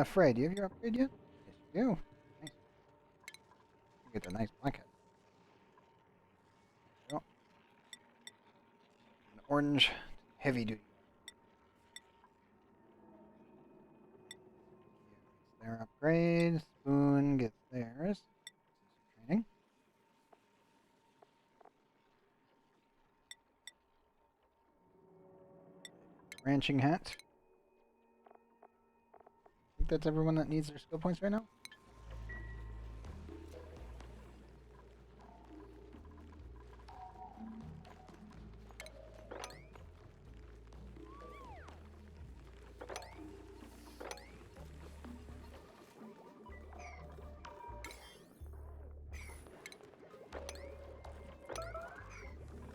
Fred, do you have your upgrade yet? Yes, you do. Nice. You get a nice black hat. Well, an orange heavy duty. Gets their upgrade. Spoon gets theirs. Training. Ranching hat. I think that's everyone that needs their skill points right now.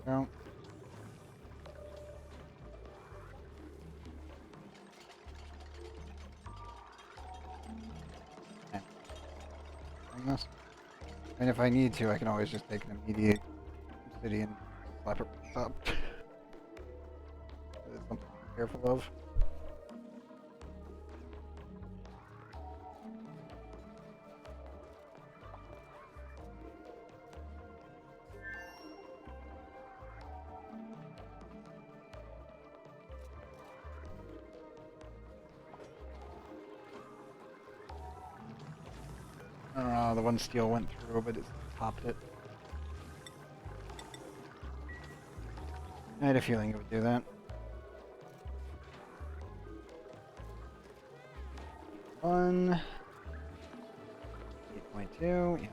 No. This. And if I need to, I can always just take an immediate obsidian and slap it right on top. That's something to be careful of. The one steel went through, but it topped it. I had a feeling it would do that. 1. 8.2, yeah.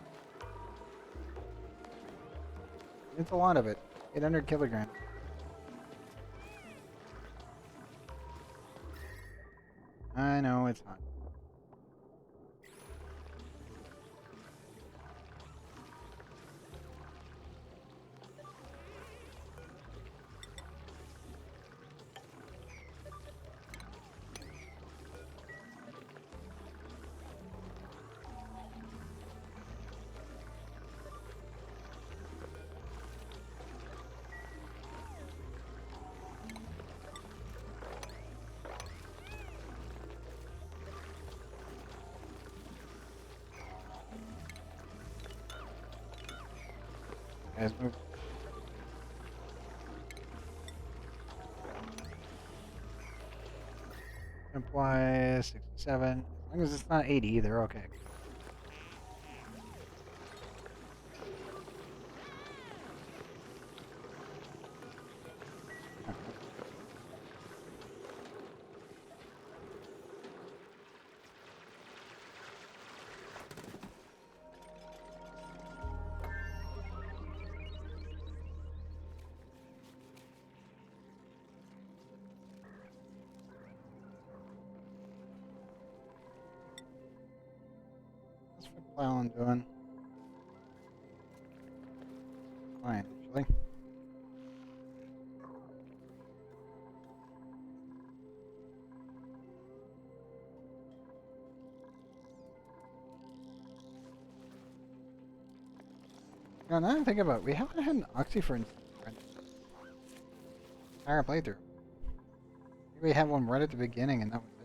It's a lot of it. 800 kilograms. I know it's hot. Guys, move. Imply 67. As long as it's not 80, they're okay. What's McClellan doing? Fine, actually. Now that I'm thinking about it, we haven't had an Oxy for an entire playthrough. I think we had one right at the beginning and that was it.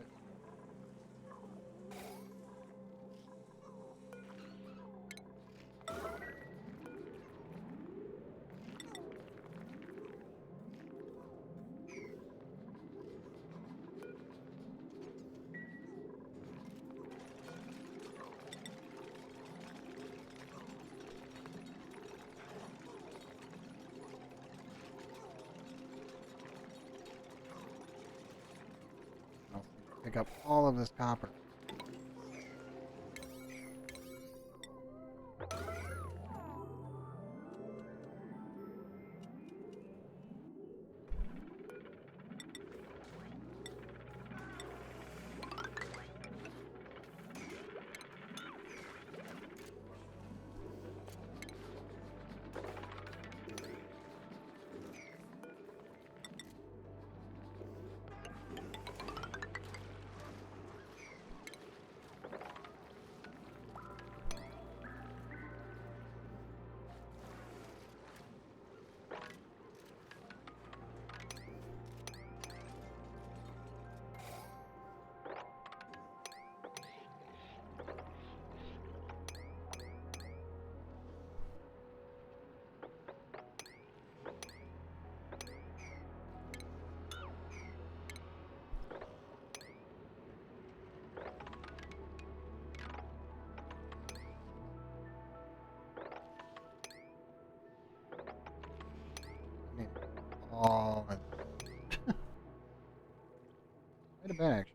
I'll pick up all of this copper. I need all of it. Quite a bit, actually.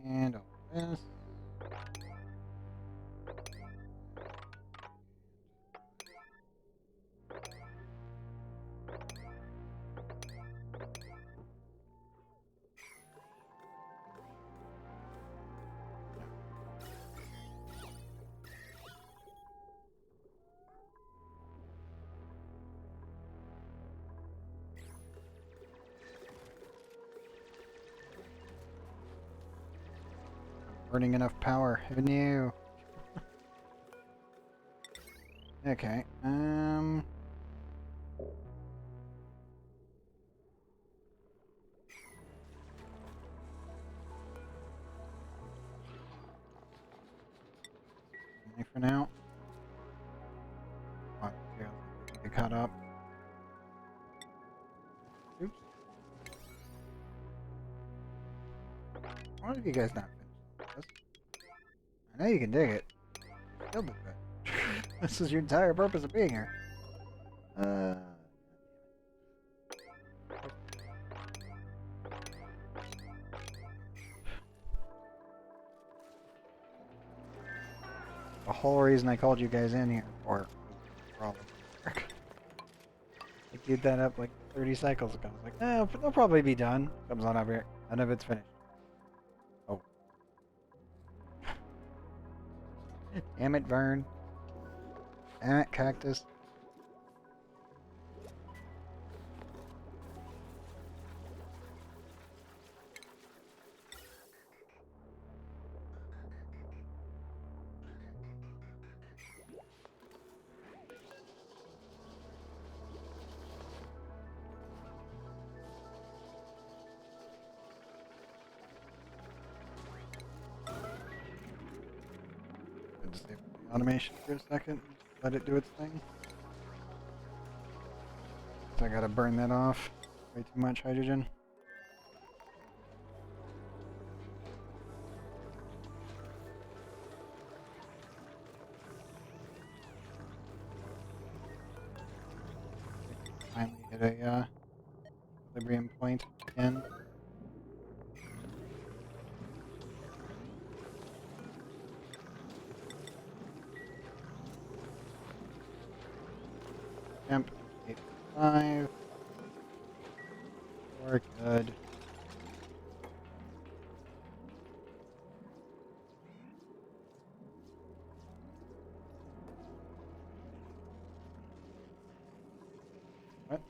And all this. Burning enough power. Who knew? Okay. For now. Come on, here, get caught up. Oops. Why did you guys not finish this? I know you can dig it. Still do it. This is your entire purpose of being here. The whole reason I called you guys in here for all of the work. I queued that up like 30 cycles ago. I was like, oh, they'll probably be done. Comes on over here. None of it's finished. Oh. Damn it, Vern. Damn it, Cactus. Just save the automation for a second. Let it do its thing. So I gotta burn that off. Way too much hydrogen. Finally hit a equilibrium point again. Temp 8.5. We're good. What?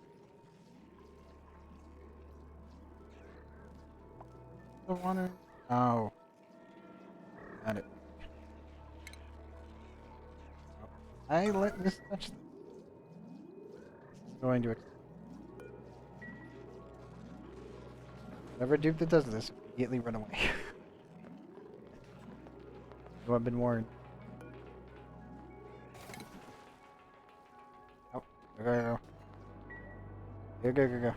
The water? Oh. Got it. Oh. I let this touch this. This is going to explode. Whatever dupe that does this, immediately run away. So I've been warned. Oh, go, go, go. Go, go, go, go.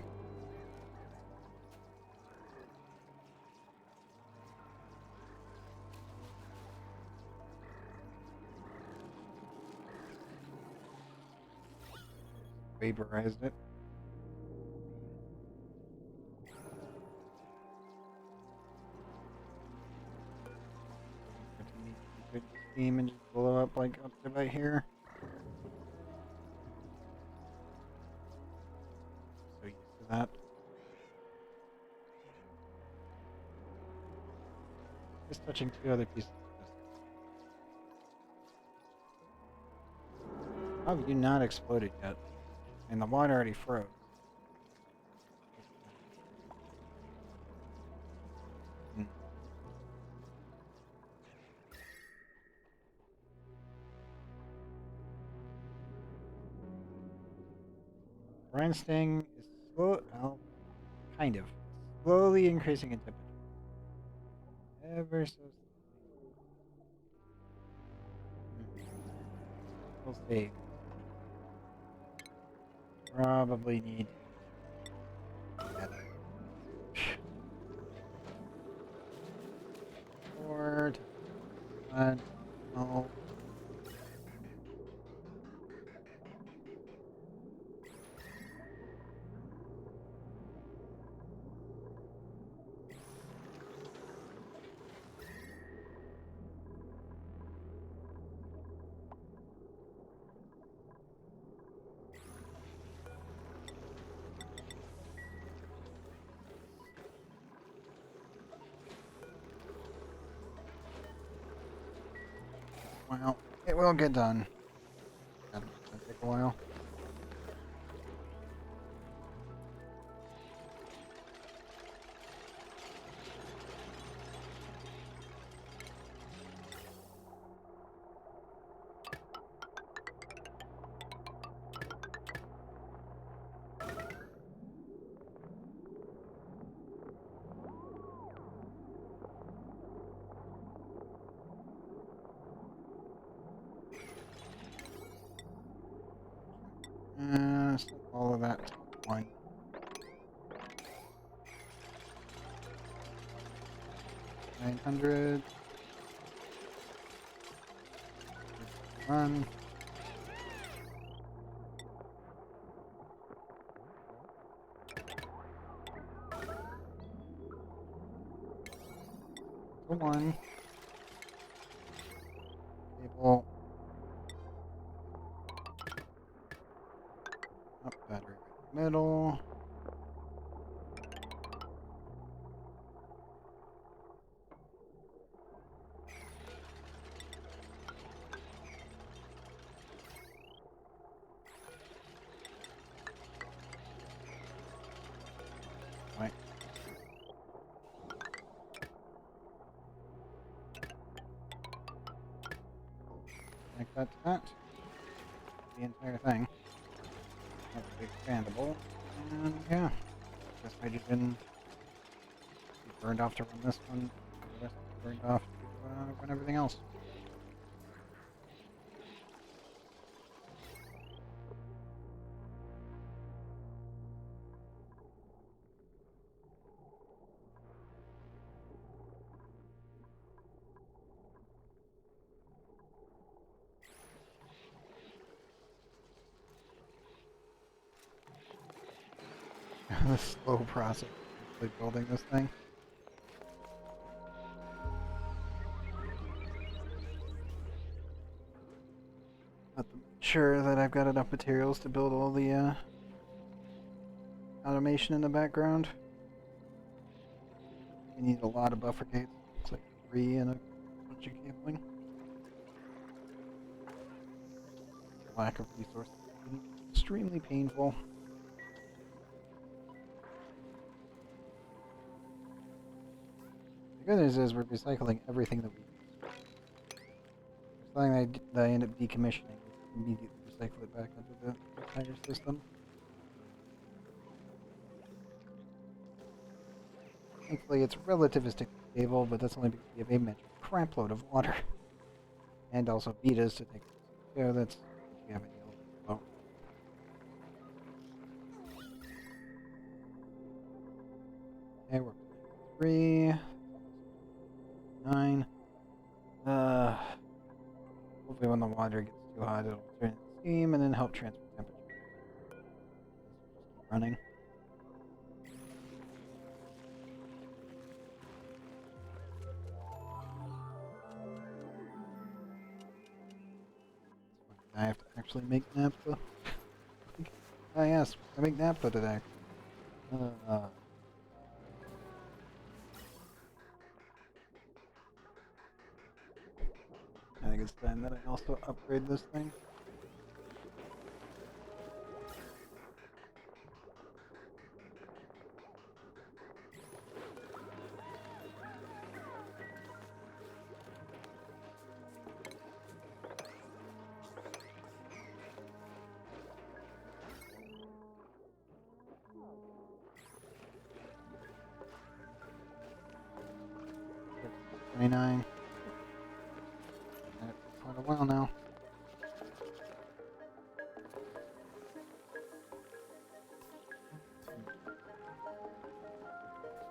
Vaporized it. Good steam and just blow up like up to right here. So used to that. Just touching two other pieces of this. How have you not exploded yet? And the water already froze. Hmm. Brine sting is well, kind of. Slowly increasing in temperature. Ever so slowly. We'll see. Probably need that. Or no. Well, it will get done. It'll take a while. Set all of that to 1. 900. Run. To 1. Cable. battery right in the middle. Right. Like that to that. The entire thing. That would be expandable. And yeah. Guess hydrogen be burned off to run this one. And the rest be burned off to run everything else. The slow process of actually building this thing. Have to make sure that I've got enough materials to build all the automation in the background. You need a lot of buffer gates. It's like 3 and a bunch of cabling. Lack of resources is extremely painful. The good news is we're recycling everything that we use. Something that I end up decommissioning, immediately recycle it back into the entire system. Thankfully, it's relativistically stable, but that's only because we have a major crap load of water. And also betas to take care of. That's if you have any low. Okay, we're 3, 9. Hopefully when the water gets too hot, it'll turn into steam and then help transfer temperature. Just keep running. I have to actually make naphtha. Ah yes, I make naphtha today. I think it's time that I also upgrade this thing. $29. Had it for quite a while now.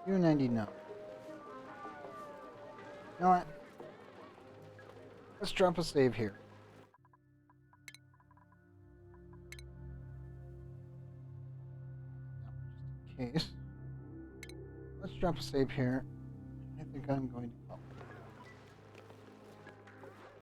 $2.99. You know what? Let's drop a save here. Just in case. Let's drop a save here. I think I'm going to